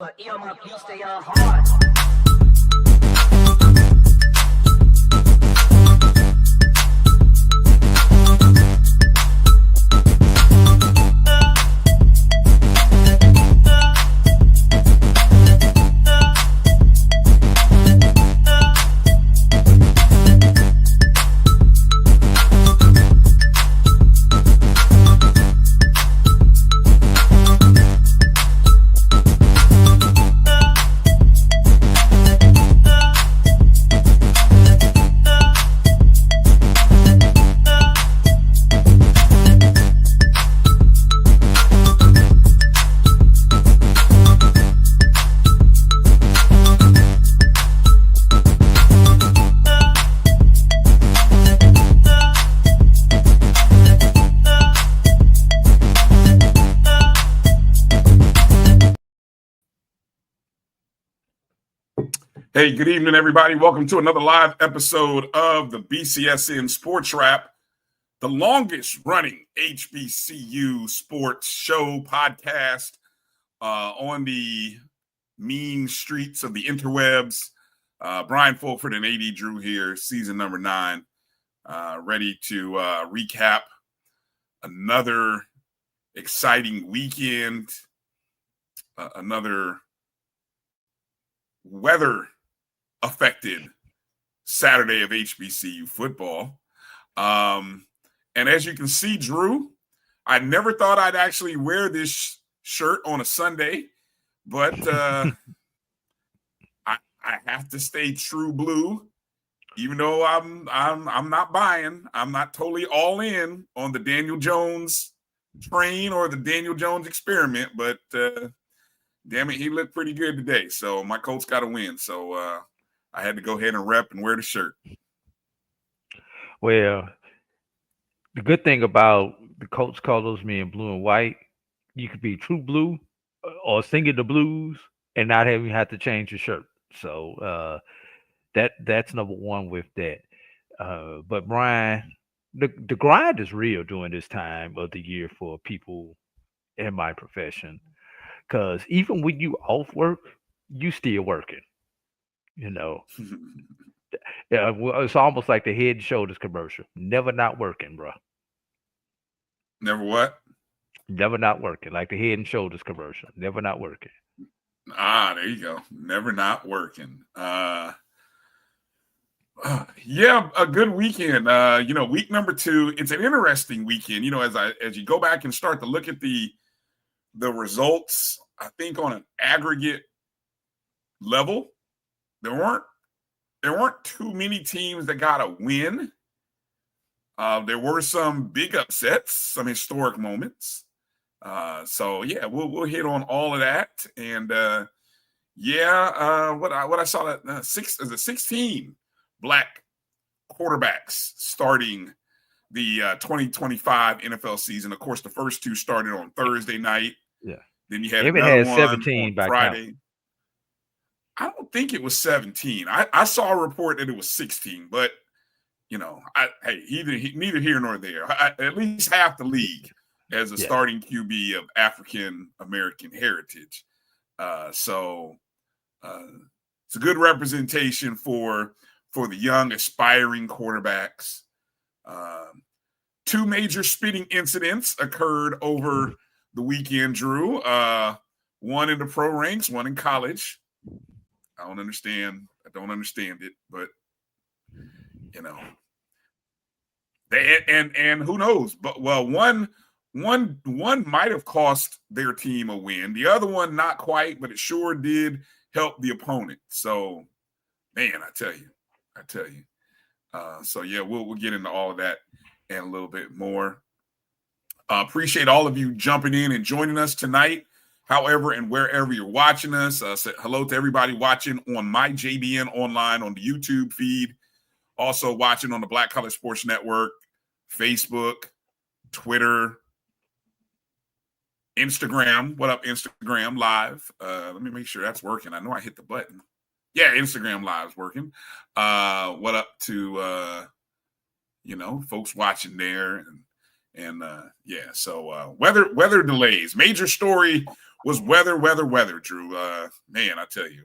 But you stay on hard. Hey, good evening, everybody. Welcome to another live episode of the BCSN SportsWrap, the longest running HBCU sports show podcast on the mean streets of the interwebs. Bryan and A.D Drew here, season number 9, ready to recap another exciting weekend, another weather-affected Saturday of HBCU football. And as you can see, Drew, I never thought I'd actually wear this shirt on a Sunday, but I have to stay true blue, even though I'm not buying. I'm not totally all in on the Daniel Jones train or the Daniel Jones experiment, but damn it, he looked pretty good today. So my Colts got to win. So I had to go ahead and rep and wear the shirt. Well, the good thing about the Colts colors being blue and white, you could be true blue or singing the blues and not having had to change your shirt. So that's number one with that. But Bryan, the grind is real during this time of the year for people in my profession. Because even when you off work, you still working. You know, yeah, well, it's almost like the Head and Shoulders commercial. Never not working, bro. Never what? Never not working. Like the Head and Shoulders commercial. Never not working. There you go. Never not working. Yeah, a good weekend. Week number 2. It's an interesting weekend. You know, as you go back and start to look at the results, I think on an aggregate level, there weren't too many teams that got a win. There were some big upsets, some historic moments. So yeah, we'll hit on all of that. And what I saw that 16 black quarterbacks starting the 2025 NFL season. Of course, the first 2 started on Thursday night. Yeah. Then you had It another had one 17 on by Friday. count. I don't think it was 17. I saw a report that it was 16, but neither here nor there. At least half the league as a starting QB of African American heritage. So it's a good representation for the young aspiring quarterbacks. 2 major spitting incidents occurred over the weekend, Drew. One in the pro ranks, one in college. I don't understand it, but and who knows? But one might have cost their team a win. The other one not quite, but it sure did help the opponent. So, man, I tell you. So yeah, we'll get into all of that and a little bit more. Appreciate all of you jumping in and joining us tonight, however and wherever you're watching us. Say hello to everybody watching on my JBN online on the YouTube feed, also watching on the Black Collar Sports Network, Facebook, Twitter, Instagram. What up, Instagram Live? Let me make sure that's working. I know I hit the button. Yeah, Instagram Live is working. What up to folks watching there and so weather delays. Major story was weather, Drew. Man, I tell you,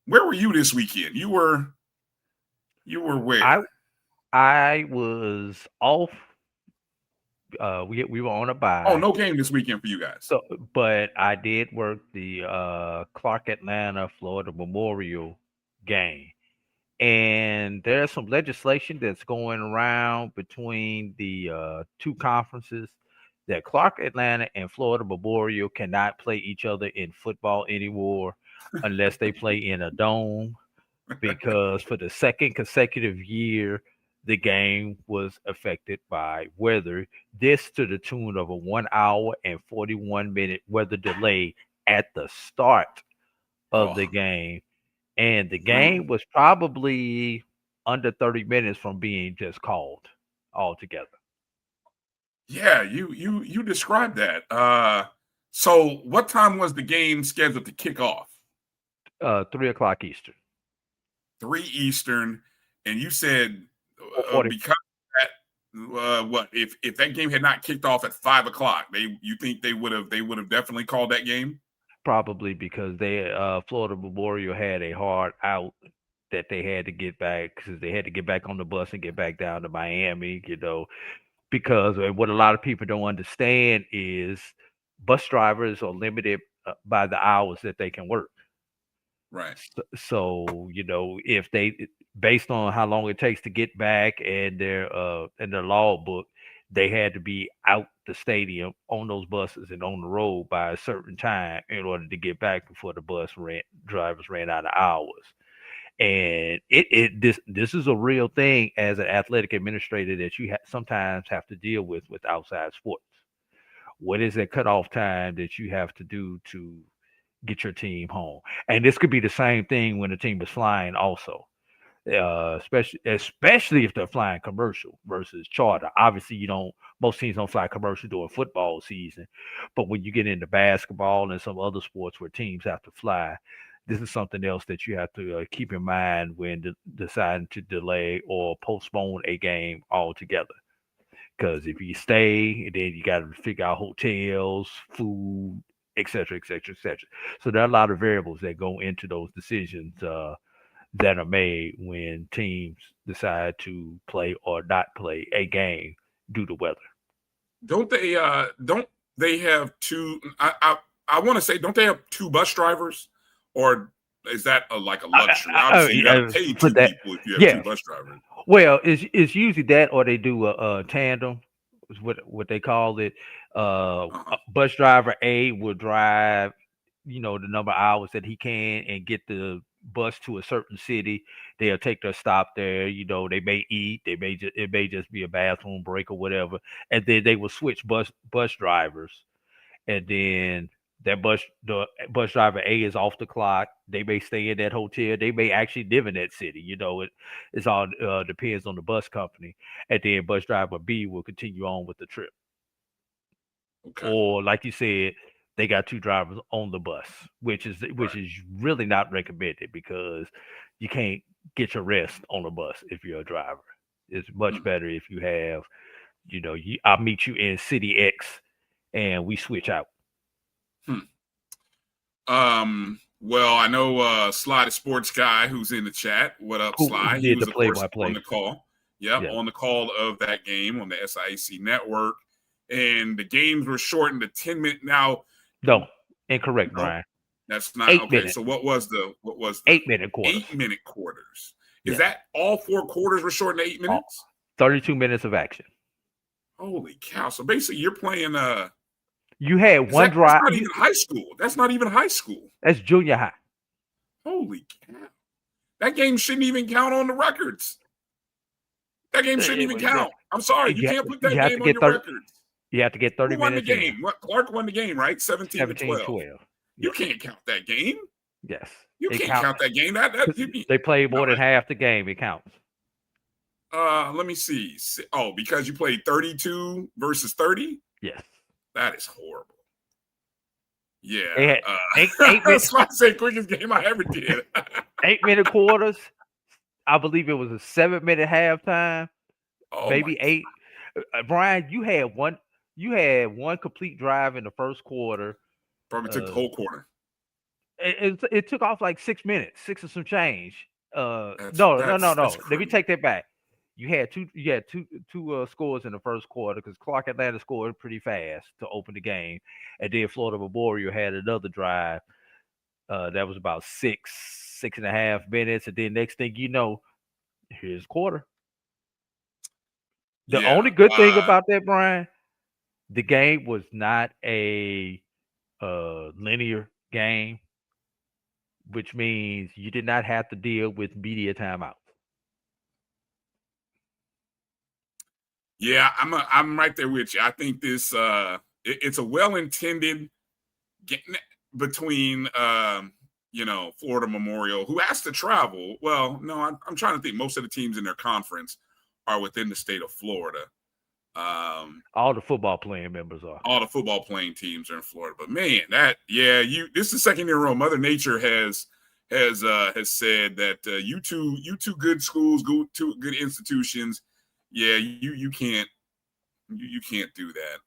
where were you this weekend? You were where? I was off. We were on a Oh, bye. no game this weekend for you guys. So, but I did work the Clark Atlanta Florida Memorial game. And there's some legislation that's going around between the two conferences that Clark Atlanta and Florida Memorial cannot play each other in football anymore unless they play in a dome, because for the second consecutive year, the game was affected by weather. This to the tune of a 1 hour and 41-minute weather delay at the start of the game. And the game was probably under 30 minutes from being just called altogether. Yeah, you described that. So what time was the game scheduled to kick off? 3:00 Eastern. 3 Eastern, and you said because of that, what if that game had not kicked off at 5 o'clock? You think they would have definitely called that game? Probably because Florida Memorial had a hard out that they had to get back, because they had to get back on the bus and get back down to Miami, because what a lot of people don't understand is bus drivers are limited by the hours that they can work. Right. So if they, based on how long it takes to get back and their log book, they had to be out the stadium on those buses and on the road by a certain time in order to get back before the drivers ran out of hours. And this is a real thing as an athletic administrator that you sometimes have to deal with outside sports. What is that cutoff time that you have to do to get your team home? And this could be the same thing when the team is flying also. Especially if they're flying commercial versus charter. Obviously, most teams don't fly commercial during football season, but when you get into basketball and some other sports where teams have to fly, this is something else that you have to keep in mind when deciding to delay or postpone a game altogether. Because if you stay, then you got to figure out hotels, food, etc., etc., etc. So there are a lot of variables that go into those decisions that are made when teams decide to play or not play a game due to weather. Don't they have two? I want to say, don't they have two bus drivers, or is that like a luxury? Obviously, you got to pay two people if you have two bus drivers. Well, it's usually that, or they do a tandem, is what they call it. Bus driver A will drive, the number of hours that he can and get the bus to a certain city. They'll take their stop there. They may eat. It may just be a bathroom break or whatever, and then they will switch bus drivers, and then the bus driver A is off the clock. They may stay in that hotel. They may actually live in that city. It's all depends on the bus company. And then bus driver B will continue on with the trip. Okay. Or like you said, they got two drivers on the bus, which is really not recommended, because you can't get your rest on the bus if you're a driver. It's much better if you have, I'll meet you in city X and we switch out. Well, I know Sly the sports guy who's in the chat. What up, Sly? He was, of course, on the call. Yep, on the call of that game on the SIAC network. And the games were shortened to 10 minutes. Now, no, incorrect, Brian. That's not okay. Minutes. So what was the 8-minute quarters? 8-minute quarters. Is that all 4 quarters were shortened to 8 minutes? 32 minutes of action. Holy cow! So basically, you're playing You had one drive. That's not even high school. That's not even high school. That's junior high. Holy cow! That game shouldn't even count on the records. That game shouldn't even count. I'm sorry, you can't put that game on your records. You have to get 30 minutes. Who won the game? Clark won the game, right? 17-12. You can't count that game. Yes. You can't count that game. They played more than half the game. It counts. Let me see. Oh, because you played 32 versus 30? Yes. That is horrible. Yeah. Eight minutes. That's my quickest game I ever did. 8-minute quarters. I believe it was a 7-minute halftime. Maybe 8. Brian, you had one complete drive in the first quarter Probably took the whole quarter. It took off like 6 minutes, 6 or some change. No. That's Let me take that back. You had two scores in the first quarter because Clark Atlanta scored pretty fast to open the game, and then Florida Memorial had another drive that was about 6.5 minutes, and then next thing you know, here's quarter. The only good thing about that, Brian, the game was not a linear game, which means you did not have to deal with media timeouts. Yeah, I'm right there with you. I think this it's a well-intended between Florida Memorial, who has to travel. Well, no, I'm trying to think. Most of the teams in their conference are within the state of Florida. All the football playing members are. All the football playing teams are in Florida. But man, this is the second year in a row. Mother Nature has said that you two good schools, two good institutions. Yeah, you can't do that.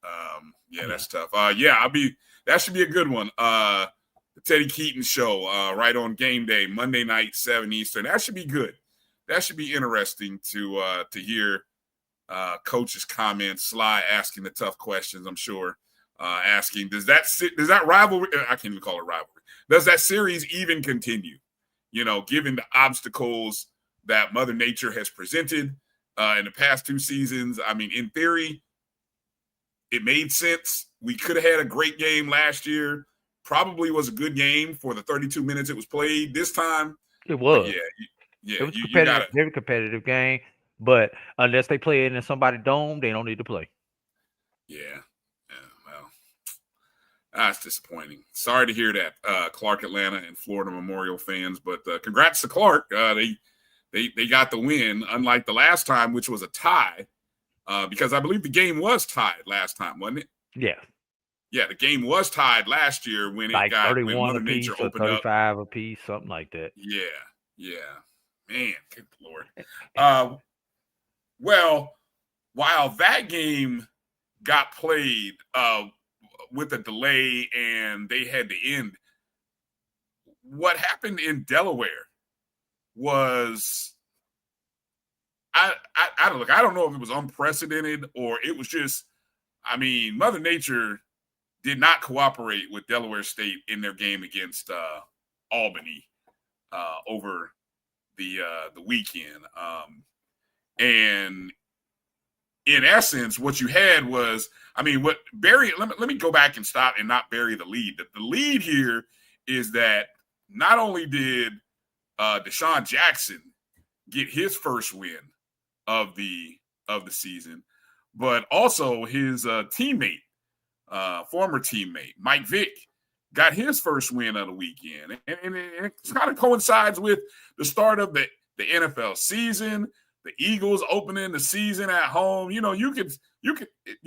That's tough. That should be a good one. The Teddy Keaton show, right on game day, Monday night, 7 Eastern. That should be good. That should be interesting to hear coach's comments, Sly asking the tough questions, I'm sure. Asking, does that rivalry, I can't even call it rivalry, does that series even continue? Given the obstacles that Mother Nature has presented in the past 2 seasons. I mean, in theory, it made sense. We could have had a great game last year. Probably was a good game for the 32 minutes it was played. This time, it was. Yeah, it was competitive, very competitive game. But unless they play it in somebody's dome, they don't need to play. Yeah. Well, that's disappointing. Sorry to hear that, Clark Atlanta and Florida Memorial fans. But congrats to Clark. They got the win, unlike the last time, which was a tie, because I believe the game was tied last time, wasn't it? Yeah. Yeah, the game was tied last year when like it got 31 when Mother apiece Nature or opened 35 up. apiece, something like that. Yeah. Man, good Lord. Well, while that game got played with a delay and they had to end, what happened in Delaware was I don't know if it was unprecedented or it was just, Mother Nature did not cooperate with Delaware State in their game against Albany over the weekend. And in essence, what you had was, what Barry, let me go back and stop and not bury the lead. The lead here is that not only did Deshaun Jackson get his first win of the season, but also his teammate, former teammate, Mike Vick, got his first win of the weekend. And it kind of coincides with the start of the NFL season, the Eagles opening the season at home. You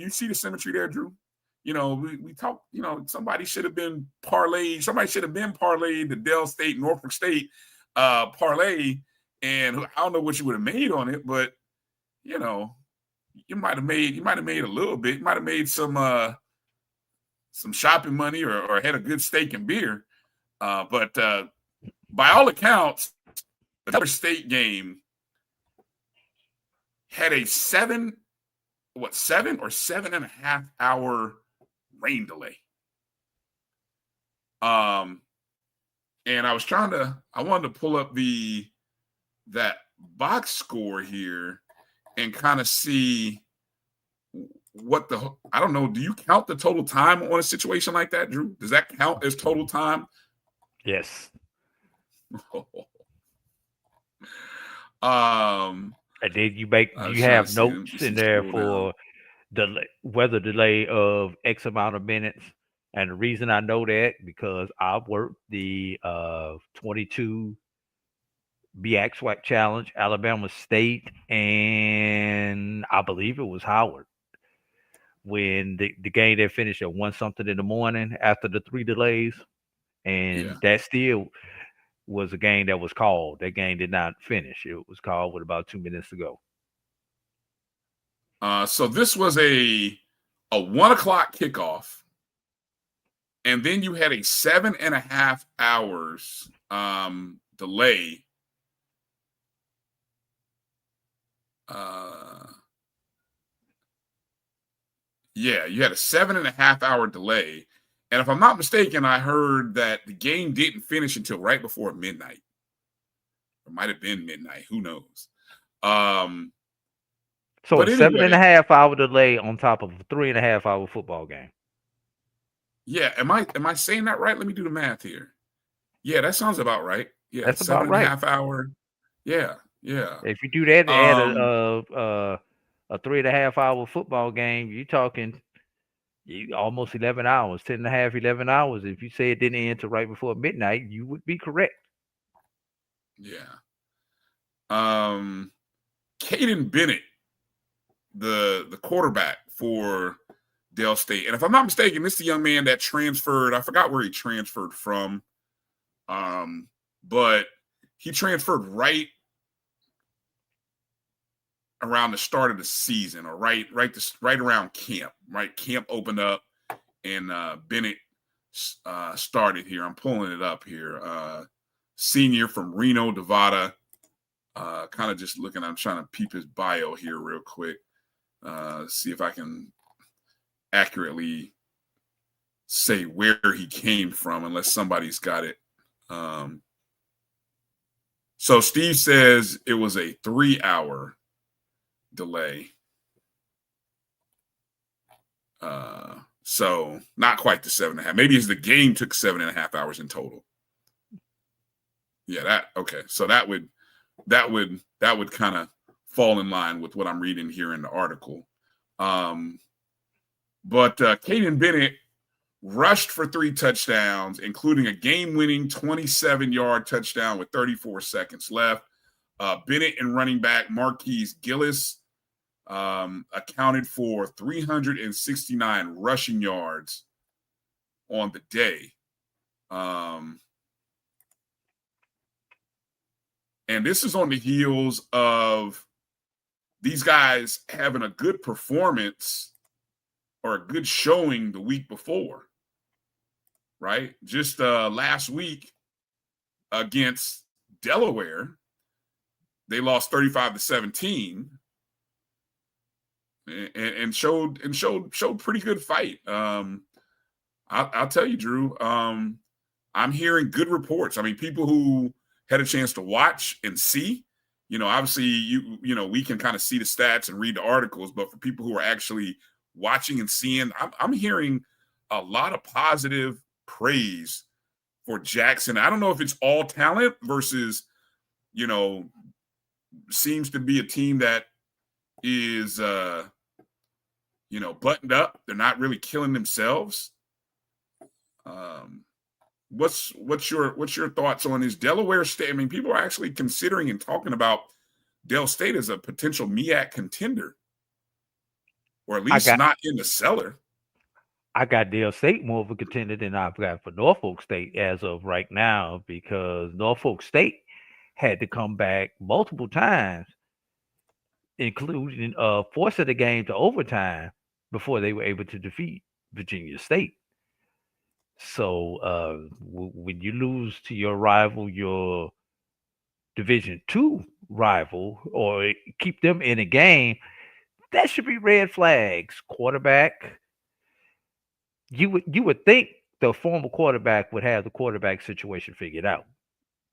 see the symmetry there, Drew? We talk, somebody should have been parlayed. Somebody should have been parlayed the Dell State, Norfolk State parlay. And I don't know what you would have made on it, but you might have made a little bit. You might have made some shopping money or had a good steak and beer. But by all accounts, the Delaware State game had a 7 or 7.5 hour rain delay. And I wanted to pull up that box score here and kind of see I don't know. Do you count the total time on a situation like that, Drew? Does that count as total time? Yes. And then you have notes in there for the weather delay of X amount of minutes. And the reason I know that because I worked the 22 BXWAC Challenge, Alabama State, and I believe it was Howard. When the game that finished at 1 something in the morning after the 3 delays, and that still was a game that was called. That game did not finish. It was called with about 2 minutes to go. So this was a 1 o'clock kickoff. And then you had a 7.5 hours delay. Yeah, you had a 7.5 hour delay. And if I'm not mistaken, I heard that the game didn't finish until right before midnight. It might have been midnight. Who knows? So but a anyway, 7.5 hour delay on top of a 3.5 hour football game. Yeah, am I saying that right? Let me do the math here. Yeah, that sounds about right. Yeah, That's seven about and a right. half hour. Yeah. If you do that at a 3.5 hour football game, you're talking almost 11 hours, 10 and a half, 11 hours. If you say it didn't end till right before midnight, you would be correct. Yeah. Caden Bennett, the quarterback for Dell State. And if I'm not mistaken, this is the young man that transferred. I forgot where he transferred from. But he transferred right around the start of the season, or right around camp. Right, camp opened up, and Bennett started here. I'm pulling it up here. Senior from Reno, Nevada. Kind of just looking. I'm trying to peep his bio here real quick. See if I can accurately say where he came from, unless somebody's got it. So Steve says it was a 3-hour delay. So not quite the 7.5. Maybe it's the game took 7.5 hours in total. Yeah, okay. So that would kind of fall in line with what I'm reading here in the article. But Caden Bennett rushed for 3 touchdowns, including a game-winning 27-yard touchdown with 34 seconds left. Bennett and running back Marquise Gillis accounted for 369 rushing yards on the day. And this is on the heels of these guys having a good performance or a good showing the week before, right? Just last week against Delaware, they lost 35-17 and showed pretty good fight. I'll tell you, Drew, I'm hearing good reports. I mean, people who had a chance to watch and see, obviously we can kind of see the stats and read the articles, but for people who are actually watching and seeing, I'm hearing a lot of positive praise for Jackson. I don't know if it's all talent versus, seems to be a team that is, buttoned up. They're not really killing themselves. What's your thoughts on this Delaware State? I mean, people are actually considering and talking about Del State as a potential MEAC contender, or at least not in the cellar. I got Del State more of a contender than I've got for Norfolk State as of right now, because Norfolk State had to come back multiple times, including forcing the game to overtime before they were able to defeat Virginia State. So when you lose to your rival, your Division-II rival, or keep them in a game, that should be red flags. Quarterback, you would think the former quarterback would have the quarterback situation figured out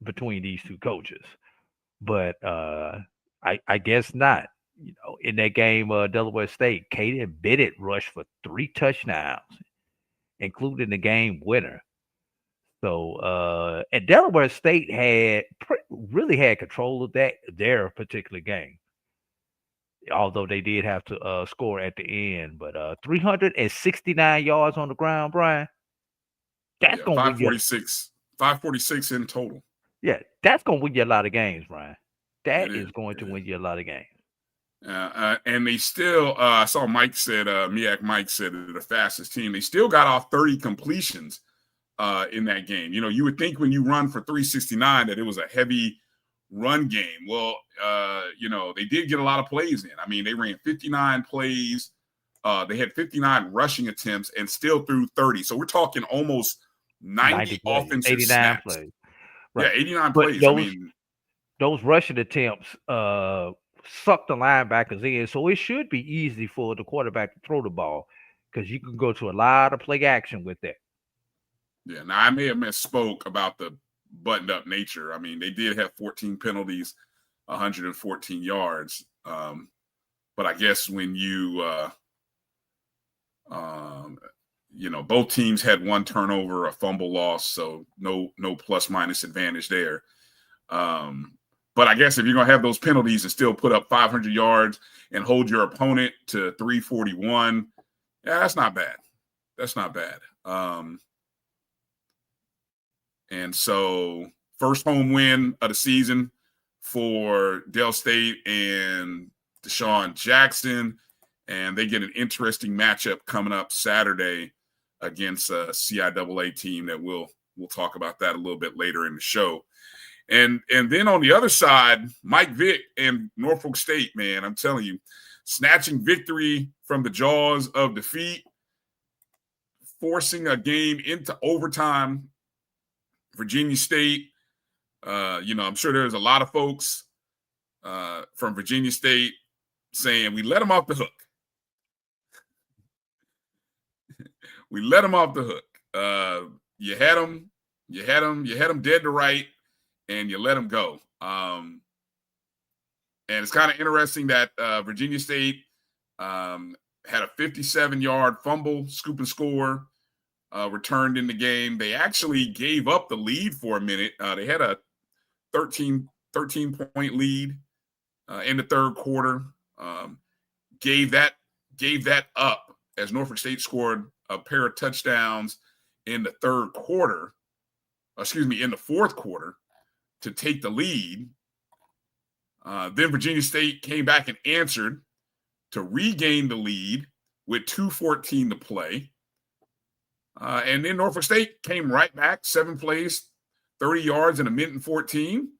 between these two coaches, but I guess not. In that game, Delaware State, Caden Bennett rushed for 3 touchdowns, including the game winner. So, and Delaware State really had control of their particular game, although they did have to score at the end. But 369 yards on the ground, Brian. That's going to win you 546 in total. Yeah, that's going to win you a lot of games, Brian. That is going to win you a lot of games. And they still, I saw Mike said, MEAC Mike said they're the fastest team. They still got off 30 completions in that game. You would think when you run for 369 that it was a heavy run game. Well, they did get a lot of plays in. I mean, they ran 59 plays They had 59 rushing attempts and still threw 30. So we're talking almost 90 plays, offensive 89 snaps. plays. Yeah, Right. 89 But plays. I mean, those rushing attempts suck the linebackers in, so it should be easy for the quarterback to throw the ball because you can go to a lot of play action with that. yeah. Now I may have misspoke about the buttoned up nature. I mean, they did have 14 penalties, 114 yards. But I guess when both teams had one turnover, a fumble loss, so no plus minus advantage there. But I guess if you're going to have those penalties and still put up 500 yards and hold your opponent to 341, yeah, that's not bad. That's not bad. And so first home win of the season for Del State and Deshaun Jackson. And they get an interesting matchup coming up Saturday against a CIAA team that we'll talk about that a little bit later in the show. And then on the other side, Mike Vick and Norfolk State, man, I'm telling you, snatching victory from the jaws of defeat, forcing a game into overtime. Virginia State, I'm sure there's a lot of folks from Virginia State saying we let them off the hook. We let them off the hook. You had them dead to right, and you let them go. And it's kind of interesting that Virginia State had a 57-yard fumble, scoop and score, returned in the game. They actually gave up the lead for a minute. They had a 13-point lead in the third quarter. Gave that up as Norfolk State scored a pair of touchdowns in the fourth quarter to take the lead. Then Virginia State came back and answered to regain the lead with 2:14 to play. And then Norfolk State came right back, 7 plays, 30 yards in a minute and 14.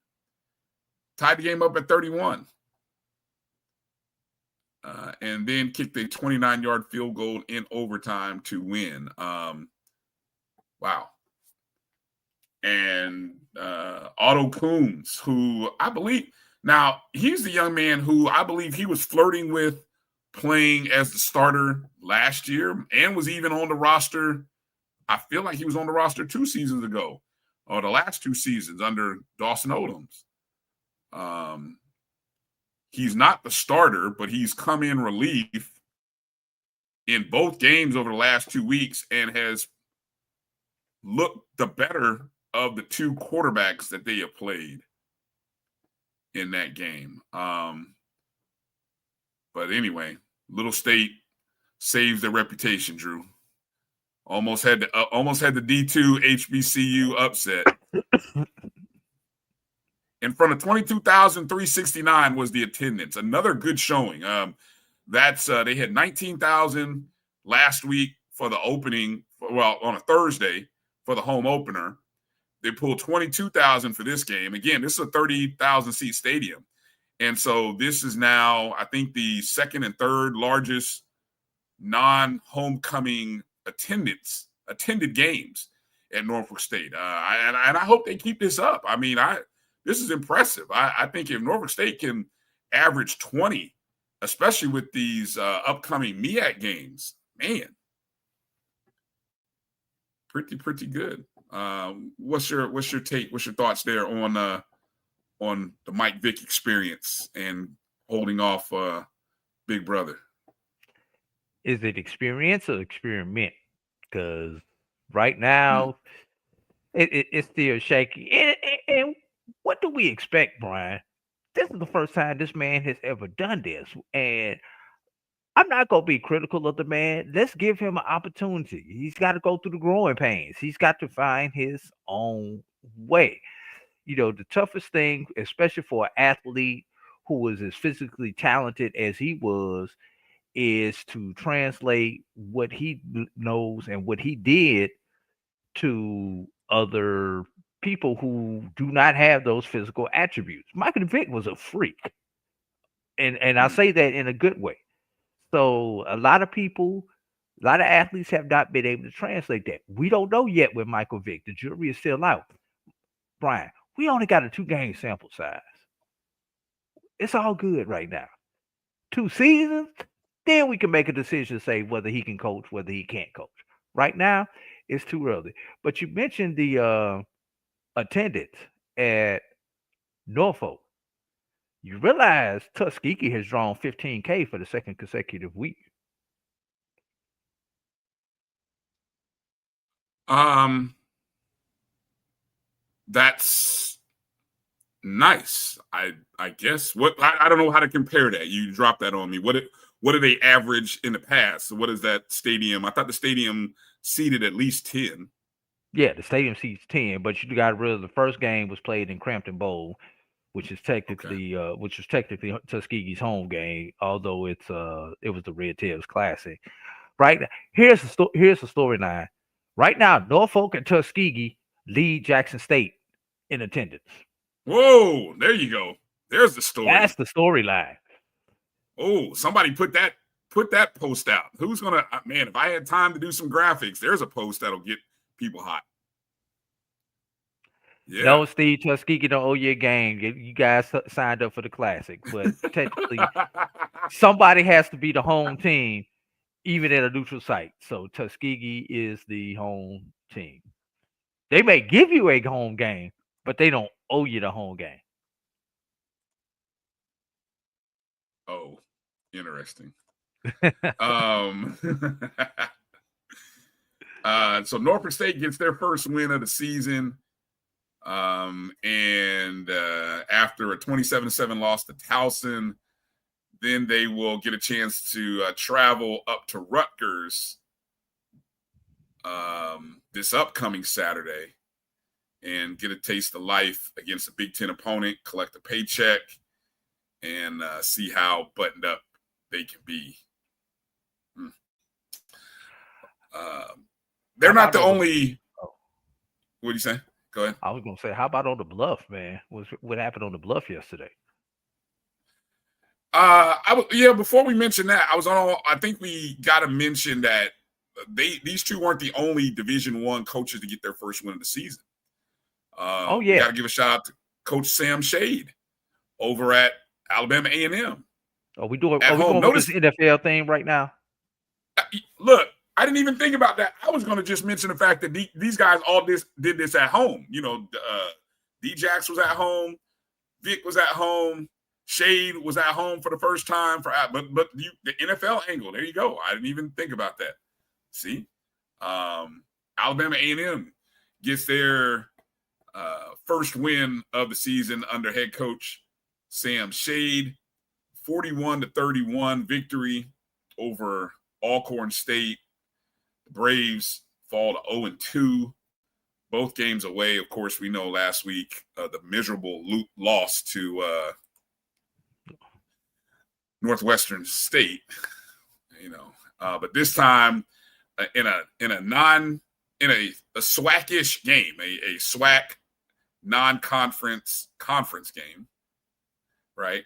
Tied the game up at 31. And then kicked a 29-yard field goal in overtime to win. Wow. And Otto Coombs, who I believe – now, he's the young man who I believe he was flirting with playing as the starter last year and was even on the roster. I feel like he was on the roster 2 seasons ago, or the last 2 seasons under Dawson Odoms. He's not the starter, but he's come in relief in both games over the last 2 weeks and has looked the better of the 2 quarterbacks that they have played in that game. But anyway, Little State saves their reputation, Drew. Almost had the D2 HBCU upset. In front of 22,369 was the attendance. Another good showing. They had 19,000 last week for the opening. Well, on a Thursday for the home opener. They pulled 22,000 for this game. Again, this is a 30,000 seat stadium. And so this is now, I think, the second and third largest non-homecoming attended games at Norfolk State. And I hope they keep this up. I mean, this is impressive. I think if Norfolk State can average 20, especially with these upcoming MEAC games, man, pretty good. What's your take? What's your thoughts there on the Mike Vick experience and holding off Big Brother? Is it experience or experiment? Because right now it's still shaky. And what do we expect, Brian? This is the first time this man has ever done this, and I'm not going to be critical of the man. Let's give him an opportunity. He's got to go through the growing pains. He's got to find his own way. The toughest thing, especially for an athlete who was as physically talented as he was, is to translate what he knows and what he did to other people who do not have those physical attributes. Michael Vick was a freak. And I say that in a good way. So a lot of people, a lot of athletes have not been able to translate that. We don't know yet with Michael Vick. The jury is still out. Brian, we only got a 2-game sample size. It's all good right now. 2 seasons, then we can make a decision to say whether he can coach, whether he can't coach. Right now, it's too early. But you mentioned the attendance at Norfolk. You realize Tuskegee has drawn 15K for the second consecutive week. That's nice. I guess I don't know how to compare that. You dropped that on me. What do they average in the past? What is that stadium? I thought the stadium seated at least 10. Yeah, the stadium seats 10, but you got to realize the first game was played in Crampton Bowl, which is technically Tuskegee's home game, although it was the Red Tails Classic. Right now, here's the storyline. Right now, Norfolk and Tuskegee lead Jackson State in attendance. Whoa, there you go. There's the story. That's the storyline. Oh, somebody put that post out. Who's gonna man? If I had time to do some graphics, there's a post that'll get people hot. Yeah. No, Steve, Tuskegee don't owe you a game. You guys signed up for the Classic, but technically, somebody has to be the home team, even at a neutral site. So Tuskegee is the home team. They may give you a home game, but they don't owe you the home game. Oh, interesting. So Norfolk State gets their first win of the season. And after a 27-7 loss to Towson, then they will get a chance to travel up to Rutgers this upcoming Saturday and get a taste of life against a Big Ten opponent, collect a paycheck, and see how buttoned up they can be. They're not the only. What do you say? Go ahead. I was going to say, how about on the Bluff, man? What happened on the Bluff yesterday? Before we mention that, I think we got to mention that these two weren't the only Division-I coaches to get their first win of the season. Got to give a shout out to Coach Sam Shade over at Alabama A&M. Are we going with this NFL thing right now? Look, I didn't even think about that. I was going to just mention the fact that these guys all did this at home. You know, D-Jax was at home, Vic was at home, Shade was at home for the first time but the NFL angle. There you go. I didn't even think about that. See, Alabama A&M gets their first win of the season under head coach Sam Shade, 41-31 victory over Alcorn State. The Braves fall to 0-2. Both games away. Of course, we know last week the miserable loss to Northwestern State. But this time in a SWAC-ish game, a SWAC non-conference game, right?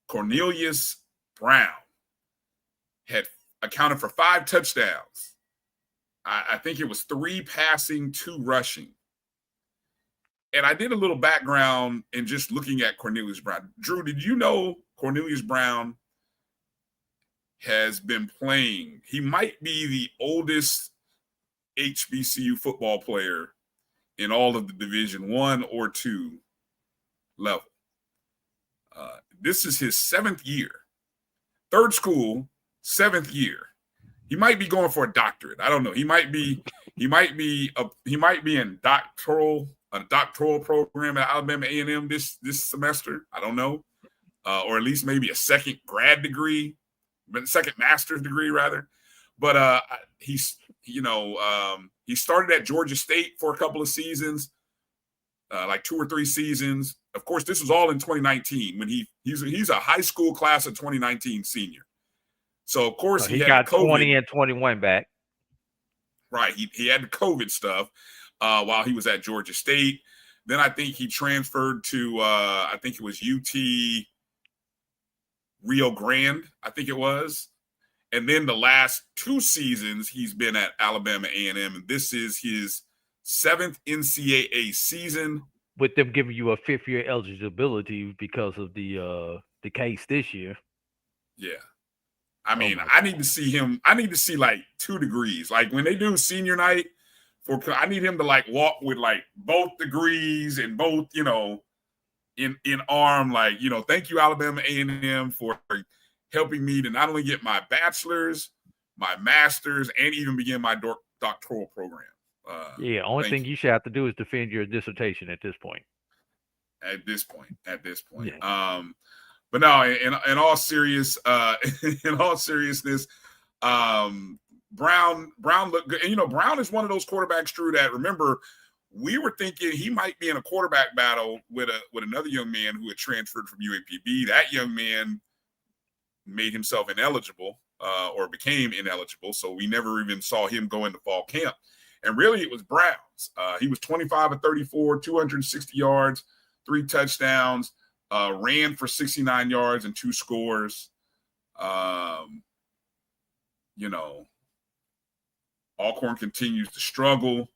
Cornelius Brown had accounted for 5 touchdowns. I think it was 3 passing, 2 rushing. And I did a little background in just looking at Cornelius Brown. Drew, did you know Cornelius Brown has been playing? He might be the oldest HBCU football player in all of the Division-I or II level. This is his 7th year. 3rd school, 7th year. He might be going for a doctorate. I don't know. He might be in a doctoral program at Alabama A&M this semester. I don't know. Or at least maybe a second master's degree rather. But he started at Georgia State for a couple of seasons, like 2 or 3 seasons. Of course, this was all in 2019 when he's a high school class of 2019 senior. So of course he got COVID. 20 and 21 back. Right. He had the COVID stuff while he was at Georgia State. Then I think he transferred to I think it was UT Rio Grande, I think it was. And then the last 2 seasons, he's been at Alabama A&M, and this is his 7th NCAA season. With them giving you a 5th-year eligibility because of the case this year. Yeah. I mean, my I God. need to see him. I need to see like 2 degrees. Like when they do senior night, I need him to like walk with like both degrees and both, you know, in arm. Like, you know, thank you, Alabama A&M, for helping me to not only get my bachelor's, my master's, and even begin my doctoral program. Only thing you should have to do is defend your dissertation at this point. At this point. Yeah. But no, in all seriousness, Brown looked good. And, you know, Brown is one of those quarterbacks, Drew, that, remember, we were thinking he might be in a quarterback battle with another young man who had transferred from UAPB. That young man made himself ineligible or became ineligible, so we never even saw him go into fall camp. And really, it was Brown's. He was 25 of 34, 260 yards, 3 touchdowns, ran for 69 yards and 2 scores. You know, Alcorn continues to struggle,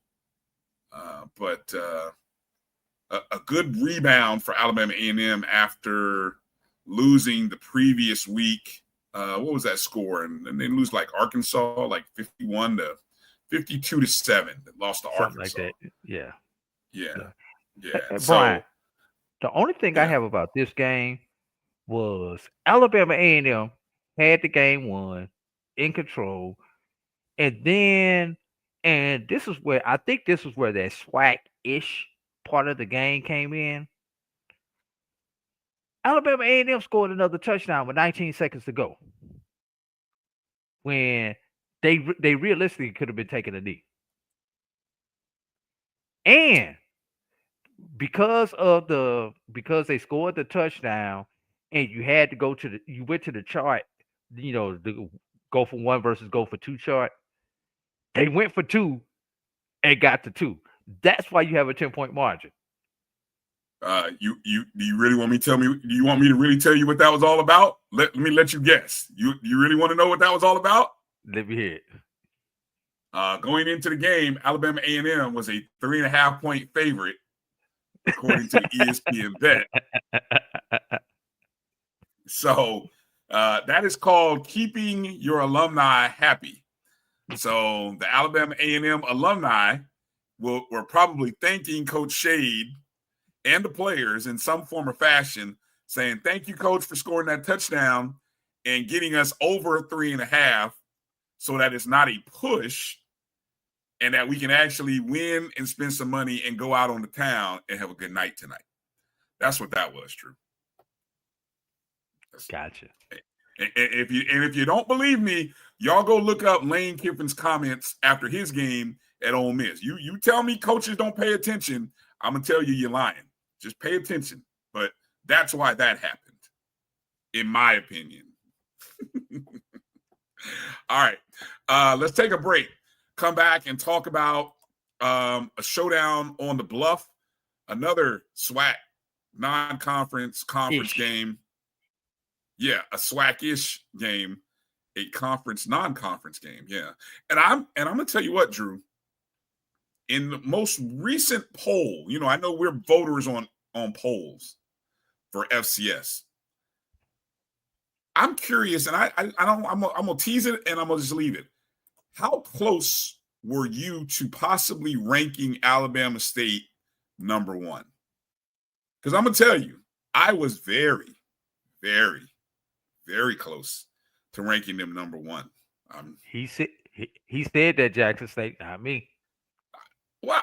but a good rebound for Alabama A&M after losing the previous week. What was that score? And they lose like Arkansas, like 52-7. They lost to Arkansas. Something like that. Yeah. Yeah. Brian, the only thing I have about this game was Alabama A&M had the game won, in control, and this is where I think that SWAC-ish part of the game came in. Alabama A&M scored another touchdown with 19 seconds to go, when they realistically could have been taking a knee. And because they scored the touchdown, and you had to you went to the chart, you know, the go for 1 versus go for 2 chart. They went for 2 and got to 2. That's why you have a 10-point margin. Do you really want me to tell me? Do you want me to really tell you what that was all about? Let me let you guess. You really want to know what that was all about? Let me hear it. Going into the game, Alabama A&M was a 3.5-point favorite, according to ESPN Bet. So that is called keeping your alumni happy. So the Alabama A&M alumni were probably thanking Coach Shade and the players in some form or fashion, saying, thank you, Coach, for scoring that touchdown and getting us over 3.5 so that it's not a push and that we can actually win and spend some money and go out on the town and have a good night tonight. That's what that was, Drew. Gotcha. And if you don't believe me, y'all go look up Lane Kiffin's comments after his game at Ole Miss. You tell me coaches don't pay attention, I'm going to tell you you're lying. Just pay attention. But that's why that happened, in my opinion. All right. Let's take a break. Come back and talk about a showdown on the Bluff, another SWAC non-conference conference game. Yeah, a SWAC-ish game, a conference non-conference game. Yeah, and I'm gonna tell you what, Drew. In the most recent poll, you know, I know we're voters on polls for FCS. I'm curious, and I'm gonna tease it, and I'm gonna just leave it. How close were you to possibly ranking Alabama State number 1? Because I'm gonna tell you, I was very, very, very close to ranking them number 1. He said that Jackson State, not me. Wow.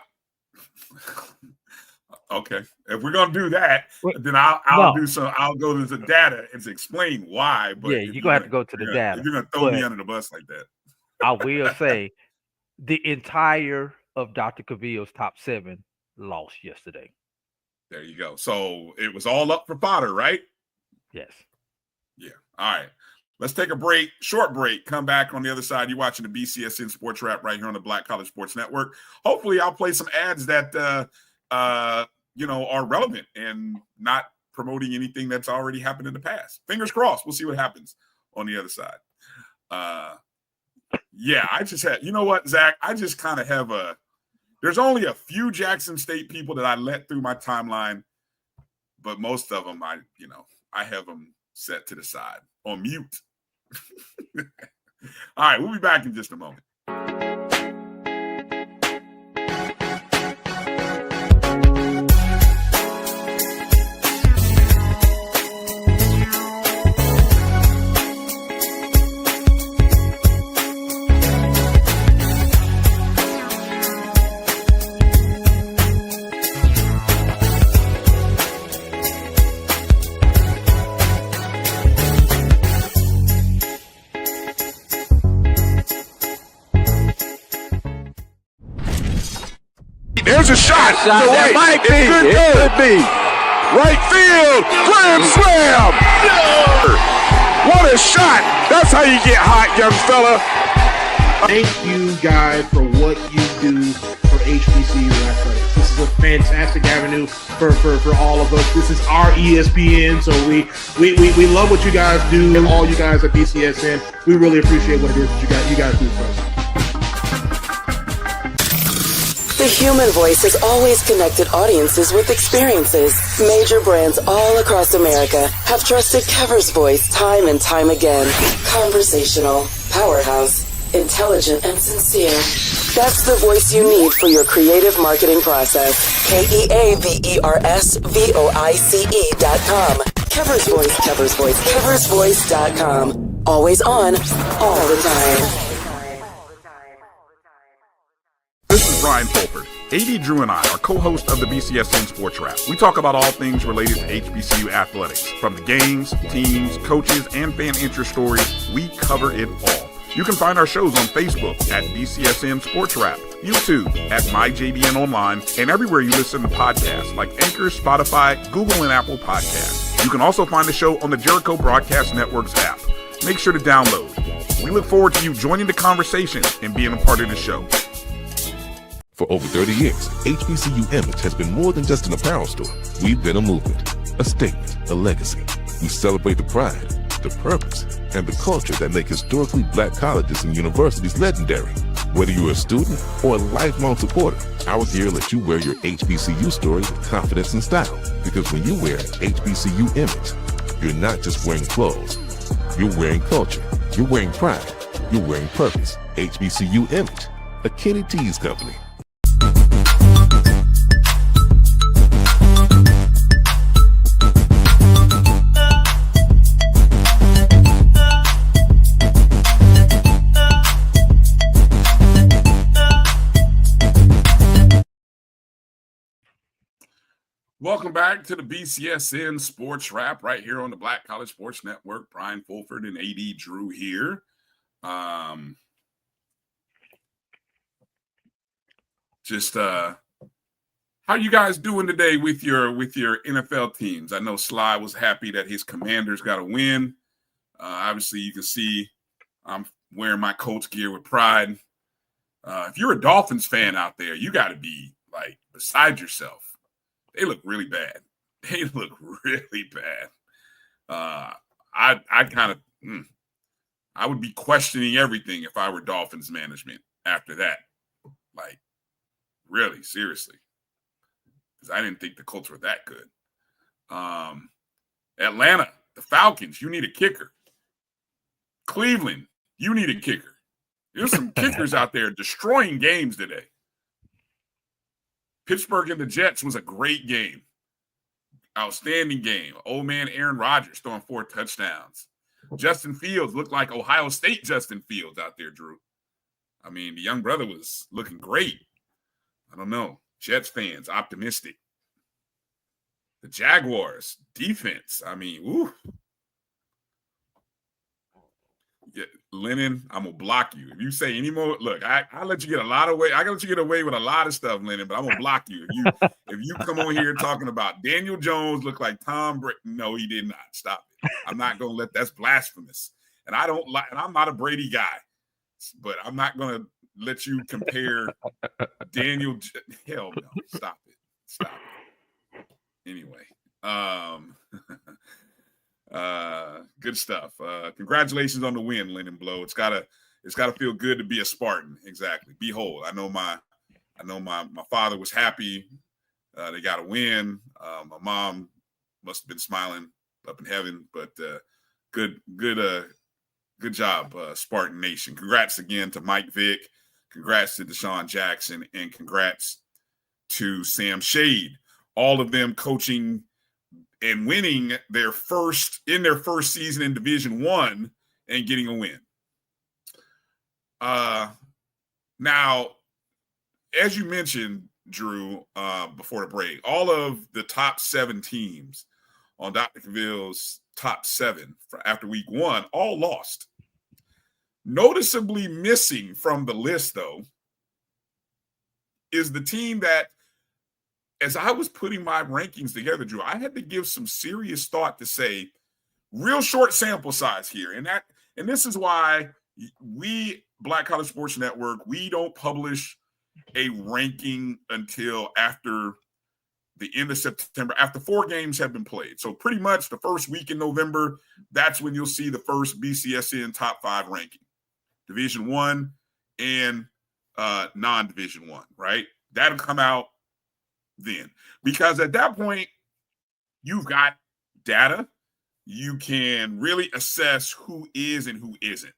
Okay, if we're gonna do that, then I'll go to the data and explain why. But yeah, you're gonna have to go to the data. If you're gonna throw me under the bus like that, I will say the entire of Dr. Cavill's top 7 lost yesterday. There you go. So it was all up for Potter, right? Yes. Yeah. All right. Let's take a break, short break. Come back on the other side. You're watching the BCSN SportsWrap right here on the Black College Sports Network. Hopefully, I'll play some ads that are relevant and not promoting anything that's already happened in the past. Fingers crossed. We'll see what happens on the other side. Yeah, I just had, you know what, Zach? I just kind of have there's only a few Jackson State people that I let through my timeline, but most of them, I have them set to the side on mute. All right, we'll be back in just a moment. There's a shot. That Right. might It be. could be. Right field. Grand slam. What a shot. That's how you get hot, young fella. Thank you guys for what you do for HBCU athletics. This is a fantastic avenue for all of us. This is our ESPN, so we love what you guys do, and all you guys at BCSN. We really appreciate what it is that you guys do for us. The human voice has always connected audiences with experiences. Major brands all across America have trusted Kever's voice time and time again. Conversational, powerhouse, intelligent, and sincere. That's the voice you need for your creative marketing process. KEAVERSVOICE.com. Kever's Voice, Kever's Voice, KeversVoice.com. Always on, all the time. This is Bryan Fulford. A.D. Drew and I are co-hosts of the BCSN SportsWrap. We talk about all things related to HBCU athletics. From the games, teams, coaches, and fan interest stories, we cover it all. You can find our shows on Facebook at BCSN SportsWrap, YouTube at MyJBN Online, and everywhere you listen to podcasts like Anchor, Spotify, Google, and Apple Podcasts. You can also find the show on the Jericho Broadcast Network's app. Make sure to download. We look forward to you joining the conversation and being a part of the show. For over 30 years, HBCU Image has been more than just an apparel store. We've been a movement, a statement, a legacy. We celebrate the pride, the purpose, and the culture that make historically black colleges and universities legendary. Whether you're a student or a lifelong supporter, our gear lets you wear your HBCU story with confidence and style. Because when you wear HBCU Image, you're not just wearing clothes. You're wearing culture. You're wearing pride. You're wearing purpose. HBCU Image, a Kenny T's company. Welcome back to the BCSN Sports Wrap right here on the Black College Sports Network. Bryan Fulford and A.D. Drew here. How you guys doing today with your NFL teams? I know Sly was happy that his Commanders got a win. Obviously, you can see I'm wearing my Colts gear with pride. If you're a Dolphins fan out there, you got to be like beside yourself. They look really bad. They look really bad. I would be questioning everything if I were Dolphins management after that. Like, really, seriously. Because I didn't think the Colts were that good. Atlanta, the Falcons, you need a kicker. Cleveland, you need a kicker. There's some kickers out there destroying games today. Pittsburgh and the Jets was a great game. Outstanding game. Old man Aaron Rodgers throwing 4 touchdowns. Justin Fields looked like Ohio State Justin Fields out there, Drew. I mean, the young brother was looking great. I don't know. Jets fans, optimistic. The Jaguars, defense. I mean, woo. Yeah, Lennon, I'm gonna block you. If you say any more, look, I let you get a lot of way. I let you get away with a lot of stuff, Lennon, but I'm gonna block you. If you come on here talking about Daniel Jones look like Tom Brady. No, he did not. Stop it. I'm not gonna that's blasphemous. And I don't like, and I'm not a Brady guy, but I'm not gonna let you compare Daniel. Hell no. Stop it. Stop it. Anyway, Good stuff. Congratulations on the win, Lennon Blow. It's gotta feel good to be a Spartan. Exactly. Behold, I know my father was happy. They got a win. My mom must have been smiling up in heaven, but good job, Spartan Nation. Congrats again to Mike Vick. Congrats to Deshaun Jackson, and congrats to Sam Shade. All of them coaching and winning their first season in Division-I and getting a win. Now, as you mentioned, Drew, before the break, all of the top 7 teams on Dr. Cavill's top 7 after week 1 all lost. Noticeably missing from the list, though, is the team that, as I was putting my rankings together, Drew, I had to give some serious thought to say, real short sample size here. And this is why we, Black College Sports Network, we don't publish a ranking until after the end of September, after 4 games have been played. So pretty much the first week in November, that's when you'll see the first BCSN top 5 ranking. Division-I and non-Division-I, right? That'll come out then. Because at that point, you've got data. You can really assess who is and who isn't,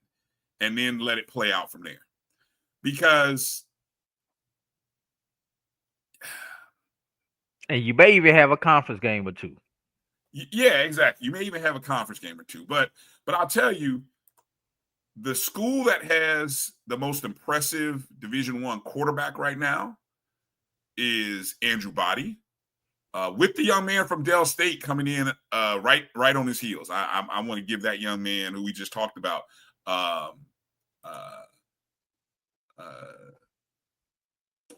and then let it play out from there. Because and you may even have a conference game or 2. Yeah, exactly. You may even have a conference game or 2. But I'll tell you, the school that has the most impressive Division-I quarterback right now is Andrew Body, with the young man from Dell State coming in right on his heels. I want to give that young man who we just talked about, Caden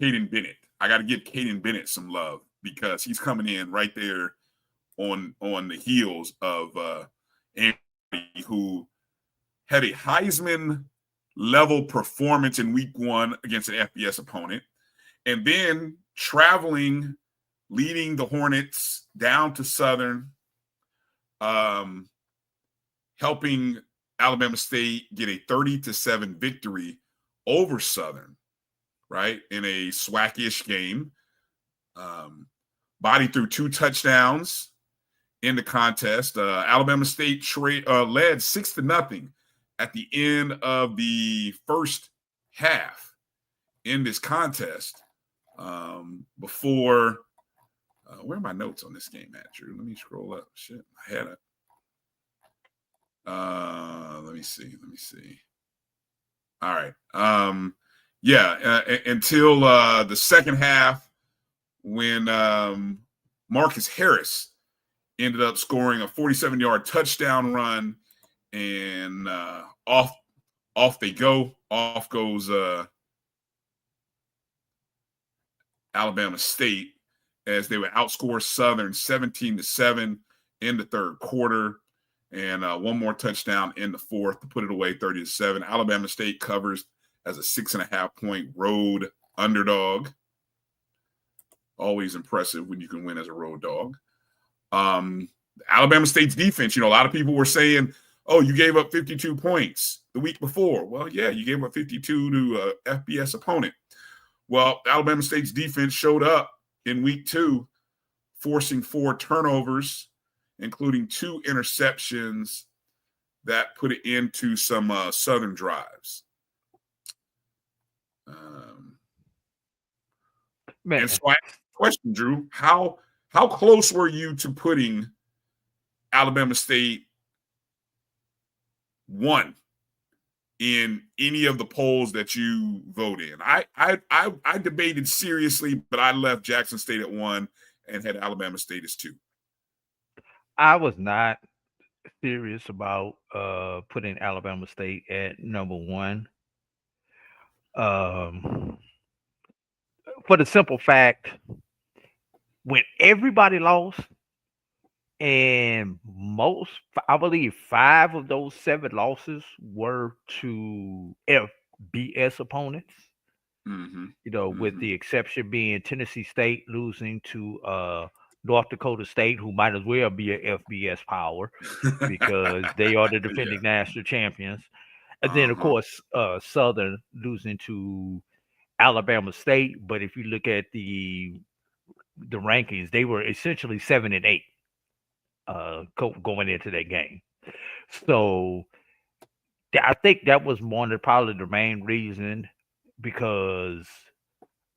Bennett. I got to give Caden Bennett some love because he's coming in right there on the heels of Andrew, who had a Heisman level performance in week 1 against an FBS opponent, and then traveling, leading the Hornets down to Southern, helping Alabama State get a 30-7 victory over Southern, right, in a swackish game. Body threw 2 touchdowns in the contest. Alabama State led 6-0 at the end of the first half in this contest. Before where are my notes on this game at, Drew? Let me scroll up. Shit, I had it. Let me see. All right. Until the second half, when Marcus Harris ended up scoring a 47-yard touchdown run, and off they go. Off goes Alabama State as they would outscore Southern 17-7 in the third quarter, and one more touchdown in the fourth to put it away 30-7. Alabama State covers as a 6.5-point road underdog. Always impressive when you can win as a road dog. Alabama State's defense, a lot of people were saying, oh, you gave up 52 points the week before. Well, yeah, you gave up 52 to a FBS opponent. Well, Alabama State's defense showed up in week 2, forcing 4 turnovers, including 2 interceptions that put it into some Southern drives. And so I asked the question, Drew, how close were you to putting Alabama State 1 in any of the polls that you vote in? I debated seriously, but I left Jackson State at 1 and had Alabama State as 2. I was not serious about putting Alabama State at number 1. For the simple fact, when everybody lost, and I believe 5 of those 7 losses were to FBS opponents, with the exception being Tennessee State losing to North Dakota State, who might as well be a FBS power because they are the defending national champions. And then, of course, Southern losing to Alabama State. But if you look at the rankings, they were essentially 7 and 8 going into that game. So I think that was probably the main reason, because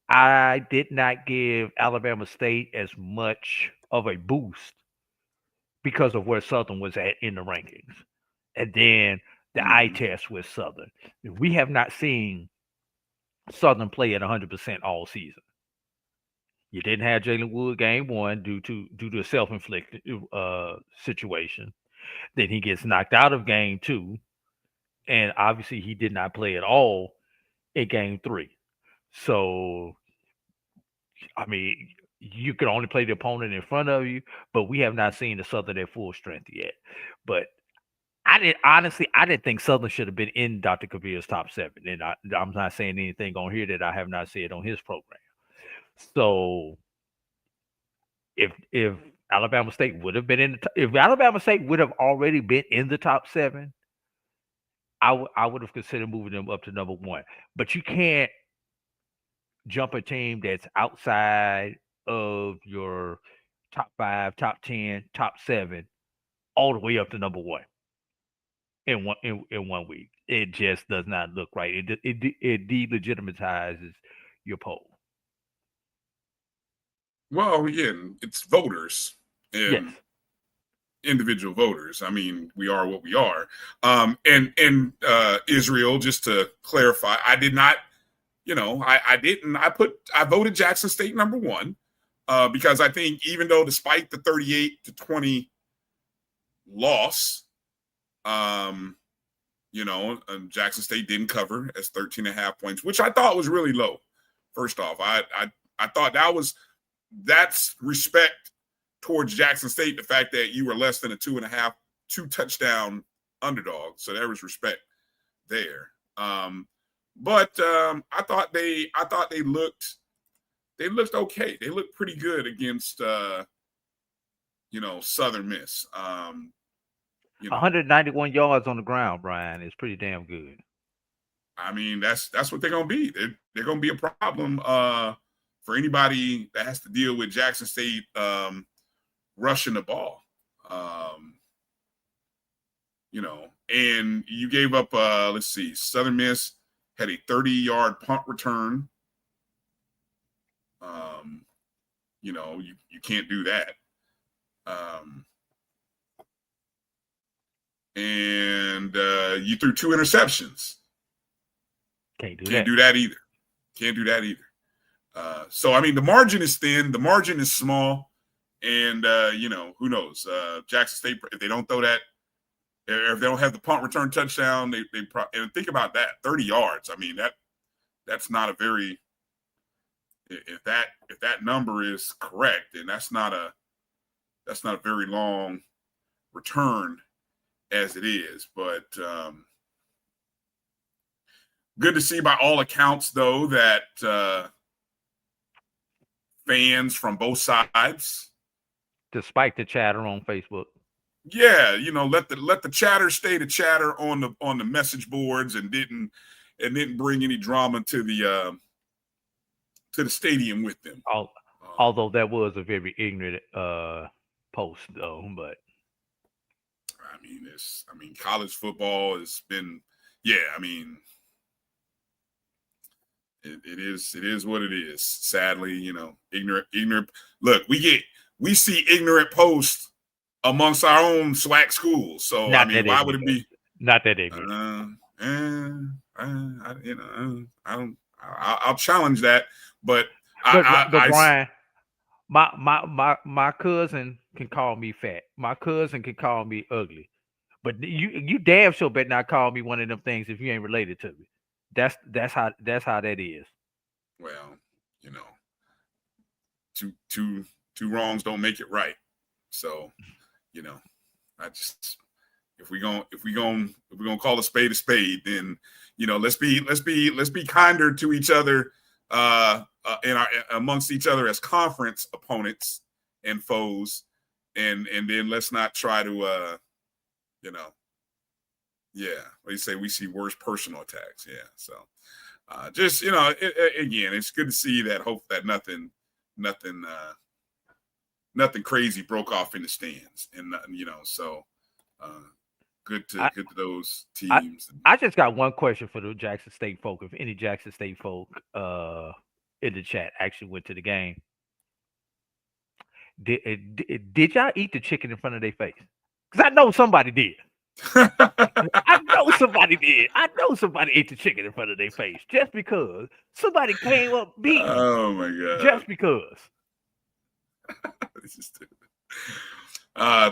I did not give Alabama State as much of a boost because of where Southern was at in the rankings. And then the eye test with Southern. We have not seen Southern play at 100% all season. You didn't have Jalen Wood game one due to a self-inflicted situation. Then he gets knocked out of game 2. And obviously he did not play at all in game 3. So, I mean, you can only play the opponent in front of you, but we have not seen the Southern at full strength yet. But I didn't think Southern should have been in Dr. Kabir's top 7. And I'm not saying anything on here that I have not said on his program. So if Alabama State would have been if Alabama State would have already been in the top 7, I would have considered moving them up to number 1. But you can't jump a team that's outside of your top 5, top 10, top 7, all the way up to number 1 in 1 week. It just does not look right. It delegitimizes your poll. Well, again, it's voters and individual voters. I mean, we are what we are. And Israel, just to clarify, I did not, I voted Jackson State number 1 because I think even though despite the 38-20 loss, Jackson State didn't cover as 13.5 points, which I thought was really low. First off, I thought that's respect towards Jackson State, the fact that you were less than a 2 touchdown underdog. So there was respect there. But I thought they looked okay. They looked pretty good against Southern Miss. 191 yards on the ground, Brian, is pretty damn good. I mean, that's what they're gonna be. They're gonna be a problem for anybody that has to deal with Jackson State rushing the ball. And you gave up, Southern Miss had a 30-yard punt return. You can't do that. And you threw 2 interceptions. Can't do that either. Can't do that either. So, I mean, the margin is thin. The margin is small. And, who knows? Jackson State, if they don't throw that, if they don't have the punt return touchdown, they and think about that, 30 yards. I mean, that's not a very – if that number is correct, then that's not a very long return as it is. But good to see by all accounts, though, that fans from both sides, despite the chatter on Facebook, let the chatter stay the chatter on the message boards, and didn't bring any drama to the stadium with them. Although that was a very ignorant post, though. But I mean, college football has been, I mean, it is what it is. Sadly, ignorant. Look, we see ignorant posts amongst our own SWAC schools. So why would it be not that ignorant? I'll challenge that, but Brian, my cousin can call me fat. My cousin can call me ugly. But you damn sure better not call me one of them things if you ain't related to me. That's how that is. Well, two wrongs don't make it right. So, if we're gonna call a spade, then let's be kinder to each other amongst each other as conference opponents, and foes, and then let's not try to you know, yeah, what you say, we see worse personal attacks. Yeah, so just, you know, again, it's good to see that. Hope that nothing crazy broke off in the stands, and you know, so good to those teams. I just got one question for the Jackson State folk. If any Jackson State folk in the chat actually went to the game, did y'all eat the chicken in front of their face? Because I know somebody did. I know somebody did. I know somebody ate the chicken in front of their face just because somebody came up beating. Oh my god! Just because. This is stupid.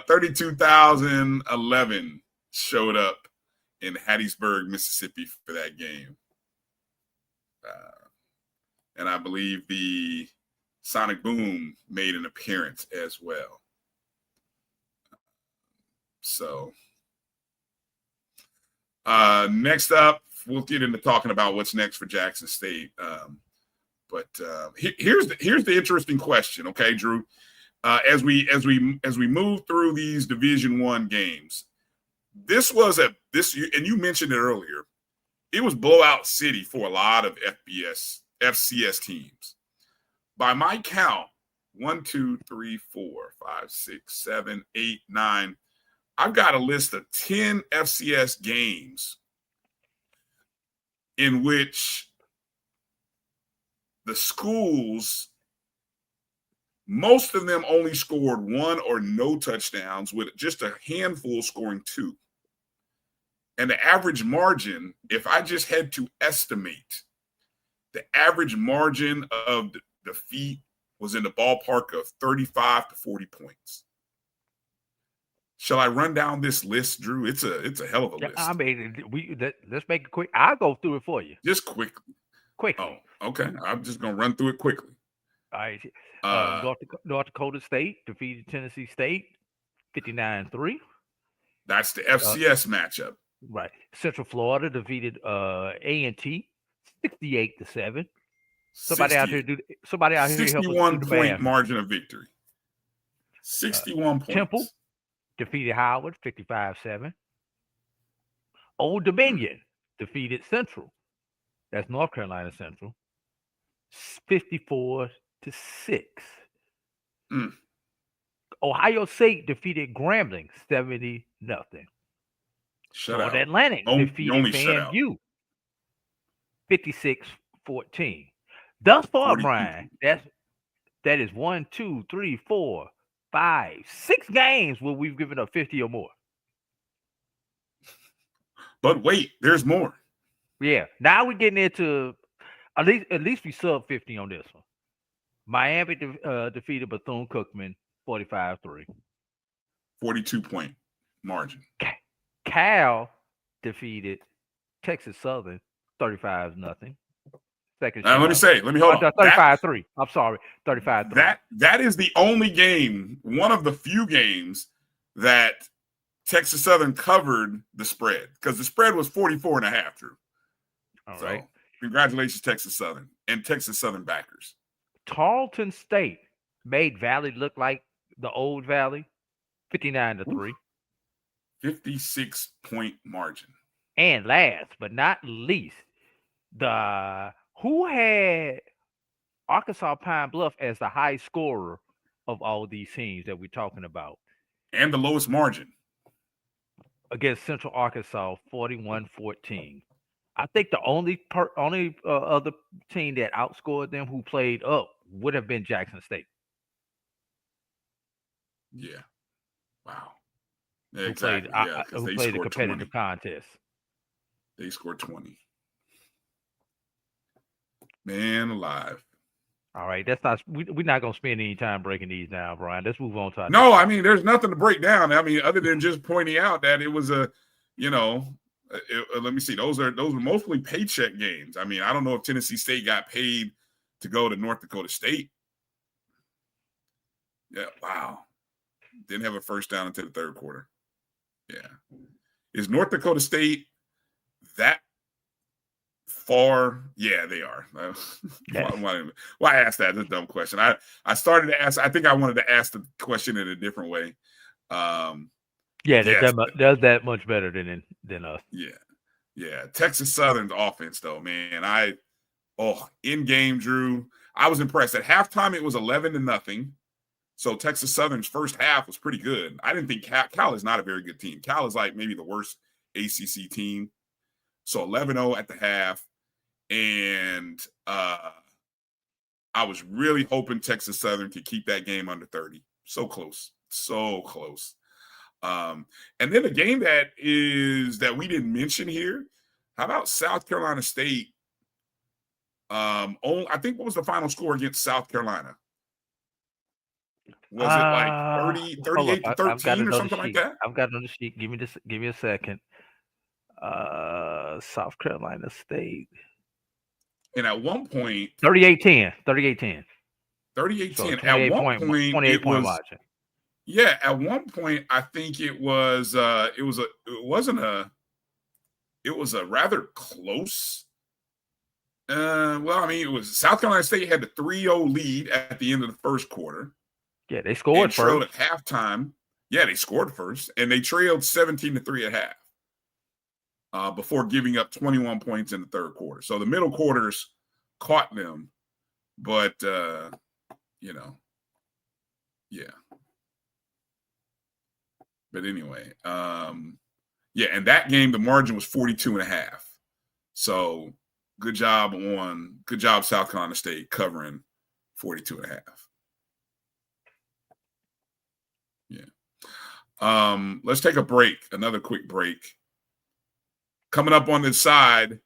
32,011 showed up in Hattiesburg, Mississippi for that game. And I believe the Sonic Boom made an appearance as well. So next up, we'll get into talking about what's next for Jackson State. But here's the interesting question, okay, Drew? As we move through these Division-I games, this and you mentioned it earlier, it was blowout city for a lot of FCS teams. By my count, 1, 2, 3, 4, 5, 6, 7, 8, 9. I've got a list of 10 FCS games in which the schools, most of them only scored 1 or no touchdowns, with just a handful scoring 2. And the average margin, if I just had to estimate, the average margin of defeat was in the ballpark of 35 to 40 points. Shall I run down this list, Drew? It's a hell of a list. I mean, let's make it quick. I'll go through it for you. Just quickly. Quickly. Oh, okay. I'm just gonna run through it quickly. All right. North Dakota State defeated Tennessee State 59-3. That's the FCS matchup. Right. Central Florida defeated A&T 68-7. Somebody out here 61 point margin of victory. 61 points. Temple defeated Howard 55-7. Old Dominion defeated Central. That's North Carolina Central. 54-6. Ohio State defeated Grambling 70-0. Shut up. Atlantic defeated FAMU 56-14. Thus far, Brian, that is 1, 2, 3, 4, 5, 6 games where we've given up 50 or more. But wait, there's more. Yeah. Now we're getting into at least we sub 50 on this one. Miami defeated Bethune-Cookman 45-3. 42-point margin. Cal defeated Texas Southern 35-0. Let me hold on. 35-3. I'm sorry, 35-3. That is the only game, one of the few games that Texas Southern covered the spread, because the spread was 44.5, Drew. All right. Congratulations, Texas Southern and Texas Southern backers. Tarleton State made Valley look like the old Valley, 59-3. 56-point margin. And last but not least, who had Arkansas Pine Bluff as the high scorer of all these teams that we're talking about? And the lowest margin. Against Central Arkansas, 41-14. I think the only other team that outscored them who played up would have been Jackson State. Yeah. Wow. Yeah, who played a competitive contest. They scored 20. Man alive. All right, we're not gonna spend any time breaking these down, Brian. Let's move on to our No, I mean, there's nothing to break down. I mean, other than just pointing out that it was let me see. Those were mostly paycheck games. I mean, I don't know if Tennessee State got paid to go to North Dakota State. Yeah, wow. Didn't have a first down until the third quarter. Yeah. Is North Dakota State that far? Yeah, they are. Yes. Why I asked that? That's a dumb question. I started to ask. I think I wanted to ask the question in a different way. Yeah, yes, they're that much better than us. Yeah. Texas Southern's offense, though, man. In game, Drew. I was impressed. At halftime, it was 11-0. So Texas Southern's first half was pretty good. I didn't think Cal is not a very good team. Cal is like maybe the worst ACC team. So 11-0 at the half. And I was really hoping Texas Southern could keep that game under 30. So close. And then the game that we didn't mention here, how about South Carolina State? I think what was the final score against South Carolina? Was it like 38-13 or something like that? I've got another sheet. Give me a second. South Carolina State. And at one point, 38-10. 38-10. So At one point, 28 point margin. Yeah, at one point, I think it was a rather close. It was South Carolina State had the 3-0 lead at the end of the first quarter. Yeah, they scored first. At halftime. Yeah, they scored first, and they trailed 17-3 at half. Before giving up 21 points in the third quarter. So the middle quarters caught them, but, yeah. But anyway, and that game, the margin was 42.5. So good job, South Carolina State covering 42.5. Yeah. Let's take a break, another quick break. Coming up on this side,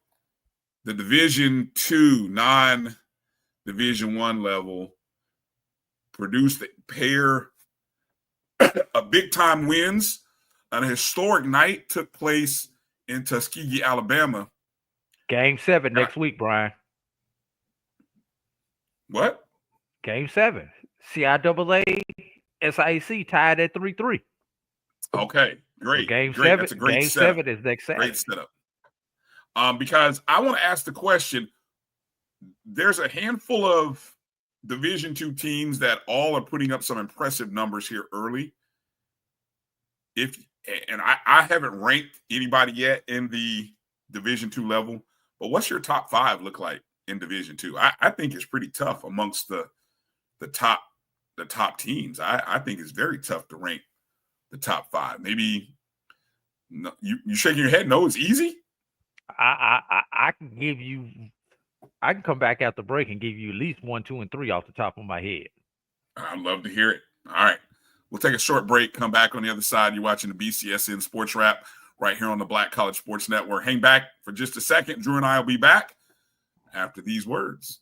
the Division II, non-Division I level, produced a pair of big-time wins. A historic night took place in Tuskegee, Alabama. Game 7 next week, Brian. What? Game 7. CIAA SIC tied at 3-3. Okay, great. So game great. 7. That's a great game setup. 7 is next Saturday. Great setup. Because I want to ask the question, there's a handful of Division II teams that all are putting up some impressive numbers here early. I haven't ranked anybody yet in the Division II level, but what's your top 5 look like in Division II? I think it's pretty tough amongst the top teams. I think it's very tough to rank the top 5. Maybe you shaking your head? No, it's easy. I can come back out the break and give you at least 1, 2, and 3 off the top of my head. I'd love to hear it. All right. We'll take a short break, come back on the other side. You're watching the BCSN SportsWrap right here on the Black College Sports Network. Hang back for just a second. Drew and I will be back after these words.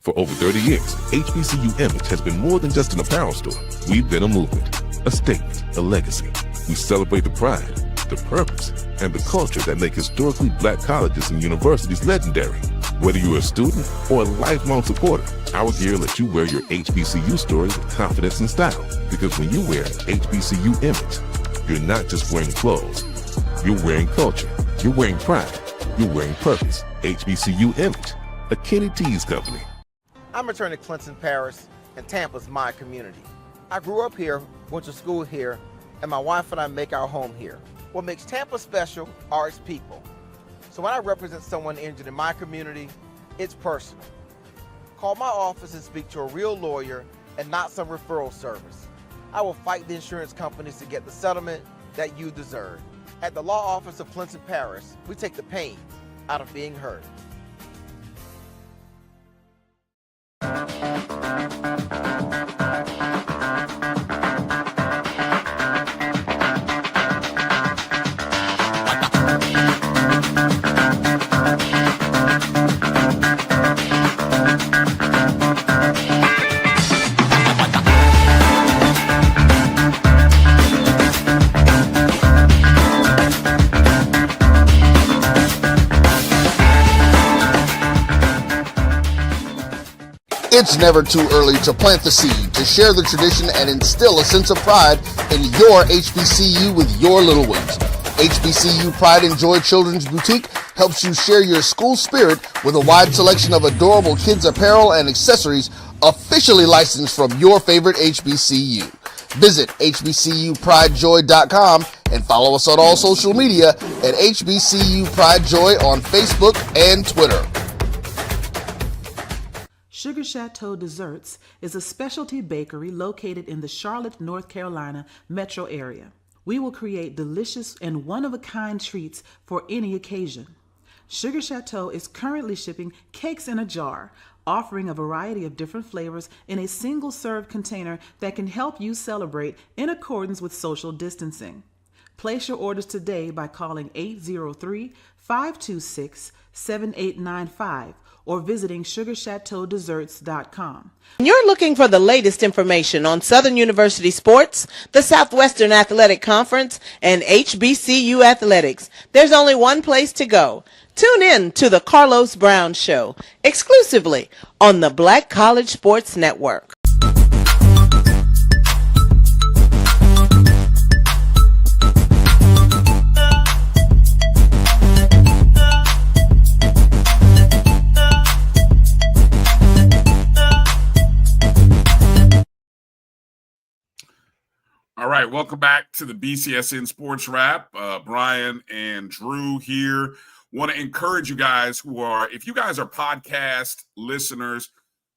For over 30 years, HBCU Image has been more than just an apparel store. We've been a movement, a statement, a legacy. We celebrate the pride, the purpose, and the culture that make historically black colleges and universities legendary. Whether you're a student or a lifelong supporter, our gear lets you wear your HBCU story with confidence and style. Because when you wear HBCU Image, you're not just wearing clothes. You're wearing culture. You're wearing pride. You're wearing purpose. HBCU Image, a Kenny T's company. I'm attorney Clinton Paris, and Tampa's my community. I grew up here, went to school here, and my wife and I make our home here. What makes Tampa special are its people. So when I represent someone injured in my community, it's personal. Call my office and speak to a real lawyer and not some referral service. I will fight the insurance companies to get the settlement that you deserve. At the law office of Clinton Paris, we take the pain out of being heard. It's never too early to plant the seed, to share the tradition, and instill a sense of pride in your HBCU with your little ones. HBCU Pride and Joy Children's Boutique helps you share your school spirit with a wide selection of adorable kids apparel and accessories officially licensed from your favorite HBCU. Visit hbcupridejoy.com and follow us on all social media at HBCU Pride Joy on Facebook and Twitter. Sugar Chateau Desserts is a specialty bakery located in the Charlotte, North Carolina metro area. We will create delicious and one-of-a-kind treats for any occasion. Sugar Chateau is currently shipping cakes in a jar, offering a variety of different flavors in a single-serve container that can help you celebrate in accordance with social distancing. Place your orders today by calling 803-526-7895 or visiting sugarchateaudesserts.com. You're looking for the latest information on Southern University sports, the Southwestern Athletic Conference, and HBCU athletics. There's only one place to go. Tune in to the Carlos Brown Show, exclusively on the Black College Sports Network. All right, welcome back to the BCSN SportsWrap. Bryan and Drew here. Want to encourage you guys if you guys are podcast listeners,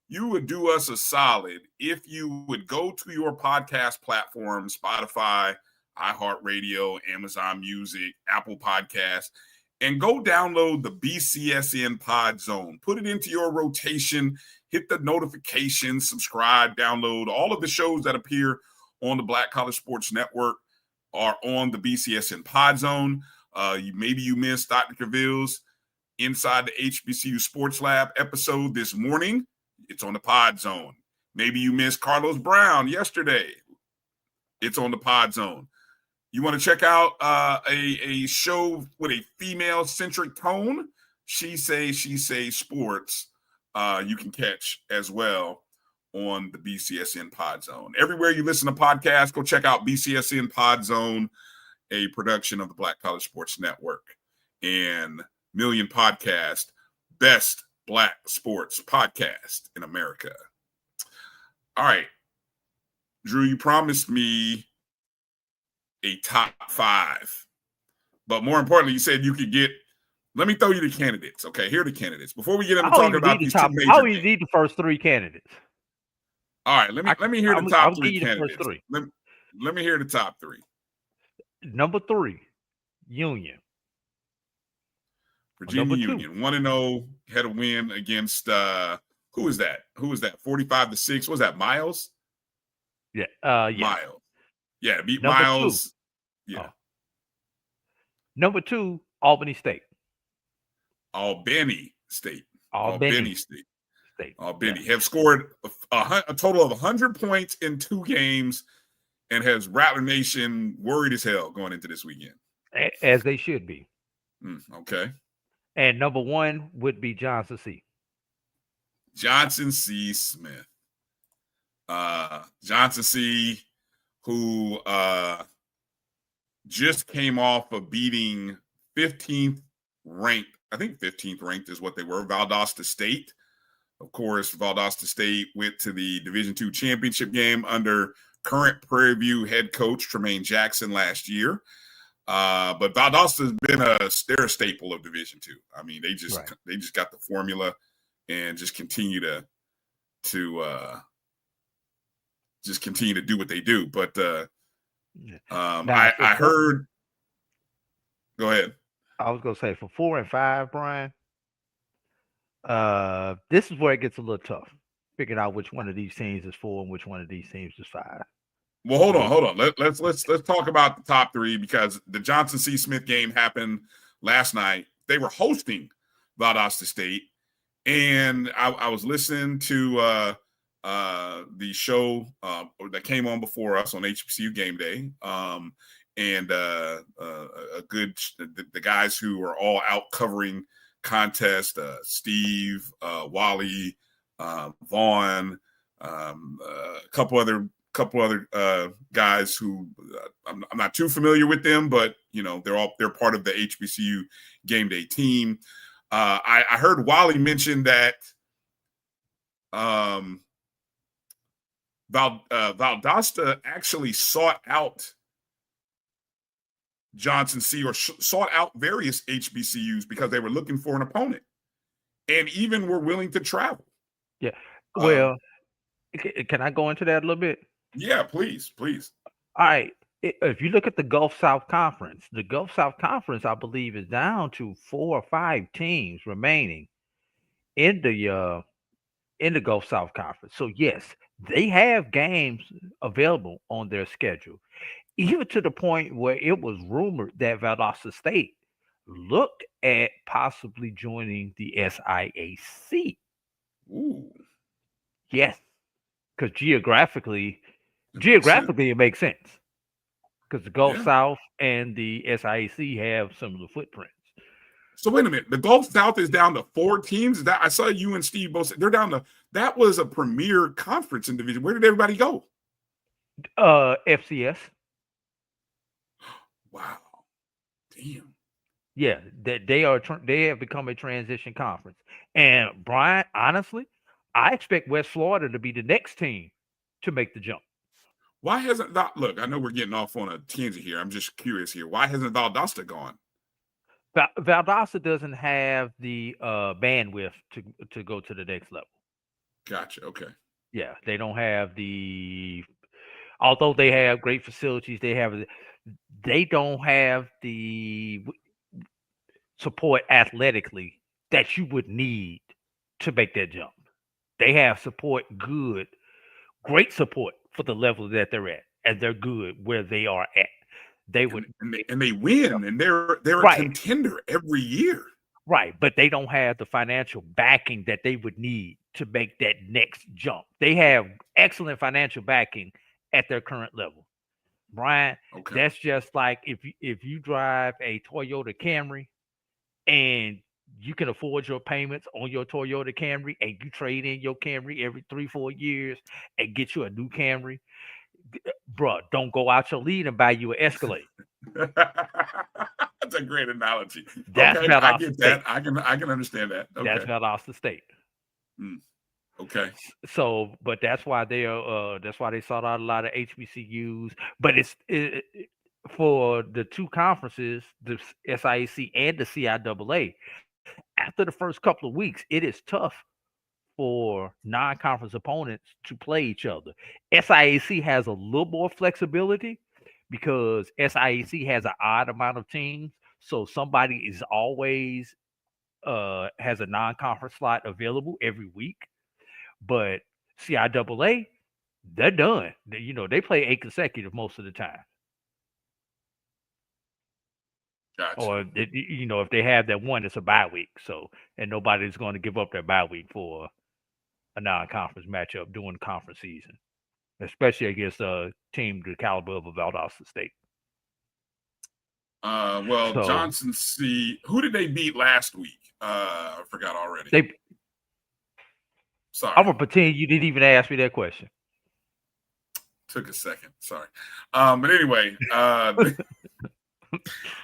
you would do us a solid if you would go to your podcast platform, Spotify, iHeartRadio, Amazon Music, Apple Podcasts, and go download the BCSN Pod Zone. Put it into your rotation, hit the notifications, subscribe, download. All of the shows that appear on the Black College Sports Network are on the BCSN Pod Zone. Maybe you missed Dr. Cavill's Inside the HBCU Sports Lab episode this morning. It's on the Pod Zone. Maybe you missed Carlos Brown yesterday. It's on the Pod Zone. You want to check out a show with a female-centric tone? She Say Sports. You can catch as well on the BCSN Pod Zone. Everywhere you listen to podcasts, go check out BCSN Pod Zone, a production of the Black College Sports Network and Million Podcast, best Black sports podcast in America. All right, Drew, you promised me a top 5, but more importantly, you said you could get. Let me throw you the candidates. Okay, here are the candidates. Before we get into talking about these two major, I always need the first 3 candidates. All right, let me hear the top 3 candidates. Let me hear the top 3. Number 3, Union. Virginia Union, 1-0, had a win against who is that? 45-6. What was that? Miles? Yeah. Miles. Yeah, beat Number Miles. 2. Yeah. Number 2, Albany State. Albany State. Yeah. Have scored a total of 100 points in 2 games and has Rattler Nation worried as hell going into this weekend. As they should be. Okay. And number 1 would be Johnson C. Johnson C. Smith. Johnson C., who just came off of beating 15th ranked. I think 15th ranked is what they were, Valdosta State. Of course, Valdosta State went to the Division-II championship game under current Prairie View head coach Tremaine Jackson last year. But Valdosta has been they're a staple of Division-II. I mean, they just got the formula and just continue to do what they do. But I heard. Go ahead. I was gonna say for 4 and 5, Bryan. This is where it gets a little tough, figuring out which one of these teams is 4 and which one of these teams is 5. Well, hold on. Let's talk about the top 3 because the Johnson C. Smith game happened last night. They were hosting Valdosta State, and I was listening to the show that came on before us on HBCU Game Day, and the guys who are all out covering contest, Steve, Wally, Vaughn, a couple other couple other guys who I'm not too familiar with them, but they're part of the HBCU game day team. I heard Wally mention that Valdosta actually sought out Johnson C or sought out various HBCUs because they were looking for an opponent and even were willing to travel. Yeah. Well, can I go into that a little bit? Yeah, please. All right. If you look at the Gulf South Conference, I believe, is down to 4 or 5 teams remaining in the Gulf South Conference. So yes, they have games available on their schedule, even to the point where it was rumored that Valdosta State looked at possibly joining the SIAC. Ooh. Yes, because geographically it makes sense. Because the Gulf South and the SIAC have similar footprints. So wait a minute, the Gulf South is down to 4 teams. That I saw you and Steve both. They're down to. That was a premier conference in division. Where did everybody go? FCS. Wow. Damn. Yeah, they have become a transition conference. And Brian, honestly, I expect West Florida to be the next team to make the jump. Why hasn't that? Look, I know we're getting off on a tangent here. I'm just curious here. Why hasn't Valdosta gone? Valdosta doesn't have the bandwidth to go to the next level. Gotcha. Okay. Yeah, they don't have although they have great facilities, they don't have the support athletically that you would need to make that jump. They have great support for the level that they're at, and they're good where they are at. They would and they win, and they're a contender every year. Right, but they don't have the financial backing that they would need to make that next jump. They have excellent financial backing at their current level. Brian, that's just like if you drive a Toyota Camry and you can afford your payments on your Toyota Camry and you trade in your Camry every 3-4 years and get you a new Camry, bruh, don't go out your lead and buy you an Escalade. That's a great analogy. That's okay, I get that. I can understand that. Okay. That's Valdosta State. Okay. So, but that's why they sought out a lot of HBCUs. But it's for the two conferences, the SIAC and the CIAA. After the first couple of weeks, it is tough for non-conference opponents to play each other. SIAC has a little more flexibility because SIAC has an odd amount of teams. So somebody is always has a non-conference slot available every week. But CIAA, they're done. They play 8 consecutive most of the time. Gotcha. Or if they have that one, it's a bye week. So, and nobody's going to give up their bye week for a non-conference matchup during the conference season, especially against a team the caliber of Valdosta State. Johnson C. Who did they beat last week? I forgot already. Sorry. I'm gonna pretend you didn't even ask me that question. Took a second. Sorry. But anyway,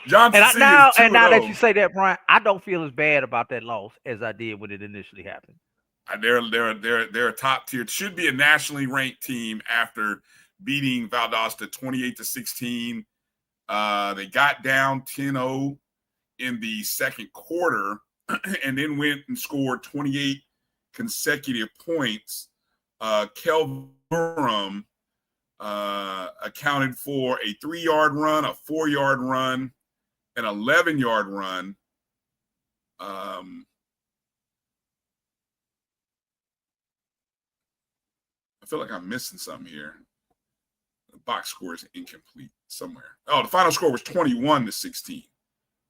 Johnson and C. now that you say that, Brian, I don't feel as bad about that loss as I did when it initially happened. They're a top tier. It should be a nationally ranked team after beating Valdosta 28-16. They got down 10-0 in the second quarter and then went and scored 28 consecutive points. Kel Durham accounted for a 3-yard run, a 4-yard run, an 11-yard run. I feel like I'm missing something here. The box score is incomplete somewhere. Oh, the final score was 21-16.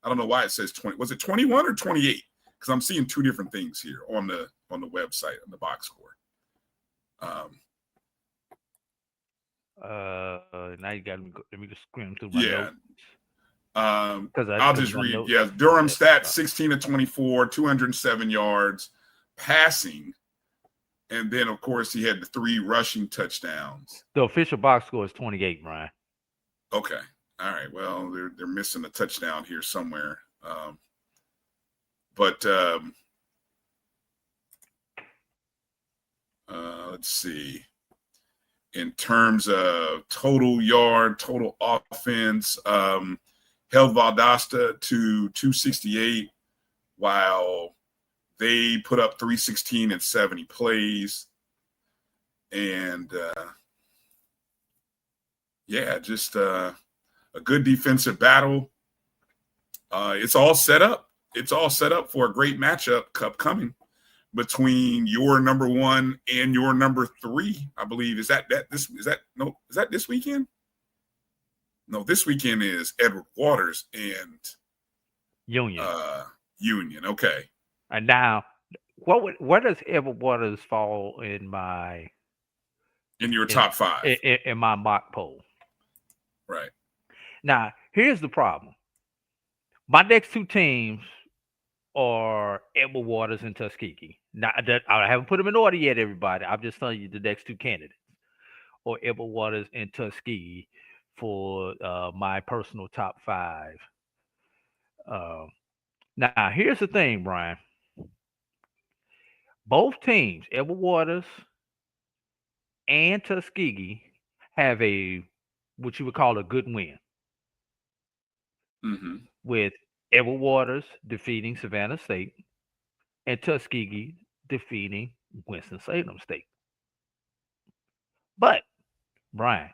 I don't know why it says 20. Was it 21 or 28? Because I'm seeing two different things here on the website on the box score. Now you got me. Let me just scream through my notes. I'll just read. Yeah, Durham stats 16-24, 207 yards, passing And then, of course, he had the 3 rushing touchdowns. The official box score is 28, Brian. Okay. All right. Well, they're missing a touchdown here somewhere. But let's see. In terms of total yard, total offense, held Valdosta to 268, while they put up 316 and 70 plays. And just a good defensive battle. It's all set up. It's all set up for a great matchup upcoming between your number 1 and your number 3. I believe is that this weekend? No, this weekend is Edward Waters and Union. Union. Okay. And now, where does Edward Waters fall in your top 5 in my mock poll? Right. Now, here's the problem. My next 2 teams are Edward Waters and Tuskegee. Now, I haven't put them in order yet, everybody. I'm just telling you the next 2 candidates, or Edward Waters and Tuskegee for my personal top 5. Now, here's the thing, Brian. Both teams, Edward Waters and Tuskegee, have what you would call a good win. Mm-hmm. With Edward Waters defeating Savannah State and Tuskegee defeating Winston-Salem State. But, Brian,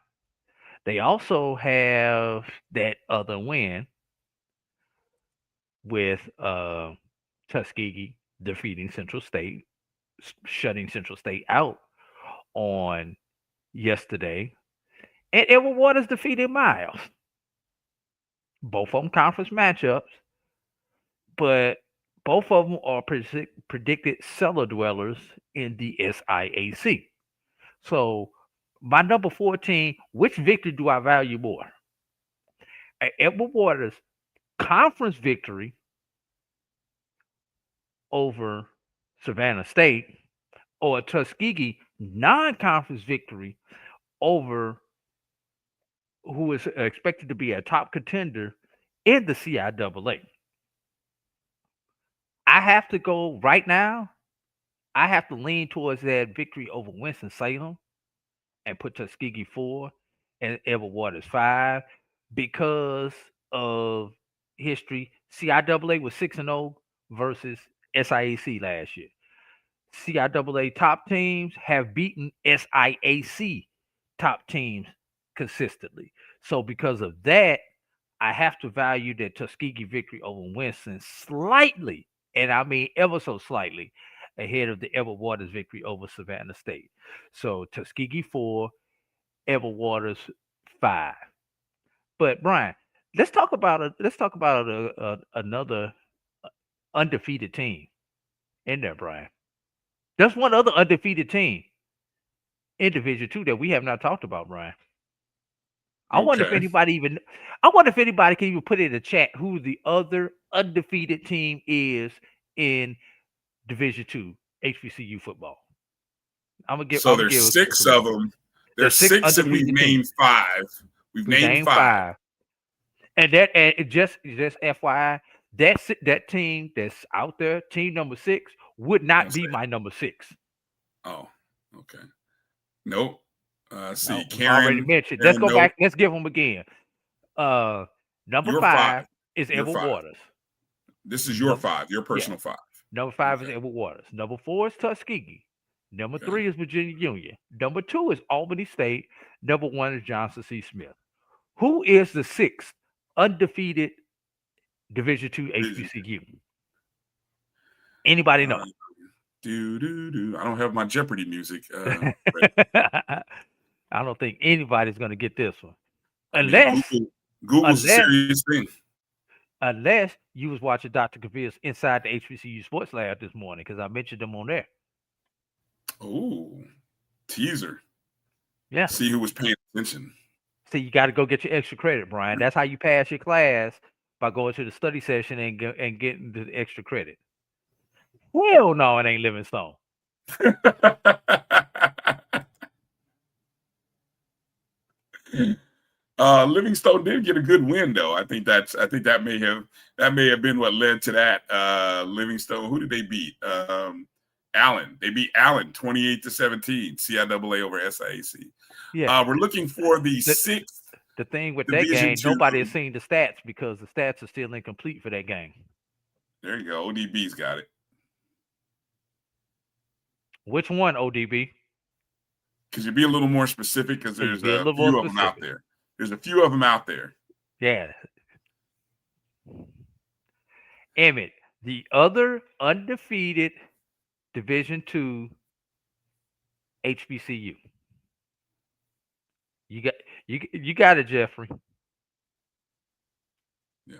they also have that other win with Tuskegee defeating Central State, shutting Central State out on yesterday, and Edward Waters defeated Miles. Both of them conference matchups, but both of them are predicted cellar dwellers in the SIAC. So my number 14, which victory do I value more? Edward Waters' conference victory over Savannah State, or a Tuskegee non-conference victory over who is expected to be a top contender in the CIAA. I have to go right now. I have to lean towards that victory over Winston-Salem and put Tuskegee 4 and Edward Waters 5 because of history. CIAA was 6-0 versus SIAC last year. CIAA top teams have beaten SIAC top teams consistently. So because of that, I have to value that Tuskegee victory over Winston slightly, and I mean ever so slightly, ahead of the Edward Waters victory over Savannah State. So Tuskegee 4, Edward Waters 5. But Brian, let's talk about another undefeated team in there, Brian. There's one other undefeated team in Division II that we have not talked about, Brian. I wonder if anybody can even put in the chat who the other undefeated team is in Division II HBCU football. There's 6 of them. There's 6 and we've named 5. We've named 5. And just FYI, that team that's out there, team number 6, would not be my number 6. Oh, okay. Nope. See, no, Karen already mentioned. Let's go back. Let's give them again. Number 5 is Edward Waters. This is your 5, your personal 5. Number 5 is Edward Waters. Number 4 is Tuskegee. Number 3 is Virginia Union. Number 2 is Albany State. Number 1 is Johnson C. Smith. Who is the 6th undefeated Division II HBCU? Anybody know? I don't have my Jeopardy music. I don't think anybody's going to get this one. Unless Google's a serious thing. Unless you was watching Dr. Kavir's Inside the HBCU Sports Lab this morning, because I mentioned them on there. Oh, teaser. Yeah. See who was paying attention. See, you got to go get your extra credit, Brian. That's how you pass your class, by going to the study session and getting the extra credit. Hell no, it ain't Livingstone. Livingstone did get a good win, though. I think that may have been what led to that. Livingstone, who did they beat? Allen. They beat Allen 28-17. CIAA over SIAC. Yeah. We're looking for the sixth. The thing with that Division game, II. nobody has seen the stats because the stats are still incomplete for that game. There you go. ODB's got it. Which one, ODB? Could you be a little more specific? Because there's Be a a little few more of them out specific. there. There's a few of them out there. Yeah. Emmett, the other undefeated Division II HBCU. You got it, Jeffrey. Yeah.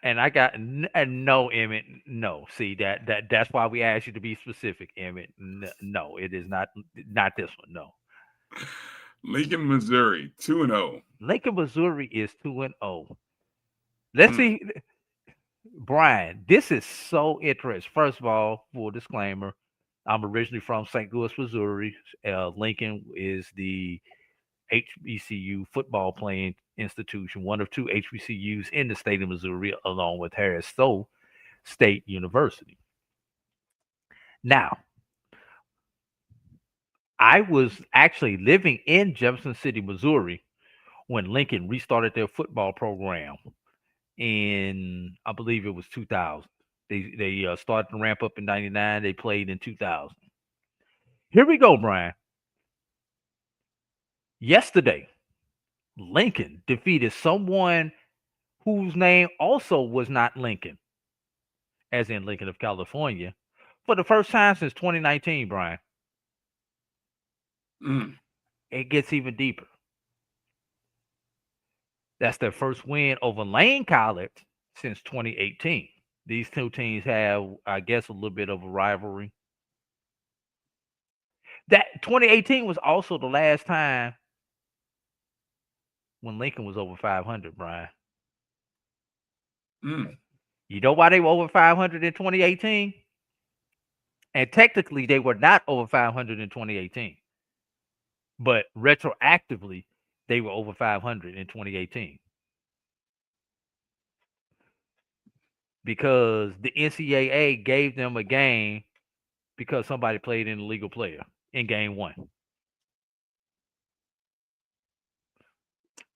And I got no, Emmett. No, see that's why we asked you to be specific, Emmett. No, it is not this one. No. Lincoln, Missouri, 2-0. Lincoln, Missouri is 2-0. Let's see, Brian. This is so interesting. First of all, full disclaimer: I'm originally from St. Louis, Missouri. Lincoln is the HBCU football playing institution, one of two HBCUs in the state of Missouri, along with Harris Stowe State University. Now, I was actually living in Jefferson City, Missouri, when Lincoln restarted their football program in, I believe it was 2000. They started to ramp up in 99. They played in 2000. Here we go, Brian. Yesterday, Lincoln defeated someone whose name also was not Lincoln, as in Lincoln of California, for the first time since 2019, Brian. It gets even deeper. That's their first win over Lane College since 2018. These two teams have, I guess, a little bit of a rivalry. That 2018 was also the last time when Lincoln was over 500, Brian. You know why they were over 500 in 2018? And technically, they were not over 500 in 2018. But retroactively, they were over 500 in 2018. Because the NCAA gave them a game because somebody played an illegal player in game one.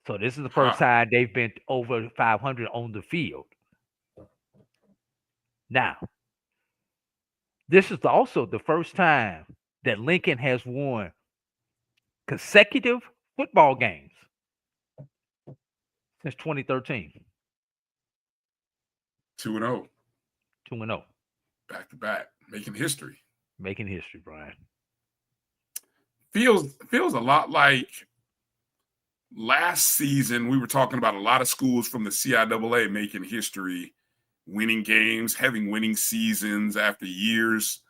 So this is the first time they've been over 500 on the field. Now, this is also the first time that Lincoln has won consecutive football games since 2013. 2-0. 2-0. Back to back. Making history. Making history, Brian. Feels a lot like last season. We were talking about a lot of schools from the CIAA making history, winning games, having winning seasons after years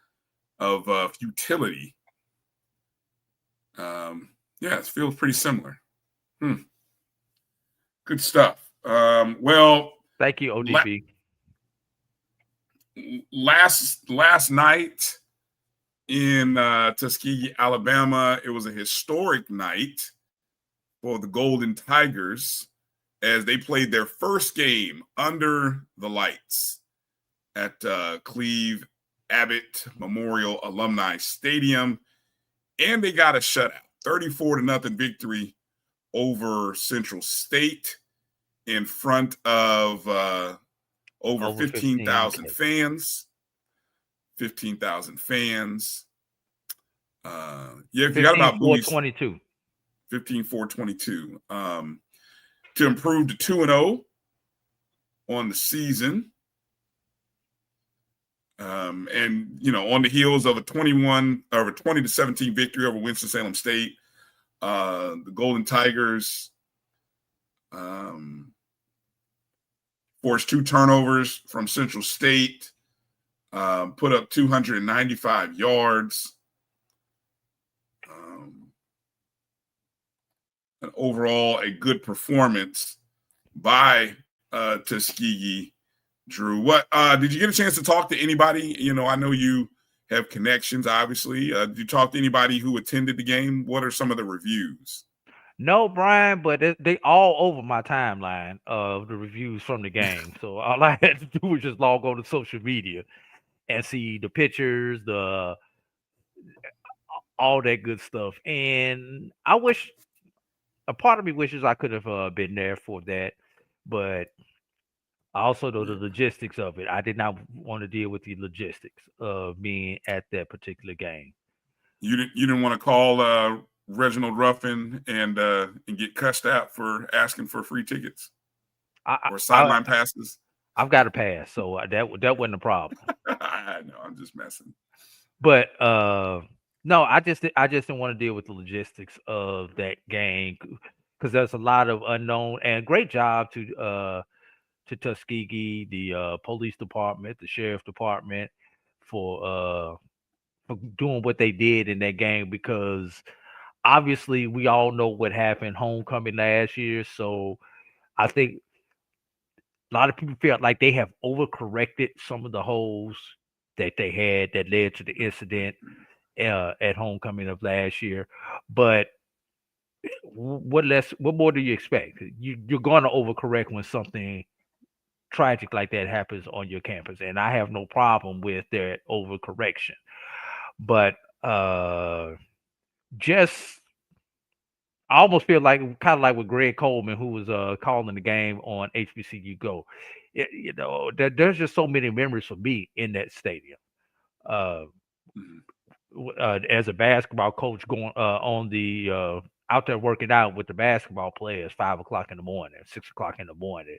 of futility. Yeah, it feels pretty similar. Good stuff. Well, thank you, ODB. Last night in Tuskegee, Alabama, it was a historic night for the Golden Tigers as they played their first game under the lights at Cleve Abbott Memorial Alumni Stadium, and they got a shutout, 34-0 victory over Central State in front of over 15,000 fans. 15,000 fans. Yeah, if you got about 15,422. 15,422. To improve to 2-0 on the season. And on the heels of a 20-17 victory over Winston-Salem State, the Golden Tigers forced 2 turnovers from Central State, put up 295 yards. Overall, a good performance by Tuskegee Drew, what did you get a chance to talk to anybody? You know, I know you have connections, obviously. Did you talk to anybody who attended the game? What are some of the reviews? No, Brian, but they all over my timeline of the reviews from the game. So all I had to do was just log on to social media and see the pictures, all that good stuff. And I wish a part of me wishes I could have been there for that, but I also know the logistics of it. I did not want to deal with the logistics of being at that particular game. You didn't want to call Reginald Ruffin and get cussed out for asking for free tickets or sideline passes. I've got a pass, so that wasn't a problem. I know, I'm just messing. But no, I just didn't want to deal with the logistics of that game because there's a lot of unknown. And great job to Tuskegee, the police department, the sheriff department for doing what they did in that game, because obviously we all know what happened homecoming last year. So I think a lot of people felt like they have overcorrected some of the holes that they had that led to the incident at homecoming of last year. But what more do you expect? You're going to overcorrect when something tragic like that happens on your campus, and I have no problem with their overcorrection. But just I almost feel like kind of like with Greg Coleman, who was calling the game on HBCU Go. There's just so many memories for me in that stadium. As a basketball coach, going on the out there working out with the basketball players, 5 o'clock in the morning, 6 o'clock in the morning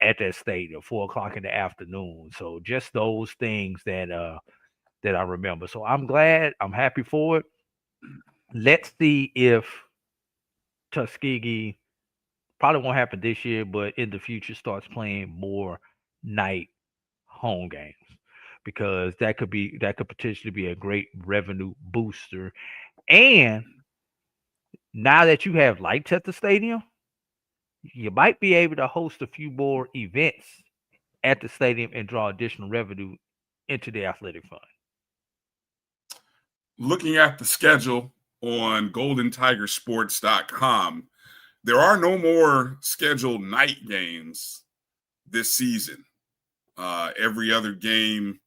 at that stadium, 4 o'clock in the afternoon. So just those things that I remember. So I'm glad. I'm happy for it. Let's see if Tuskegee, probably won't happen this year, but in the future starts playing more night home games, because that could potentially be a great revenue booster. And now that you have lights at the stadium, you might be able to host a few more events at the stadium and draw additional revenue into the athletic fund. Looking at the schedule on GoldenTigerSports.com, there are no more scheduled night games this season. Every other game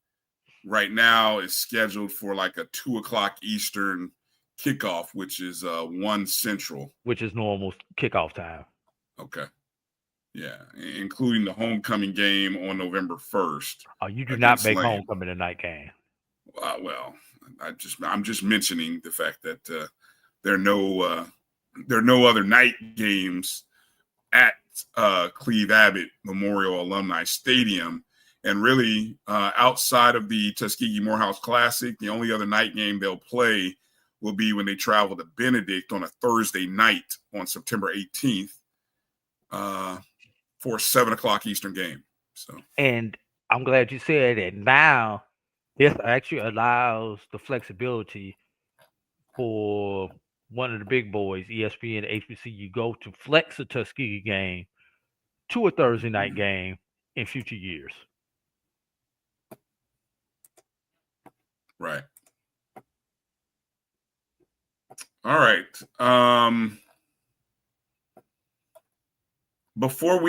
right now is scheduled for like a 2 o'clock Eastern kickoff, which is 1 Central. Which is normal kickoff time. Okay. Yeah, including the homecoming game on November 1st. Oh, you do not make homecoming a night game. Well, I'm just mentioning the fact that there are no other night games at Cleve Abbott Memorial Alumni Stadium, and really outside of the Tuskegee Morehouse Classic, the only other night game they'll play will be when they travel to Benedict on a Thursday night on September 18th for a 7 o'clock Eastern game. So, and I'm glad you said that. Now this actually allows the flexibility for one of the big boys, ESPN, HBCU Go, to flex a Tuskegee game to a Thursday night game in future years. Right. All right. Before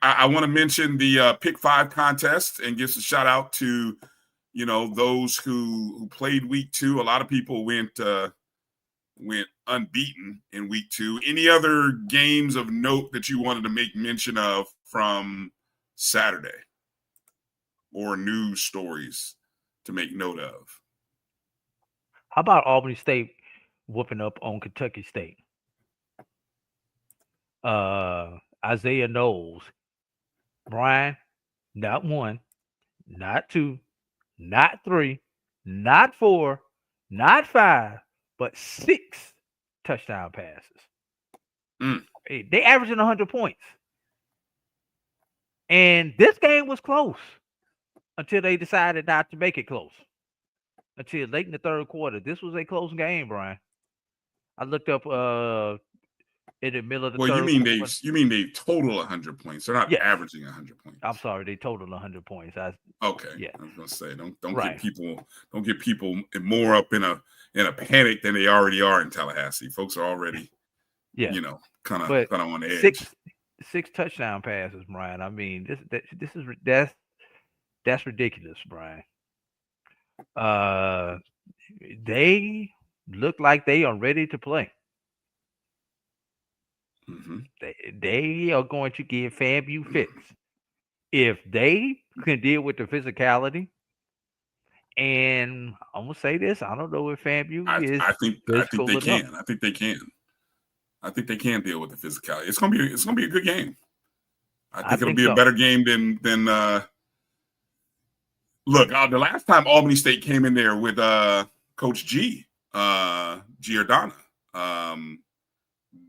I want to mention the Pick 5 contest and give a shout out to, those who played week 2. A lot of people went unbeaten in week 2. Any other games of note that you wanted to make mention of from Saturday, or news stories to make note of? How about Albany State whooping up on Kentucky State? Isaiah Knowles, Brian, not 1, not 2, not 3, not 4, not 5, but 6 touchdown passes. They averaging 100 points. And this game was close until they decided not to make it close. Until late in the third quarter. This was a close game, Brian. I looked up in the middle of the Well, third quarter. you mean they total 100 points. They're not Yes. averaging 100 points. I'm sorry, they totaled 100 points. Okay. Yeah. I was gonna say don't Right. get people more up in a panic than they already are in Tallahassee. Folks are already kind of on the edge. Six touchdown passes, Brian. I mean, that's ridiculous, Brian. They look like they are ready to play. Mm-hmm. They are going to give FAMU fits. If they can deal with the physicality, and I'm gonna say this, I don't know if FAMU is. I think they can. enough. I think they can. I think they can deal with the physicality. It's gonna be a good game. I think it'll be a better game than look. The last time Albany State came in there with Coach Giordana,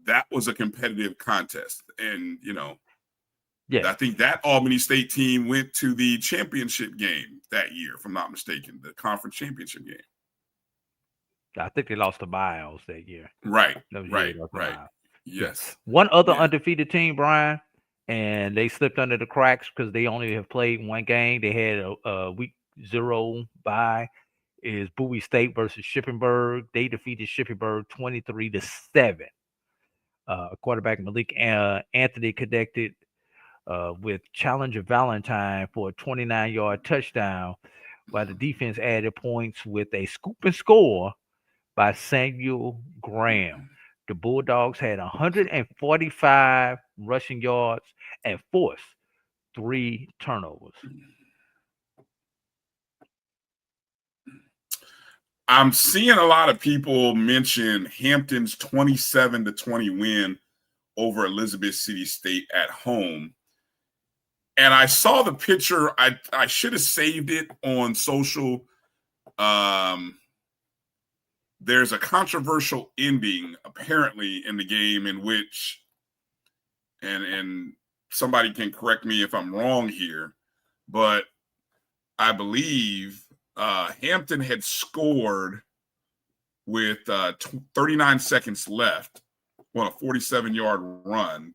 that was a competitive contest, and I think that Albany State team went to the championship game that year, if I'm not mistaken, the conference championship game. I think they lost to Miles that year. Right. Yes. One other undefeated team, Brian, and they slipped under the cracks because they only have played one game. They had a week 0 bye. Is Bowie State versus Shippensburg. They defeated Shippensburg 23-7. Quarterback Malik Anthony connected with Challenger Valentine for a 29-yard touchdown, while the defense added points with a scoop and score by Samuel Graham. The Bulldogs had 145 rushing yards and forced 3 turnovers. I'm seeing a lot of people mention Hampton's 27-20 win over Elizabeth City State at home. And I saw the picture. I should have saved it on social. There's a controversial ending apparently in the game in which, and somebody can correct me if I'm wrong here, but I believe Hampton had scored with 39 seconds left on a 47-yard run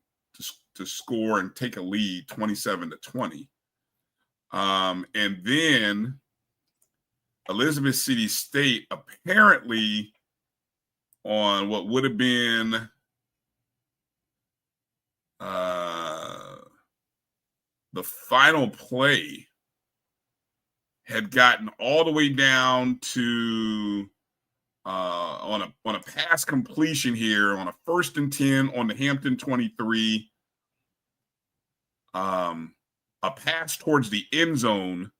to score and take a lead 27-20. And then Elizabeth City State apparently on what would have been the final play had gotten all the way down to on a pass completion here on a 1st and 10 on the Hampton 23. A pass towards the end zone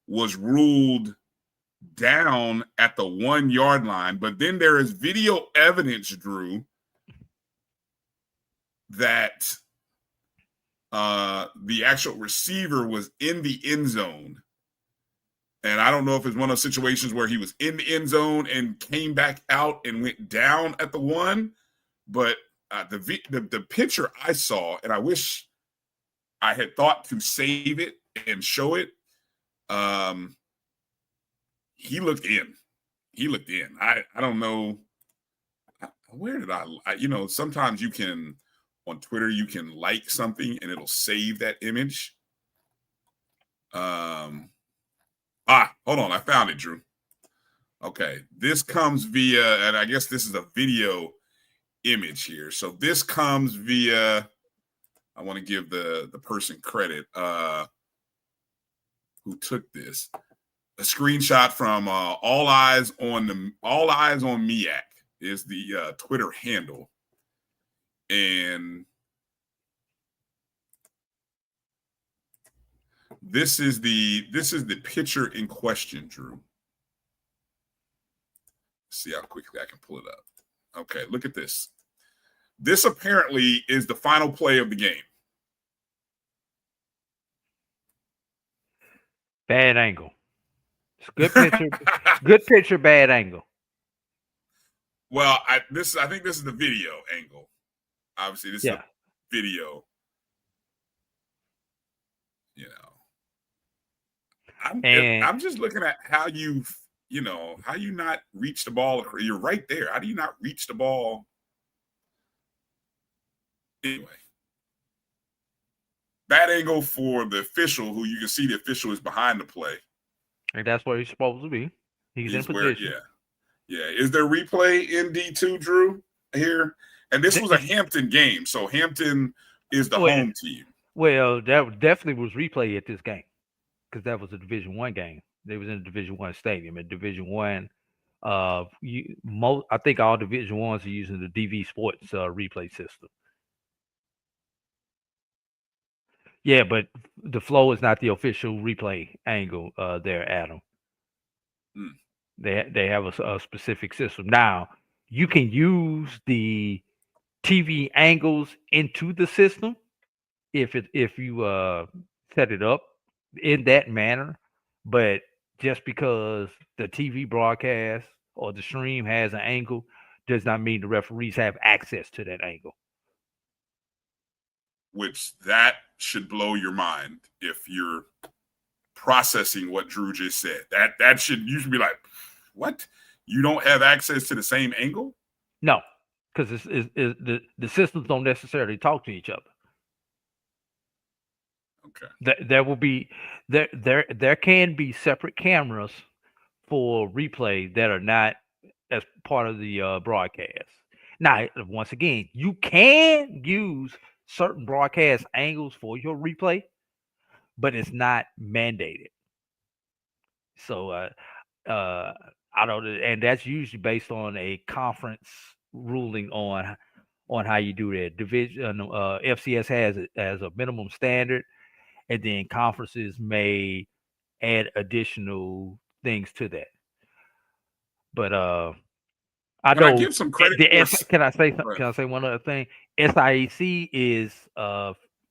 was ruled down at the 1 yard line, but then there is video evidence, Drew, that the actual receiver was in the end zone. And I don't know if it's one of those situations where he was in the end zone and came back out and went down at the 1, but the picture I saw, and I wish I had thought to save it and show it. He looked in. I don't know. Where did I sometimes you can, on Twitter, you can like something and it'll save that image. Hold on. I found it, Drew. Okay. This comes via, and I guess this is a video image here. So this comes via, I want to give the person credit who took this. A screenshot from All Eyes on MEAC is the Twitter handle. And this is the picture in question, Drew. Let's see how quickly I can pull it up. Okay, look at this. This apparently is the final play of the game. Bad angle. It's good picture. Good picture, bad angle. Well, I think this is the video angle. Obviously, this is a video. I'm just looking at how you not reach the ball. You're right there. How do you not reach the ball? Anyway, bad angle for the official, who you can see the official is behind the play. And that's where he's supposed to be. He's in position. Yeah. Is there replay in D2, Drew, here? And this was a Hampton game, so Hampton is the home team. Well, that definitely was replay at this game because that was a Division-I game. They was in a Division-I stadium. At Division-I, I think all Division-Is are using the DV Sports replay system. Yeah, but the flow is not the official replay angle there, Adam. They have a specific system. Now, you can use the TV angles into the system if you set it up in that manner, but just because the TV broadcast or the stream has an angle does not mean the referees have access to that angle. Which that should blow your mind if you're processing what Drew just said. That should usually be like, what? You don't have access to the same angle? No, because the systems don't necessarily talk to each other. Okay. There can be separate cameras for replay that are not as part of the broadcast. Now, once again, you can use certain broadcast angles for your replay, but it's not mandated. So I don't, and that's usually based on a conference ruling on how you do that. Division FCS has it as a minimum standard, and then conferences may add additional things to that. But I know. I give some credit. Can I say one other thing? SIAC is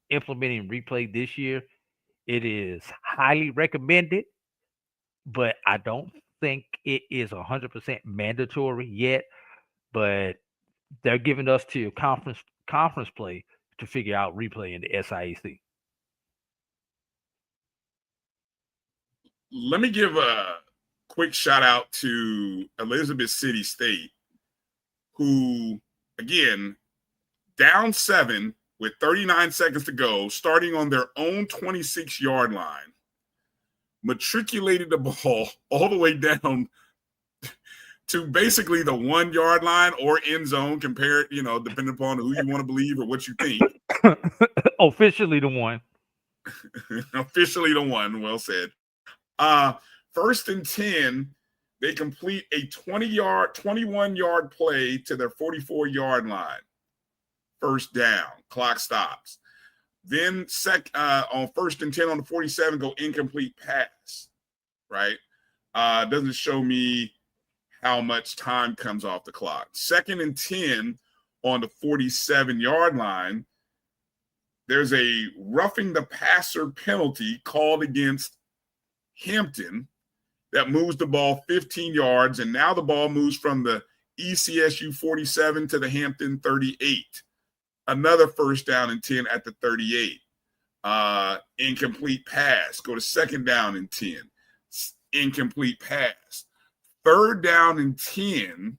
implementing replay this year. It is highly recommended, but I don't think it is 100% mandatory yet. But they're giving us to conference play to figure out replay in the SIAC. Let me give a quick shout out to Elizabeth City State, who, again, down 7 with 39 seconds to go, starting on their own 26-yard line, matriculated the ball all the way down to basically the 1-yard line or end zone, compared, depending upon who you want to believe or what you think. Officially the one. Officially the one, well said. First and 10, they complete a 21-yard play to their 44-yard line. First down, clock stops. Then on first and 10 on the 47, go incomplete pass, right? Doesn't show me how much time comes off the clock. Second and 10 on the 47-yard line, there's a roughing the passer penalty called against Hampton that moves the ball 15 yards, and now the ball moves from the ECSU 47 to the Hampton 38. Another first down and 10 at the 38. Incomplete pass. Go to second down and 10. Incomplete pass. Third down and 10.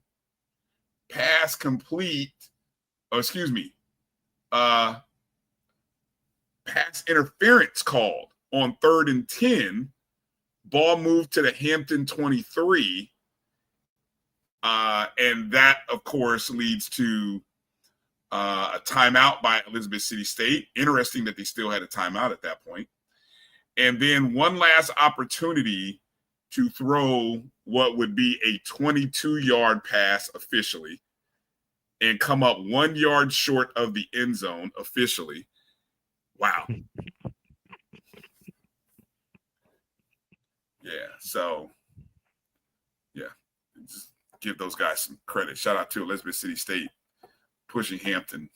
Pass complete. Pass interference called on third and 10. Ball moved to the Hampton 23. And that, of course, leads to a timeout by Elizabeth City State. Interesting that they still had a timeout at that point. And then one last opportunity to throw what would be a 22-yard pass officially and come up 1 yard short of the end zone officially. Wow. Yeah, so, yeah, just give those guys some credit. Shout out to Elizabeth City State pushing Hampton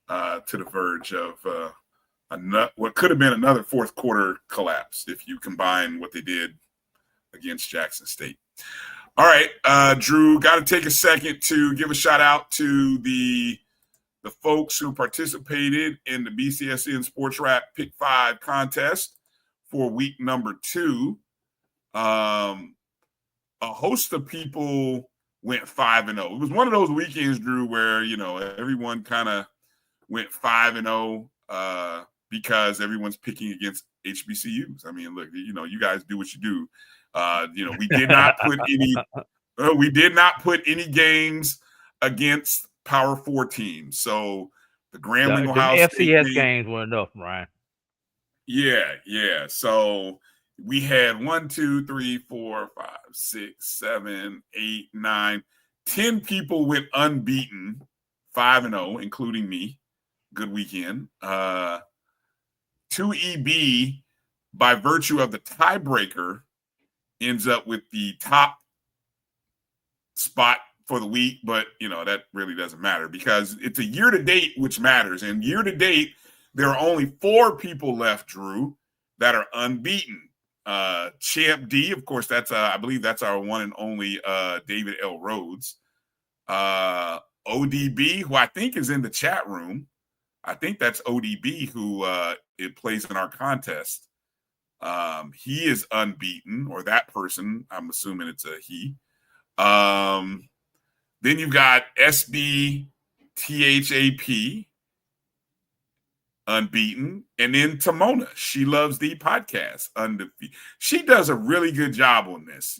to the verge of what could have been another fourth quarter collapse if you combine what they did against Jackson State. All right, Drew, got to take a second to give a shout out to the folks who participated in the BCSN SportsWrap Pick 5 contest for week number 2. A host of people went 5-0. It was one of those weekends, Drew, where everyone kind of went 5-0 because everyone's picking against HBCUs. I mean, look, you guys do what you do. We did not put any games against Power 4 teams. So the Grambling Ohio State FCS games were enough, Ryan. Yeah. So we had 1, 2, 3, 4, 5, 6, 7, 8, 9, 10 people went unbeaten, 5-0, including me. Good weekend. 2 EB, by virtue of the tiebreaker, ends up with the top spot for the week, but that really doesn't matter because it's a year-to-date which matters. And year-to-date, there are only 4 people left, Drew, that are unbeaten. Champ D, of course, I believe that's our one and only David L. Rhodes. ODB, who I think is in the chat room. I think that's ODB who it plays in our contest. He is unbeaten, or that person. I'm assuming it's a he. Then you've got SBTHAP, unbeaten, and then Timona. She loves the podcast, undefeated. She does a really good job on this.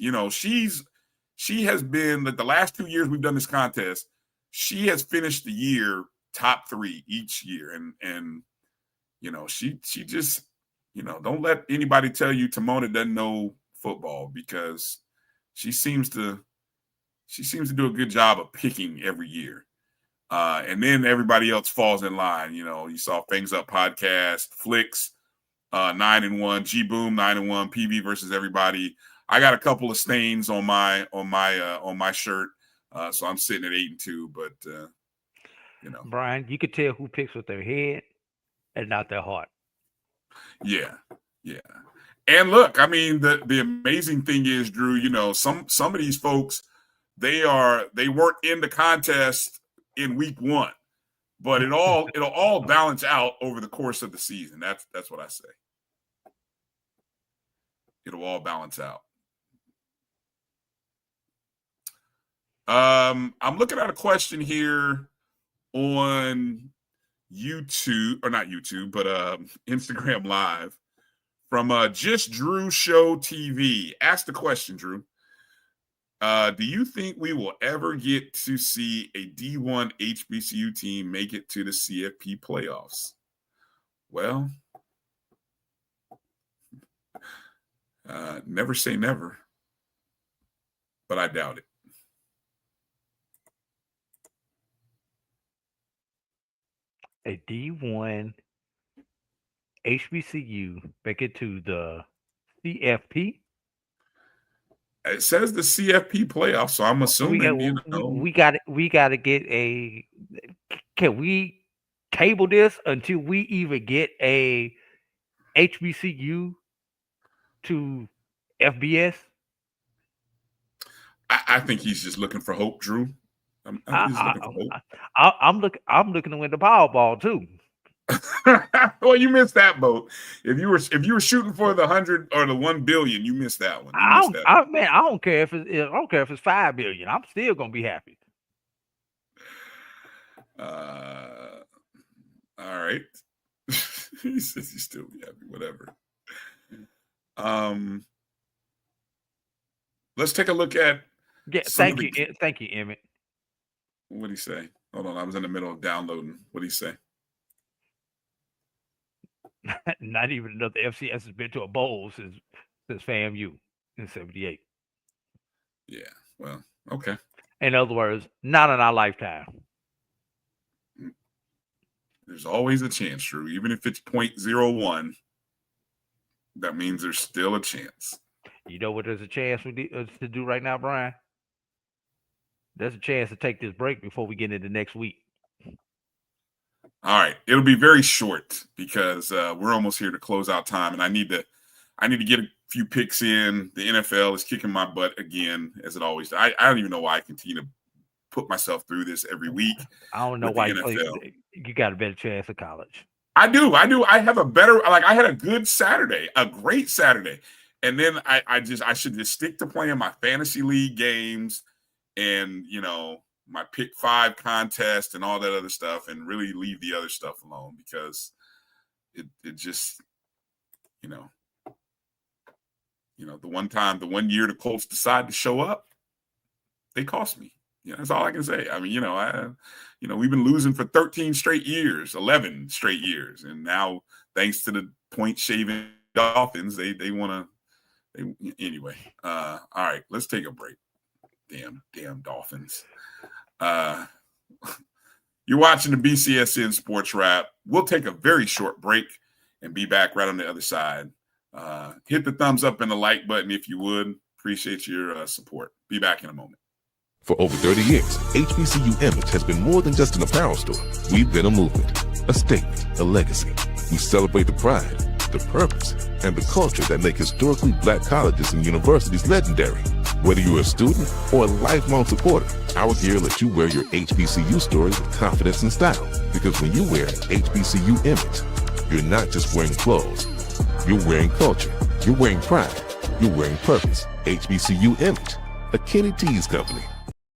She has been the last 2 years we've done this contest. She has finished the year top 3 each year, and she just don't let anybody tell you Timona doesn't know football because she seems to do a good job of picking every year. And then everybody else falls in line. You saw Things Up podcast, Flicks, 9-1, G Boom 9-1, PV versus everybody. I got a couple of stains on my shirt, so I'm sitting at 8-2. But Brian, you could tell who picks with their head and not their heart. Yeah. And look, I mean, the amazing thing is, Drew, some of these folks, they weren't in the contest in week 1, but it'll all balance out over the course of the season. That's what I say. It'll all balance out. I'm looking at a question here on YouTube, or not YouTube, but Instagram Live from Just Drew Show TV. Ask the question, Drew. Do you think we will ever get to see a D1 HBCU team make it to the CFP playoffs? Well, never say never, but I doubt it. A D1 HBCU make it to the CFP? It says the CFP playoffs, so I'm assuming we got to get a. Can we table this until we even get a HBCU to FBS? I think he's just looking for hope, Drew. I'm looking to win the Powerball too. Well, you missed that boat. If you were shooting for the 100 or the 1 billion, you missed that one. I don't care if it's 5 billion. I'm still gonna be happy. All right. He says he's still be happy. Whatever. Let's take a look at. Yeah, thank you, Emmett. What did he say? Hold on, I was in the middle of downloading. What did he say? Not even another FCS has been to a bowl since FAMU in '78. Yeah, well, okay. In other words, not in our lifetime. There's always a chance, Drew. Even if it's 0.01, that means there's still a chance. You know what there's a chance to do right now, Brian? There's a chance to take this break before we get into next week. All right, it'll be very short because we're almost here to close out time, and I need to get a few picks in. The NFL is kicking my butt again, as it always does. I don't even know why I continue to put myself through this every week. I don't know why you got a better chance of college. I do. I have a better. I had a good Saturday, a great Saturday, and then I should just stick to playing my fantasy league games, and my pick 5 contest and all that other stuff, and really leave the other stuff alone, because it just, the one year the Colts decided to show up, they cost me. That's all I can say. I mean, we've been losing for 13 straight years, 11 straight years, and now thanks to the point shaving Dolphins, they want to. Anyway, all right, let's take a break. Damn Dolphins. You're watching the BCSN Sports Wrap. We'll take a very short break and be back right on the other side. Hit the thumbs up and the like button if you would. Appreciate your support. Be back in a moment. For over 30 years, HBCU Image has been more than just an apparel store. We've been a movement, a statement, a legacy. We celebrate the pride, the purpose, and the culture that make historically black colleges and universities legendary. Whether you're a student or a lifelong supporter, our gear lets you wear your HBCU story with confidence and style. Because when you wear HBCU Image, you're not just wearing clothes. You're wearing culture. You're wearing pride. You're wearing purpose. HBCU Image, a Kenny T's company.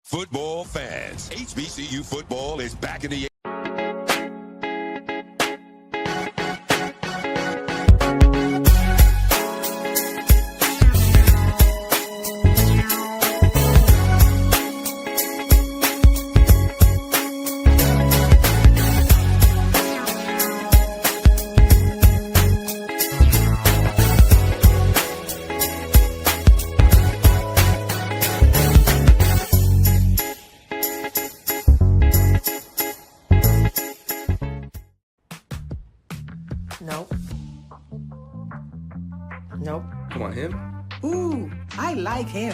Football fans, HBCU football is back in the Nope. Come on, him? Ooh, I like him.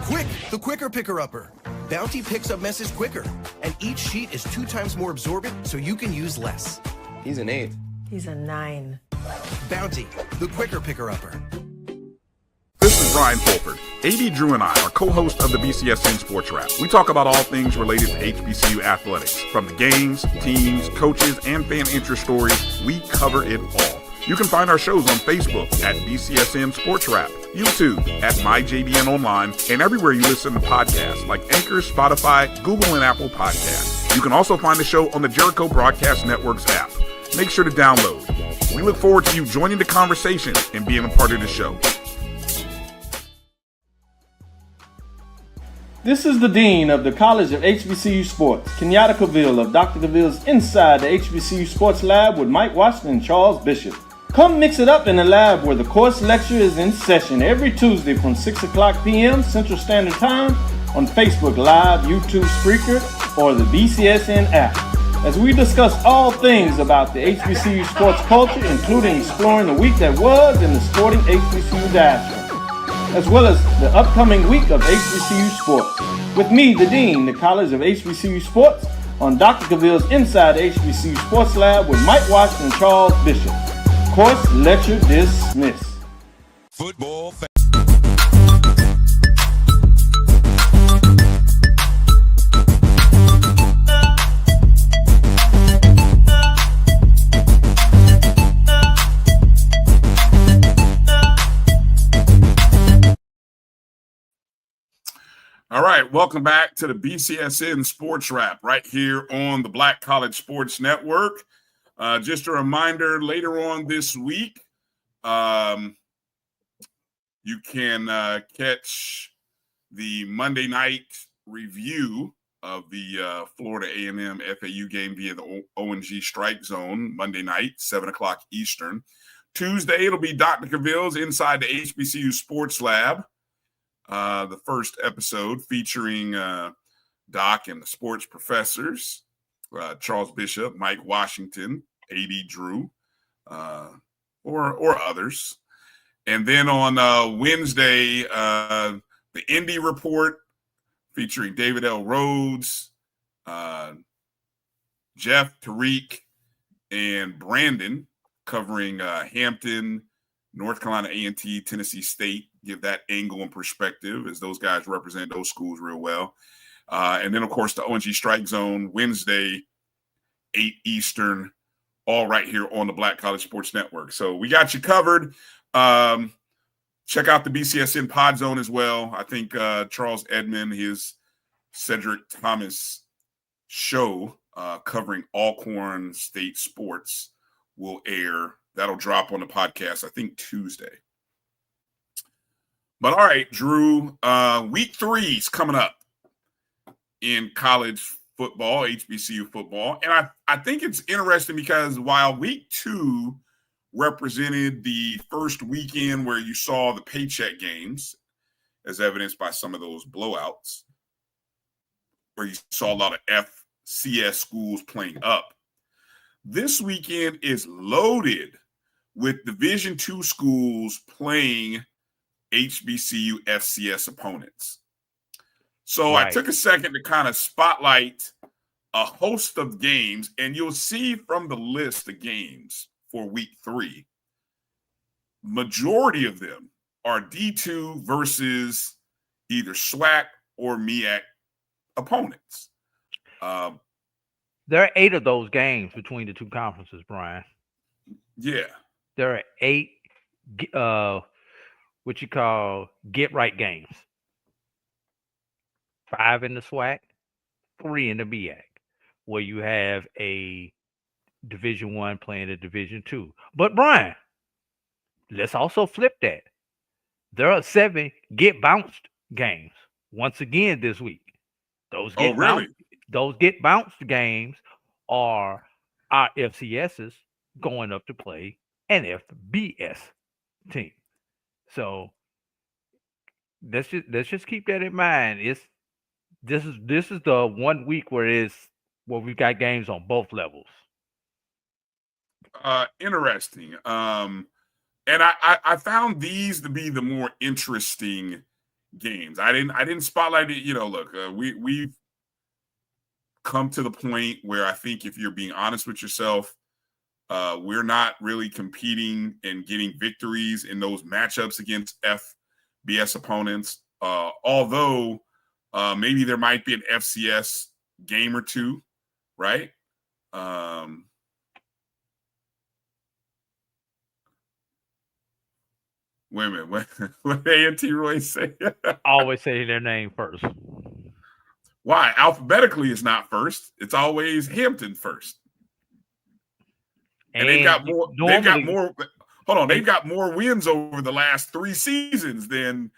Quick, the quicker picker-upper. Bounty picks up messes quicker, and each sheet is 2 times more absorbent, so you can use less. He's an 8. He's a 9. Bounty, the quicker picker-upper. This is Brian Fulford. A.D. Drew and I are co-hosts of the BCSN Sports Wrap. We talk about all things related to HBCU athletics. From the games, teams, coaches, and fan interest stories, we cover it all. You can find our shows on Facebook at BCSN SportsWrap, YouTube at MyJBN Online, and everywhere you listen to podcasts like Anchor, Spotify, Google, and Apple Podcasts. You can also find the show on the Jericho Broadcast Network's app. Make sure to download. We look forward to you joining the conversation and being a part of the show. This is the Dean of the College of HBCU Sports, Kenyatta Cavill of Dr. Cavill's Inside the HBCU Sports Lab with Mike Washington and Charles Bishop. Come mix it up in the lab where the course lecture is in session every Tuesday from 6 o'clock p.m. Central Standard Time on Facebook Live, YouTube Spreaker, or the BCSN app. As we discuss all things about the HBCU sports culture, including exploring the week that was in the sporting HBCU diaspora, as well as the upcoming week of HBCU Sports. With me, the Dean, the College of HBCU Sports, on Dr. Cavill's Inside the HBCU Sports Lab with Mike Washington and Charles Bishop. Course lecture dismissed. Football fans. All right, welcome back to the BCSN Sports Wrap right here on the Black College Sports Network. Just a reminder, later on this week, you can catch the Monday night review of the Florida A&M FAU game via the ONG Strike Zone Monday night, 7 o'clock Eastern. Tuesday, it'll be Dr. Cavill's Inside the HBCU Sports Lab. The first episode featuring Doc and the sports professors, Charles Bishop, Mike Washington, A.D. Drew, or others. And then on Wednesday, the Indy Report featuring David L. Rhodes, Jeff, Tariq, and Brandon, covering Hampton, North Carolina A&T, Tennessee State. Give that angle and perspective as those guys represent those schools real well. And then, of course, the ONG Strike Zone, Wednesday, 8 Eastern all right here on the Black College Sports Network. So we got you covered. Check out the BCSN Pod Zone as well. I think Charles Edmond, his Cedric Thomas show covering Alcorn State sports will air. That'll drop on the podcast, I think, Tuesday. But all right, Drew, week 3 is coming up in college football, HBCU football. And I think it's interesting because while week 2 represented the first weekend where you saw the paycheck games, as evidenced by some of those blowouts, where you saw a lot of FCS schools playing up. This weekend is loaded with Division II schools playing HBCU FCS opponents. So I took a second to kind of spotlight a host of games, and you'll see from the list of games for week 3, majority of them are D2 versus either SWAC or MEAC opponents. There are 8 of those games between the two conferences, Brian. Yeah. There are 8 what you call get-right games. 5 in the SWAC, 3 in the MEAC, where you have a Division I playing a Division II. But Brian, let's also flip that. There are 7 get-bounced games once again this week. Those get bounced games are our FCSs going up to play an FBS team. So let's just keep that in mind. This is the 1 week where we've got games on both levels. Interesting. And I found these to be the more interesting games. I didn't spotlight it. Look, we've come to the point where I think if you're being honest with yourself, we're not really competing and getting victories in those matchups against FBS opponents. Although maybe there might be an FCS game or two, right? Wait a minute. What did A&T Roy say? Always say their name first. Why? Alphabetically, it's not first. It's always Hampton first. And they've got more. Hold on. They've got more wins over the last 3 seasons than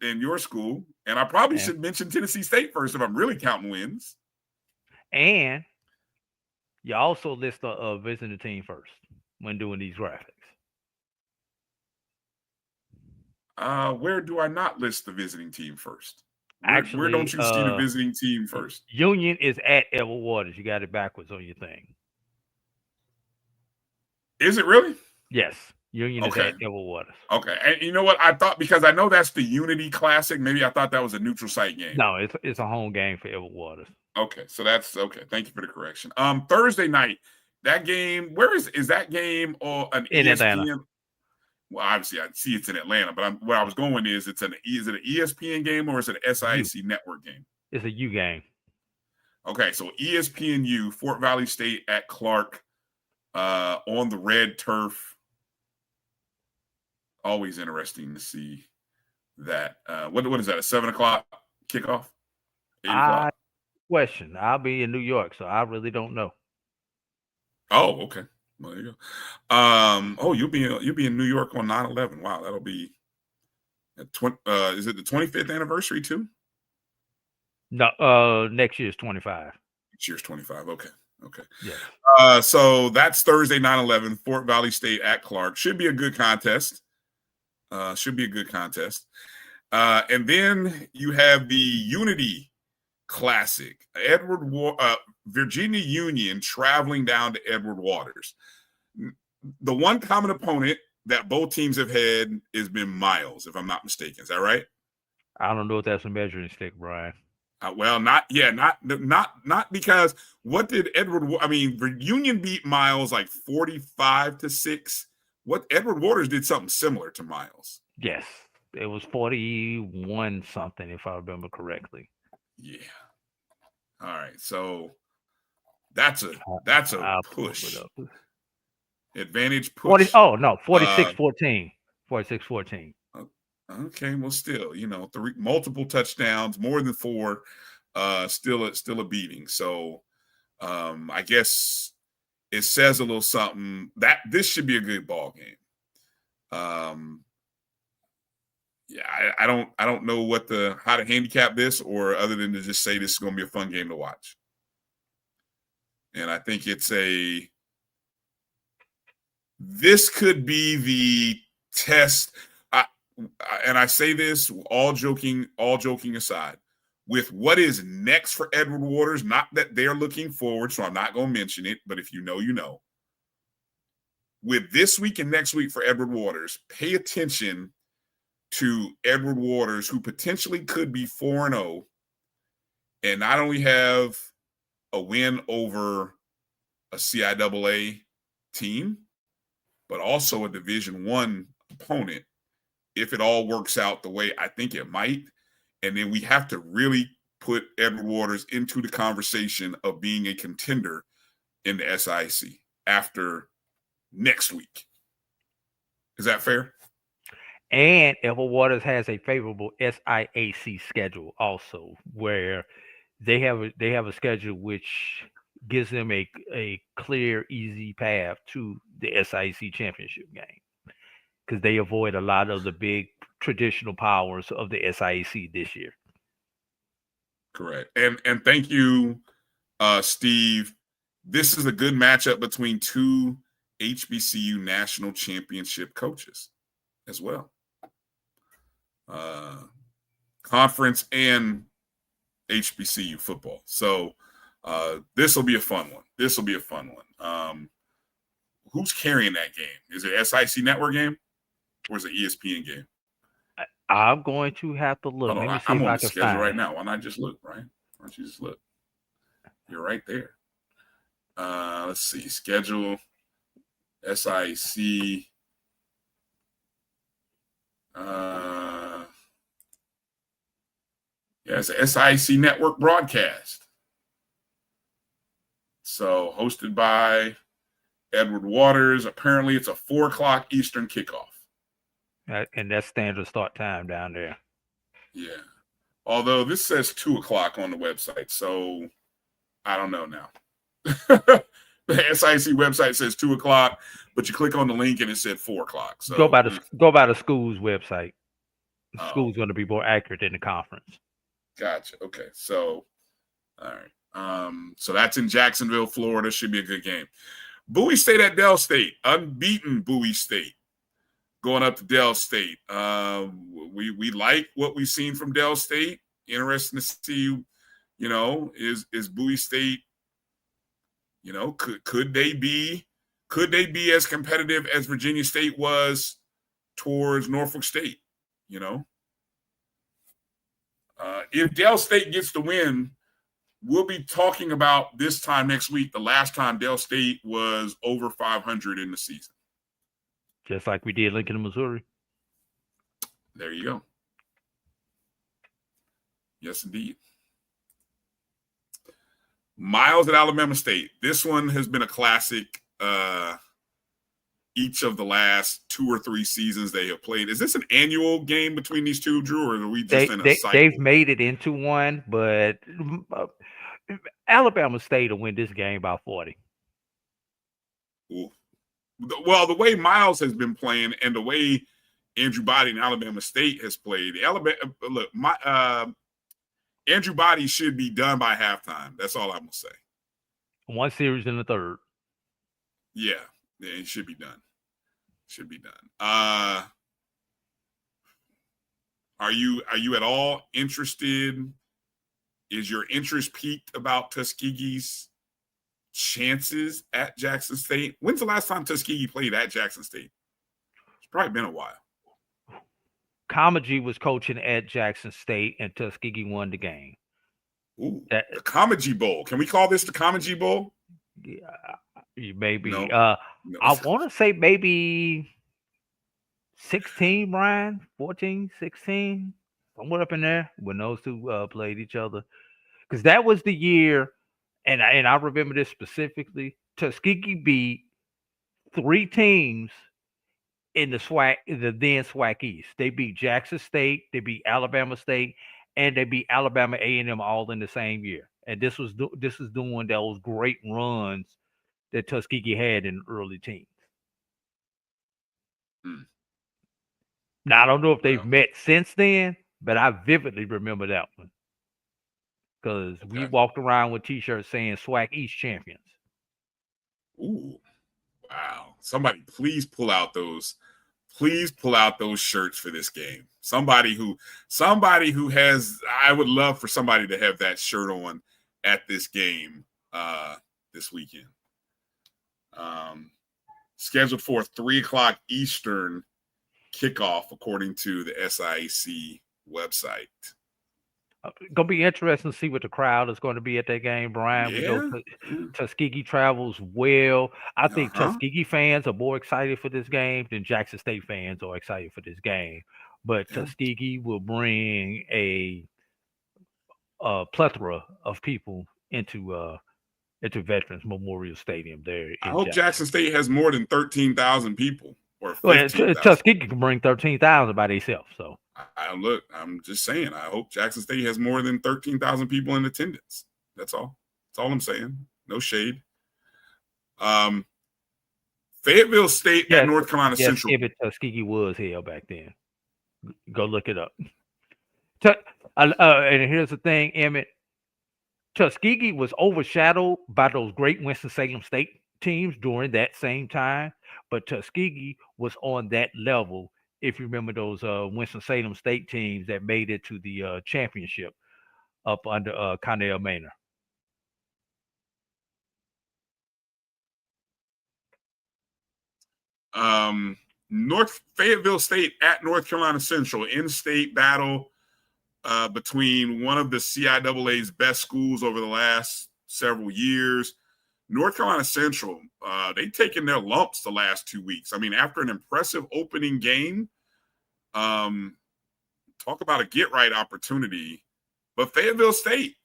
your school. And I probably should mention Tennessee State first if I'm really counting wins. And you also list a visiting team first when doing these graphics. Where do I not list the visiting team first? Where don't you see the visiting team first? Union is at Edward Waters. You got it backwards on your thing. Is it really? Yes. Union is at Edward Waters. Okay. And you know what? I thought, because I know that's the Unity Classic, maybe I thought that was a neutral site game. No, it's a home game for Edward Waters. Okay. So that's okay. Thank you for the correction. Thursday night, that game, where is that game or an in ESPN? Atlanta? Well, obviously, I see it's in Atlanta, but where I was going is is it an ESPN game or is it an SIAC network game? It's a U game. Okay, so ESPNU, Fort Valley State at Clark, on the red turf. Always interesting to see that. What is that? A 7:00 kickoff? 8:00? Question. I'll be in New York, so I really don't know. Oh, okay. Well, there you go. You'll be in New York on 9/11. Wow, that'll be is it the 25th anniversary too? No, next year's 25. Next year's 25. Okay. Yeah. So that's Thursday, 9/11, Fort Valley State at Clark. Should be a good contest. And then you have the Unity Classic. Virginia Union traveling down to Edward Waters. The one common opponent that both teams have had has been Miles, if I'm not mistaken. Is that right? I don't know if that's a measuring stick, Brian. Not because what did Union beat Miles like 45-6. What Edward Waters did something similar to Miles. Yes, it was 41 something, if I remember correctly. Yeah. All right, so that's a push. Advantage 40, push. 46-14. 46-14. Okay, well, still, multiple touchdowns, more than 4, still a beating. So I guess it says a little something that this should be a good ball game. I don't know how to handicap this, or other than to just say this is going to be a fun game to watch. And I think this could be the test. And I say this all joking aside, with what is next for Edward Waters, not that they're looking forward, so I'm not going to mention it, but if you know, you know. With this week and next week for Edward Waters, pay attention to Edward Waters, who potentially could be 4-0 and not only have a win over a CIAA team, but also a Division-I opponent, if it all works out the way I think it might. And then we have to really put Edward Waters into the conversation of being a contender in the SIC after next week. Is that fair? And Edward Waters has a favorable SIAC schedule also, where they have a schedule which gives them a clear, easy path to the SIAC championship game, because they avoid a lot of the big traditional powers of the SIAC this year. Correct. And thank you, Steve. This is a good matchup between two HBCU national championship coaches as well. Conference and HBCU football. So this will be a fun one. Who's carrying that game? Is it SIC network game or is it ESPN game? I'm going to have to look. Let me see I'm if on I the can schedule find right it. now. Why not just look, Brian? Why don't you just look? You're right there. Let's see. Schedule. SIC. It's a SIC network broadcast. So hosted by Edward Waters. Apparently it's a 4:00 Eastern kickoff. And that's standard start time down there. Yeah. Although this says 2:00 on the website, so I don't know now. The SIC website says 2:00, but you click on the link and it said 4:00. So Go by the school's website. The school's going to be more accurate than the conference. Gotcha. Okay. So, all right. So that's in Jacksonville, Florida. Should be a good game. Bowie State at Dell State. Unbeaten Bowie State going up to Dell State. We like what we've seen from Dell State. Interesting to see, is Bowie State, could they be as competitive as Virginia State was towards Norfolk State? If Dell State gets the win, we'll be talking about this time next week, the last time Dell State was over 500 in the season. Just like we did Lincoln, Missouri. There you go. Yes, indeed. Miles at Alabama State. This one has been a classic each of the last 2 or 3 seasons they have played. Is this an annual game between these two, Drew, or are we just in a cycle? They've made it into one, but Alabama State will win this game by 40. Ooh. Well, the way Miles has been playing and the way Andrew Body and Alabama State has played, Andrew Body should be done by halftime. That's all I'm going to say. One series in the third. Yeah, it should be done. Are you at all interested? Is your interest peaked about Tuskegee's chances at Jackson State? When's the last time Tuskegee played at Jackson State? It's probably been a while. Comagee was coaching at Jackson State, and Tuskegee won the game. Ooh, the Comagee Bowl. Can we call this the Comagee Bowl? Yeah, maybe. No. I want to say maybe 16, Brian, 14, 16, somewhere up in there when those two played each other. Because that was the year, and I remember this specifically, Tuskegee beat 3 teams in the then SWAC East. They beat Jackson State, they beat Alabama State, and they beat Alabama A&M all in the same year. And this is doing those great runs that Tuskegee had in the early teens. Now I don't know if they've met since then, but I vividly remember that one because we walked around with T-shirts saying SWAC East champions. Ooh, wow! Somebody, please pull out those. Please pull out those shirts for this game. Somebody who has. I would love for somebody to have that shirt on at this game this weekend. Scheduled for 3:00 Eastern kickoff, according to the SIAC website. Gonna be interesting to see what the crowd is going to be at that game, Brian. We know Tuskegee travels well. I think Tuskegee fans are more excited for this game than Jackson State fans are excited for this game. But Tuskegee will bring a plethora of people into Veterans Memorial Stadium there. I hope Jackson State has more than 13,000 people. Or Tuskegee can bring 13,000 by themselves. So I'm just saying. I hope Jackson State has more than 13,000 people in attendance. That's all. That's all I'm saying. No shade. Fayetteville State at North Carolina Central. Yes, Tuskegee was hell back then. Go look it up. And here's the thing, Emmett. Tuskegee was overshadowed by those great Winston-Salem State teams during that same time, but Tuskegee was on that level. If you remember those Winston-Salem State teams that made it to the championship up under Connell Maynor. Fayetteville State at North Carolina Central, in-state battle between one of the CIAA's best schools over the last several years. North Carolina Central, they've taken their lumps the last 2 weeks. I mean, after an impressive opening game, talk about a get-right opportunity. But Fayetteville State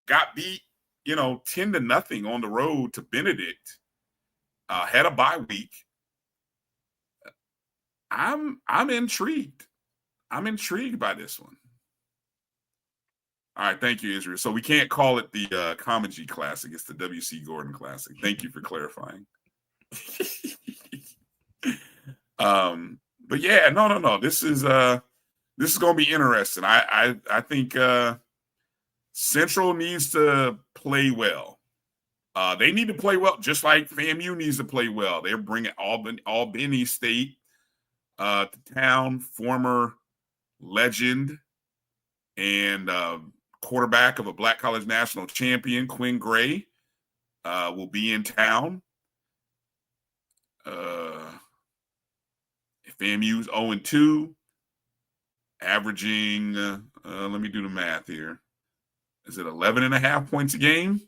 got beat, 10-0 on the road to Benedict. Had a bye week. I'm intrigued. I'm intrigued by this one. All right, thank you, Israel. So we can't call it the Comedy Classic. It's the W.C. Gordon Classic. Thank you for clarifying. But yeah, no. This is going to be interesting. I think Central needs to play well. They need to play well, just like FAMU needs to play well. They're bringing Albany State to town, former legend and quarterback of a Black College National champion, Quinn Gray, will be in town. FAMU's 0-2, averaging, let me do the math here. Is it 11.5 points a game?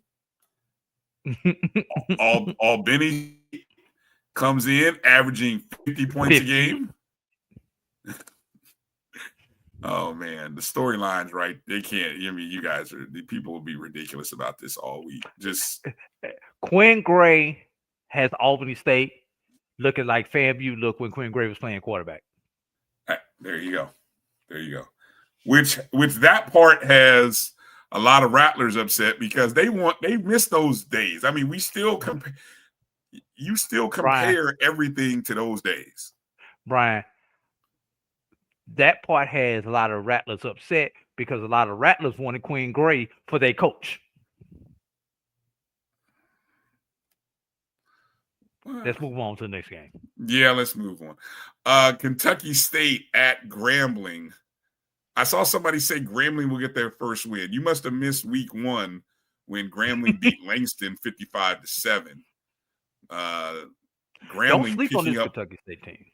Albany comes in averaging 50 points a game. Oh man, the storylines, right? They can't. I mean, you guys the people will be ridiculous about this all week. Just Quinn Gray has Albany State looking like FAMU looked when Quinn Gray was playing quarterback. There you go. Which that part has a lot of Rattlers upset because they miss those days. I mean, you still compare Brian, everything to those days. Brian, that part has a lot of Rattlers upset because a lot of Rattlers wanted Quinn Gray for their coach. Let's move on to the next game. Yeah, let's move on. Kentucky State at Grambling. I saw somebody say Grambling will get their first win. You must have missed week 1 when Grambling beat Langston 55-7. Grambling Don't sleep on this up, Kentucky State team.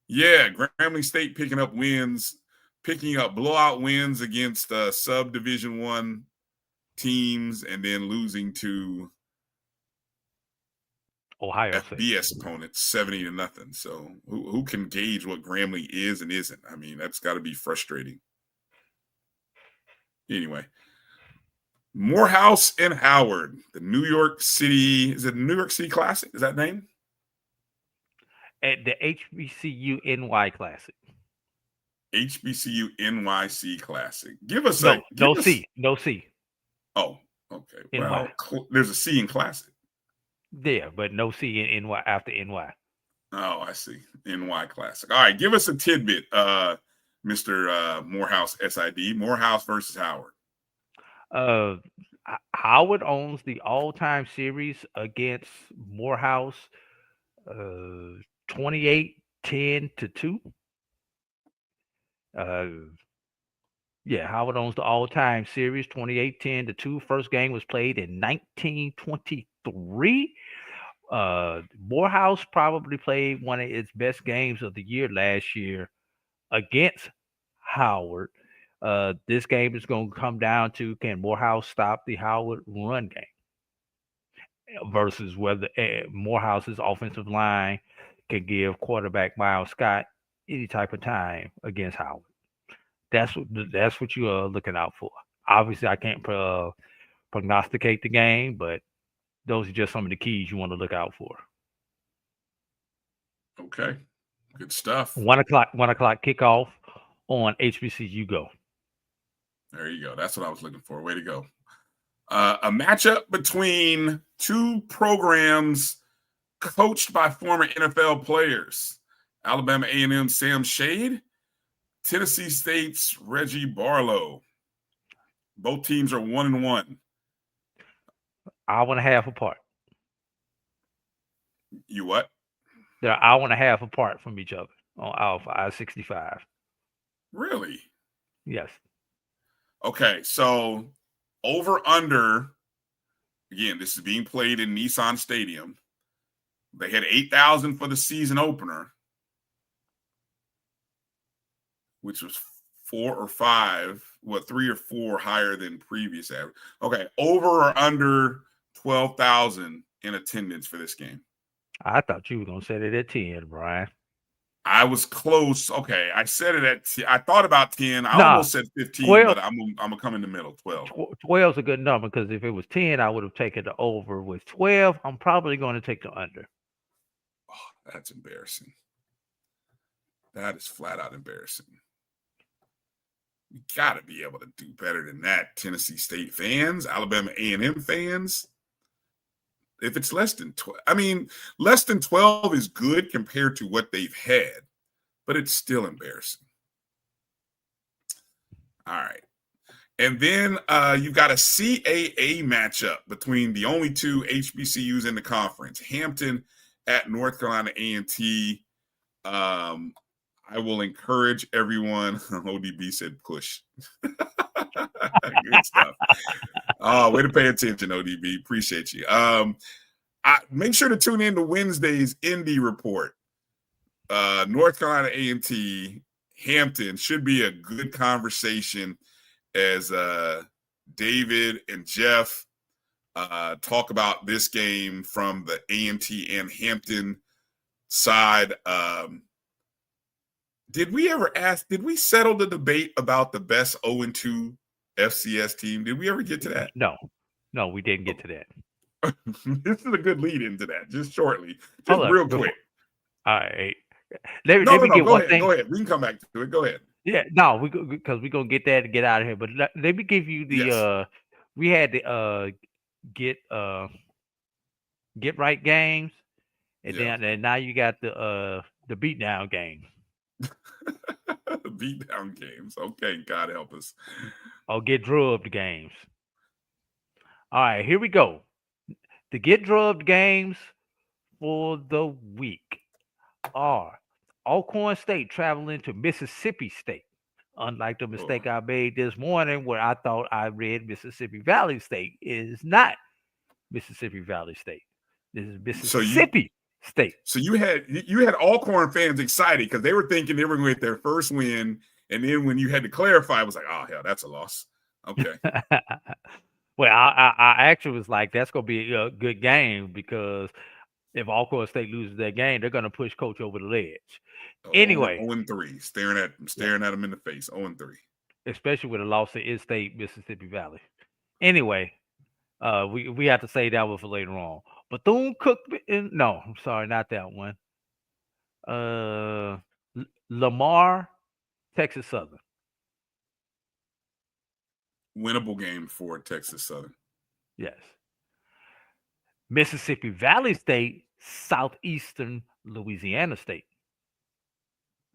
Yeah, Grambling State picking up blowout wins against sub-Division I teams and then losing to Ohio FBS opponents 70-0. So who can gauge what Grambling is and isn't? I mean, that's got to be frustrating. Anyway, Morehouse and Howard, the New York City Classic? Is that name? At the HBCU NY Classic. HBCU NYC Classic. Give us No a C. No C. Oh, okay. NY. Well, there's a C in Classic. Yeah, but no C in NY after NY. Oh, I see. NY Classic. All right, give us a tidbit, Mr. Morehouse SID. Morehouse versus Howard. Howard owns the all-time series against Morehouse 28-10-2. Yeah, Howard owns the all-time series 28-10-2. First game was played in 1923. Morehouse probably played one of its best games of the year last year against Howard. This game is going to come down to, can Morehouse stop the Howard run game versus whether Morehouse's offensive line can give quarterback Miles Scott any type of time against Howard. That's what you are looking out for. Obviously, I can't prognosticate the game, but those are just some of the keys you want to look out for. Okay, good stuff. 1 o'clock kickoff on HBCU Go. There you go. That's what I was looking for. Way to go. A matchup between two programs coached by former NFL players. Alabama A&M Sam Shade, Tennessee State's Reggie Barlow. Both teams are 1-1. Hour and a half apart. You what? They're an hour and a half apart from each other on Alpha I-65. Really? Yes. Okay, so over under, again, this is being played in Nissan Stadium. They had 8,000 for the season opener, which was 3 or 4 higher than previous average. Okay, over or under 12,000 in attendance for this game. I thought you were going to set it at 10, Brian. I was close. Okay, I said it at 10. I thought about 10. I almost said 15, 12, but I'm going to come in the middle, 12. 12 is a good number because if it was 10, I would have taken the over. With 12, I'm probably going to take the under. Oh, that's embarrassing. That is flat out embarrassing. You got to be able to do better than that, Tennessee State fans, Alabama A&M fans. If it's less than 12, less than 12 is good compared to what they've had, but it's still embarrassing. All right. And then you've got a CAA matchup between the only two HBCUs in the conference, Hampton at North Carolina A&T. I will encourage everyone. ODB said push. Good stuff. Oh, way to pay attention, ODB. Appreciate you. Make sure to tune in to Wednesday's Indy Report. North Carolina A&T, Hampton should be a good conversation as David and Jeff talk about this game from the A&T and Hampton side. Did we settle the debate about the best 0-2 FCS team? Did we ever get to that? No, we didn't get to that. This is a good lead into that, just shortly. Just real quick. All right. Let me get go one ahead, thing. Go ahead. We can come back to it. Go ahead. Yeah, no, because we're going to get that and get out of here. But let me give you the we had the get right games, and then now you got the beatdown games. Beatdown games. Okay, God help us. Or get drubbed games. All right, here we go. The get drubbed games for the week are Alcorn State traveling to Mississippi State. Unlike the mistake I made this morning where I thought I read Mississippi Valley State. It is not Mississippi Valley State. This is Mississippi State. So you had Alcorn fans excited because they were thinking they were going to get their first win. And then when you had to clarify, it was like, oh, hell, that's a loss. Okay. Well, I actually was like, that's going to be a good game because if Alcorn State loses that game, they're going to push Coach over the ledge. Anyway. 0-3, staring at him in the face, 0-3. Especially with a loss to in-state Mississippi Valley. Anyway, we have to say that one for later on. Bethune-Cookman, no, I'm sorry, not that one. Lamar, Texas Southern. Winnable game for Texas Southern. Yes. Mississippi Valley State, Southeastern Louisiana State.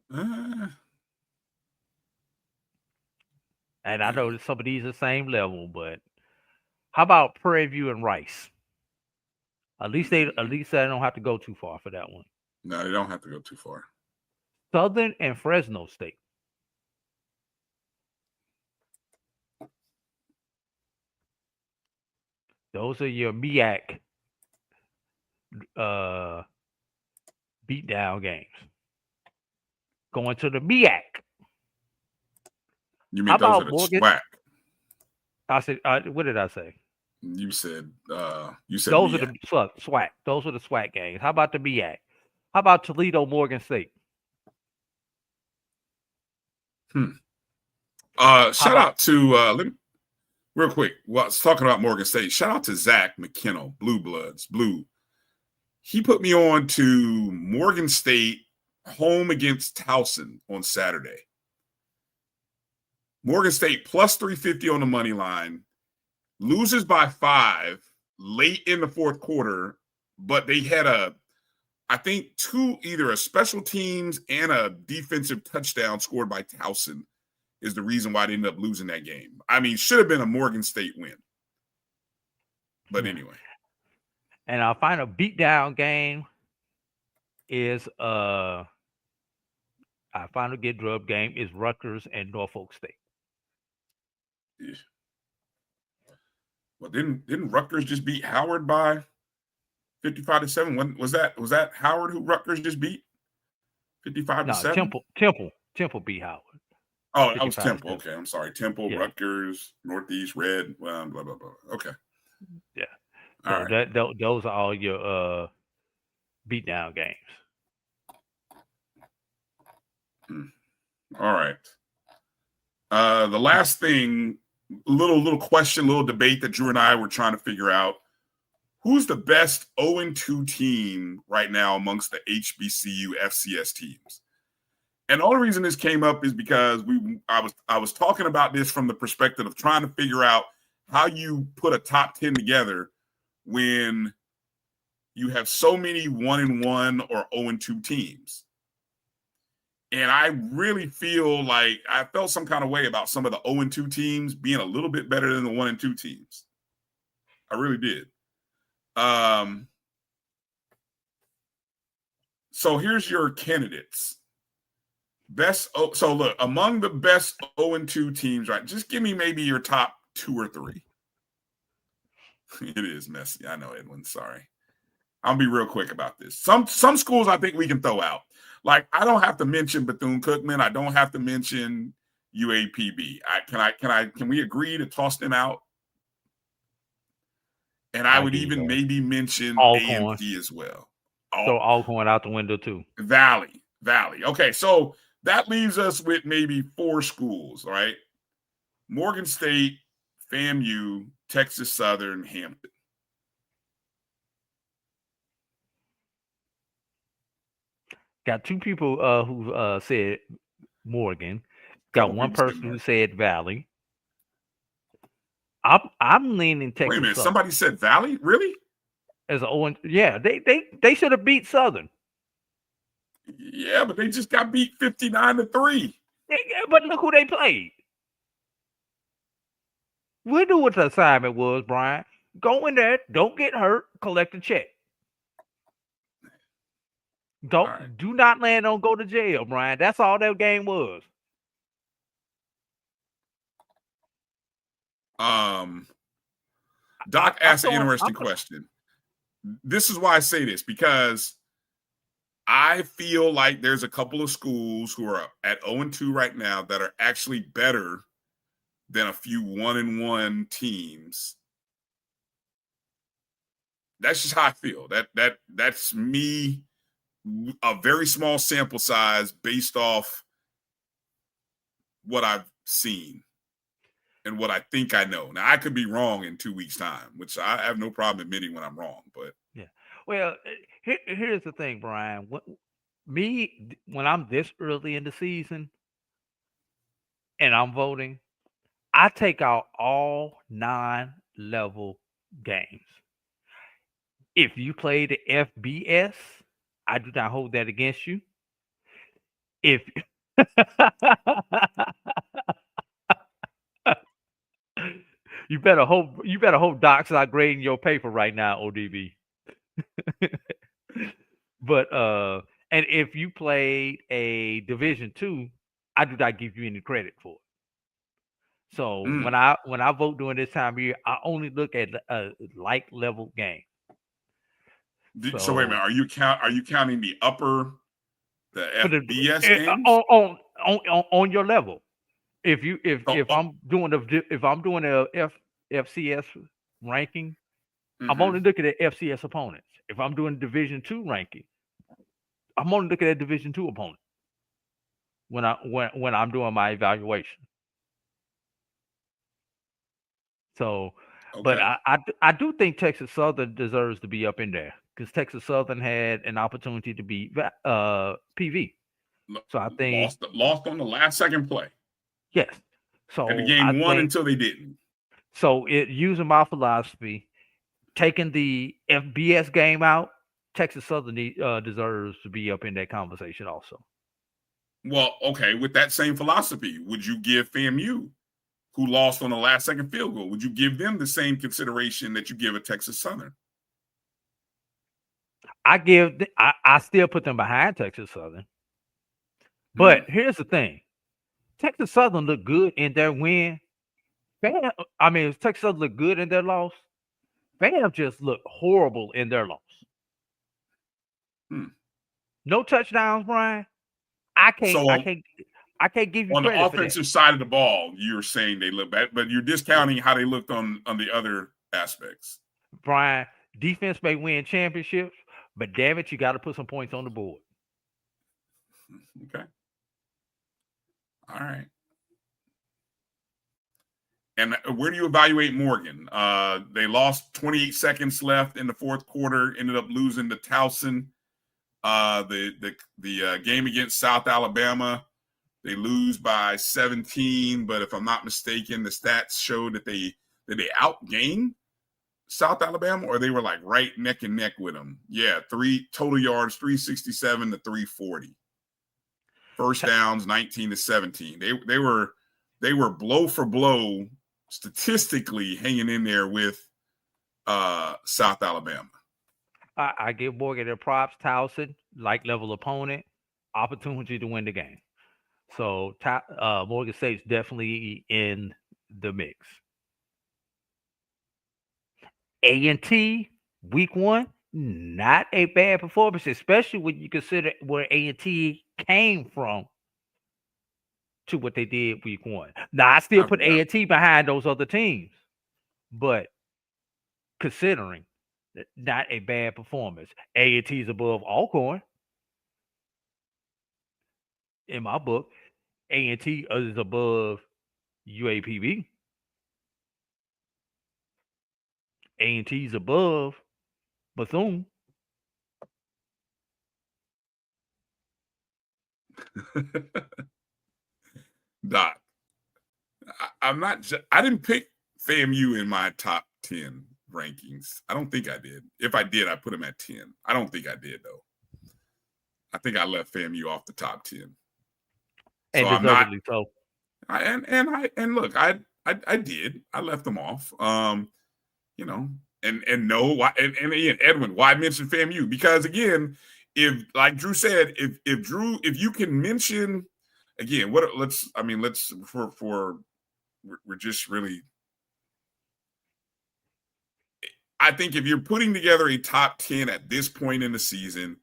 And I know that some of these are the same level, but how about Prairie View and Rice? At least they don't have to go too far for that one. No, they don't have to go too far. Southern and Fresno State. Those are your MEAC beatdown games. Going to the MEAC. You mean those are the SWAC? I said, what did I say? You said those MEAC. are the SWAC. Those are the SWAC games. How about the MEAC? How about Toledo, Morgan State? Shout out to real quick. Well, I was talking about Morgan State. Shout out to Zach McKinnell, Blue Bloods, Blue. He put me on to Morgan State home against Towson on Saturday. Morgan State plus 350 on the money line, loses by 5 late in the fourth quarter, but they had I think either a special teams and a defensive touchdown scored by Towson is the reason why they ended up losing that game. I mean, should have been a Morgan State win. But anyway. And our final beatdown game is our final get drubbed game is Rutgers and Norfolk State. Yeah. Well, didn't Rutgers just beat Howard by 55-7? When was that? Was that Howard who Rutgers just beat? 55-7? Temple beat Howard. Oh, that was Temple. Okay, I'm sorry. Temple, yeah. Rutgers, Northeast, Red, blah, blah, blah. Okay. Yeah. So right. Those are all your beatdown games. All right. The last thing, little question, little debate that Drew and I were trying to figure out. Who's the best 0-2 team right now amongst the HBCU FCS teams? And the only reason this came up is because I was talking about this from the perspective of trying to figure out how you put a top 10 together when you have so many 1-1 or 0-2 teams. And I really feel like I felt some kind of way about some of the 0-2 teams being a little bit better than the 1-2 teams. I really did. So here's your candidates. So look, among the best 0-2 teams, right? Just give me maybe your top 2 or 3. It is messy. I know, Edwin. Sorry. I'll be real quick about this. Some schools I think we can throw out. Like, I don't have to mention Bethune-Cookman. I don't have to mention UAPB. Can we agree to toss them out? And I would even maybe mention AMT as well. So Alcorn out the window too. Valley. Okay, so that leaves us with maybe 4 schools, right? Morgan State, FAMU, Texas Southern, Hampton. Got 2 people who said Morgan. Got 1 person who said Valley. I'm leaning Texas. Wait a minute, Southern. Somebody said Valley? Really? As an Owen, yeah, they should have beat Southern. Yeah, but they just got beat 59-3. But look who they played. We knew what the assignment was, Brian. Go in there, don't get hurt, collect a check. Do not land on go to jail, Brian. That's all that game was. Doc asked an interesting question. This is why I say this, because I feel like there's a couple of schools who are at 0-2 right now that are actually better than a few 1-1 teams. That's just how I feel. That's me, a very small sample size based off what I've seen and what I think I know. Now, I could be wrong in 2 weeks' time, which I have no problem admitting when I'm wrong. But yeah, well, here's the thing, Brian. when I'm this early in the season and I'm voting, I take out all 9 level games. If you play the FBS, I do not hold that against you. If you better hope Doc's not grading your paper right now, ODB. But and if you played a Division-II, I do not give you any credit for it. So when I vote during this time of year, I only look at a like level game. So wait a minute, are you counting the FBS games on your level? If I'm doing a FCS ranking, I'm only looking at FCS opponents. If I'm doing Division-II ranking, I'm only looking at Division-II opponents when I'm doing my evaluation. So, but I do think Texas Southern deserves to be up in there because Texas Southern had an opportunity to beat PV. So I think lost on the last second play. Yes. So and the game won until they didn't. So using my philosophy, taking the FBS game out, Texas Southern deserves to be up in that conversation also. Well, okay, with that same philosophy, would you give FAMU, who lost on the last second field goal, would you give them the same consideration that you give a Texas Southern? I still put them behind Texas Southern. But here's the thing. Texas Southern looked good in their win. Texas Southern looked good in their loss. FAM just looked horrible in their loss. No touchdowns, Brian. I can't give you on credit the offensive side of the ball. You're saying they look bad, but you're discounting how they looked on the other aspects. Brian, defense may win championships, but damn it, you got to put some points on the board. Okay. All right. And where do you evaluate Morgan? They lost 28 seconds left in the fourth quarter, ended up losing to Towson. The game against South Alabama, they lose by 17, but if I'm not mistaken, the stats show that they outgained South Alabama, or they were like right neck and neck with them. Yeah, 3 total yards, 367 to 340. First downs, 19 to 17. They were blow for blow statistically hanging in there with South Alabama. I give Morgan their props. Towson, like level opponent, opportunity to win the game. So Morgan State's definitely in the mix. A&T, week 1, not a bad performance, especially when you consider where A&T came from to what they did week 1. Now, I still put A&T behind those other teams, but considering not a bad performance. A&T is above Alcorn. In my book, A&T is above UAPB. A&T is above Bethune. Doc, I didn't pick FAMU in my top 10 rankings. I don't think I did. If I did, I put them at 10. I don't think I did, though. I think I left FAMU off the top 10. And so I'm not. So. Look, I did. I left them off. And again, Edwin, why mention FAMU? Because again, if like Drew said, if you can mention again, we're just really. I think if you're putting together a top 10 at this point in the season,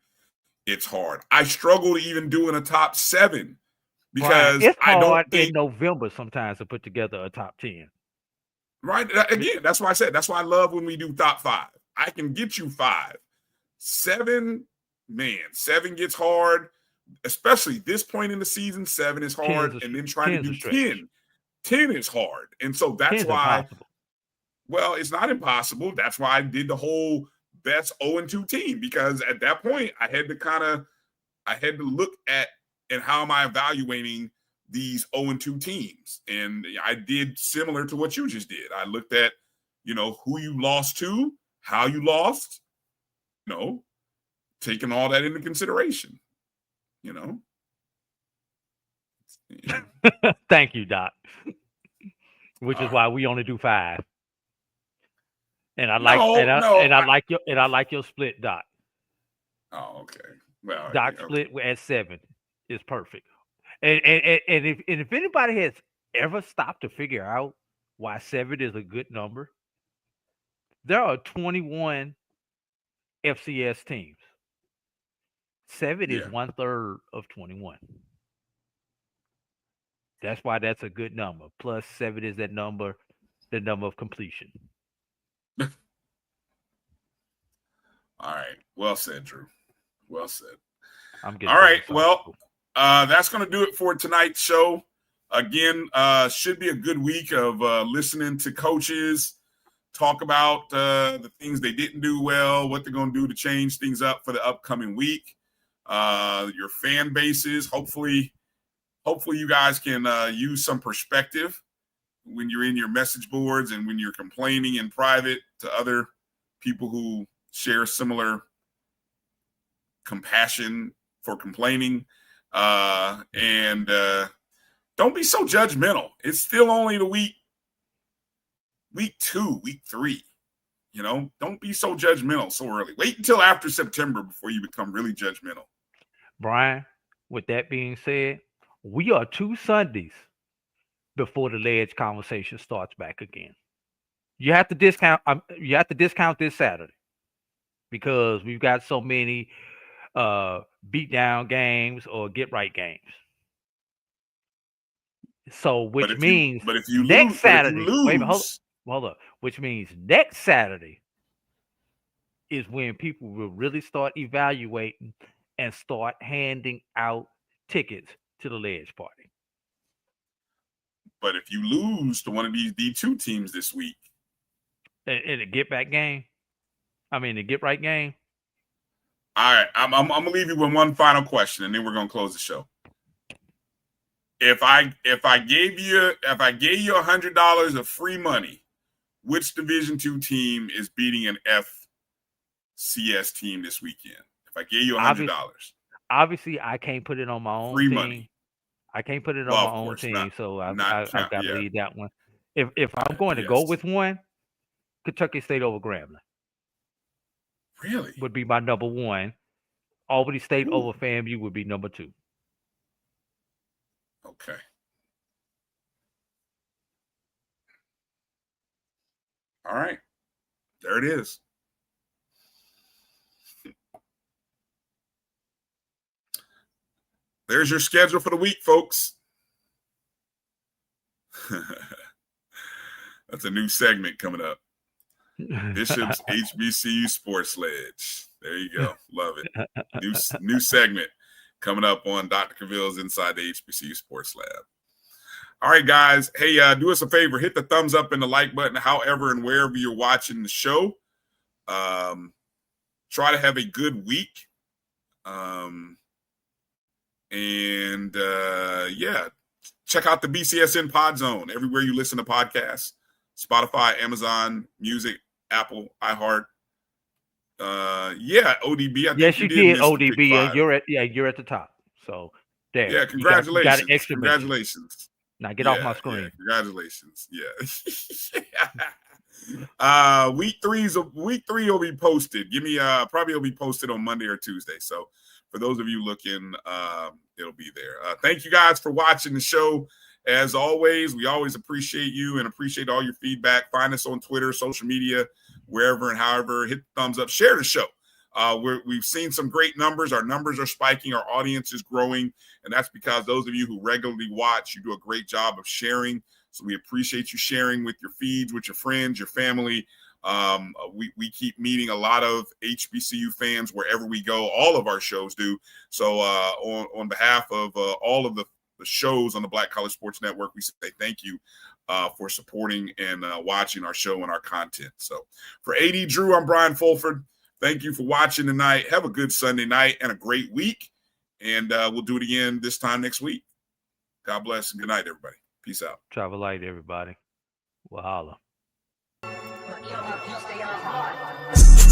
it's hard. I struggle to even doing a top 7 because it's hard I don't think in November sometimes to put together a top 10. Right. Again, that's why I said that's why I love when we do top 5. I can get you 5. 7, man, 7 gets hard, especially this point in the season. 7 is hard, and then trying to do 10. 10 is hard. And so that's why impossible. Well, it's not impossible. That's why I did the whole best 0-2 team, because at that point I had to I had to look at and how am I evaluating these 0-2 teams. And I did similar to what you just did. I looked at, who you lost to, how you lost, taking all that into consideration, Thank you, Doc. Which All is right. why we only do 5. And I like your split, Doc. Oh, okay. Well, Doc split at 7 is perfect. And if anybody has ever stopped to figure out why 7 is a good number, there are 21 FCS teams. 7 is 1/3 of 21. That's why that's a good number. Plus 7 is the number of completion. All right. Well said, Drew. Well said. I'm getting all right. Well, that's going to do it for tonight's show. Again, should be a good week of listening to coaches talk about the things they didn't do well, what they're going to do to change things up for the upcoming week. Your fan bases, hopefully you guys can use some perspective when you're in your message boards and when you're complaining in private to other people who share similar compassion for complaining. And don't be so judgmental. It's still only the week 2, week 3. Don't be so judgmental so early. Wait until after September before you become really judgmental. Brian, with that being said, we are 2 Sundays before the ledge conversation starts back again. You have to discount. This Saturday because we've got so many beat down games or get right games. So, which means next Saturday. Wait, hold up. Which means next Saturday is when people will really start evaluating and start handing out tickets to the ledge party. But if you lose to one of these D2 teams this week, in a get right game. All right, I'm gonna leave you with one final question, and then we're gonna close the show. If I gave you $100 of free money, which Division II team is beating an FCS team this weekend? If I gave you $100, obviously I can't put it on my own free team. money. I can't put it on my own team, so I've got to leave that one. If I'm going to go with one, Kentucky State over Grambling. Really? Would be my number 1. Albany State over FAMU would be number 2. Okay. All right. There it is. There's your schedule for the week, folks. That's a new segment coming up. Bishop's HBCU Sports Ledge. There you go. Love it. New segment coming up on Dr. Cavill's Inside the HBCU Sports Lab. All right, guys. Hey, do us a favor. Hit the thumbs up and the like button, however and wherever you're watching the show. Try to have a good week. Check out the BCSN Pod Zone everywhere you listen to podcasts. Spotify, Amazon Music, Apple, iHeart. ODB. Yes, you did ODB, and you're at the top. So there. Yeah, congratulations. You got Congratulations. Now get off my screen. Yeah, congratulations. Yeah. Week 3 will be posted. Give me probably will be posted on Monday or Tuesday. So for those of you looking, it'll be there. Thank you guys for watching the show. As always, we always appreciate you and appreciate all your feedback. Find us on Twitter, social media, wherever and however. Hit the thumbs up. Share the show. We've seen some great numbers. Our numbers are spiking. Our audience is growing. And that's because those of you who regularly watch, you do a great job of sharing. So we appreciate you sharing with your feeds, with your friends, your family. We keep meeting a lot of HBCU fans wherever we go. All of our shows do. So on behalf of all of the shows on the Black College Sports Network, we say thank you for supporting and watching our show and our content. So for A.D. Drew, I'm Brian Fulford. Thank you for watching tonight. Have a good Sunday night and a great week. and we'll do it again this time next week. God bless and good night, everybody. Peace out. Travel light, everybody. We'll holla. You stay on hard.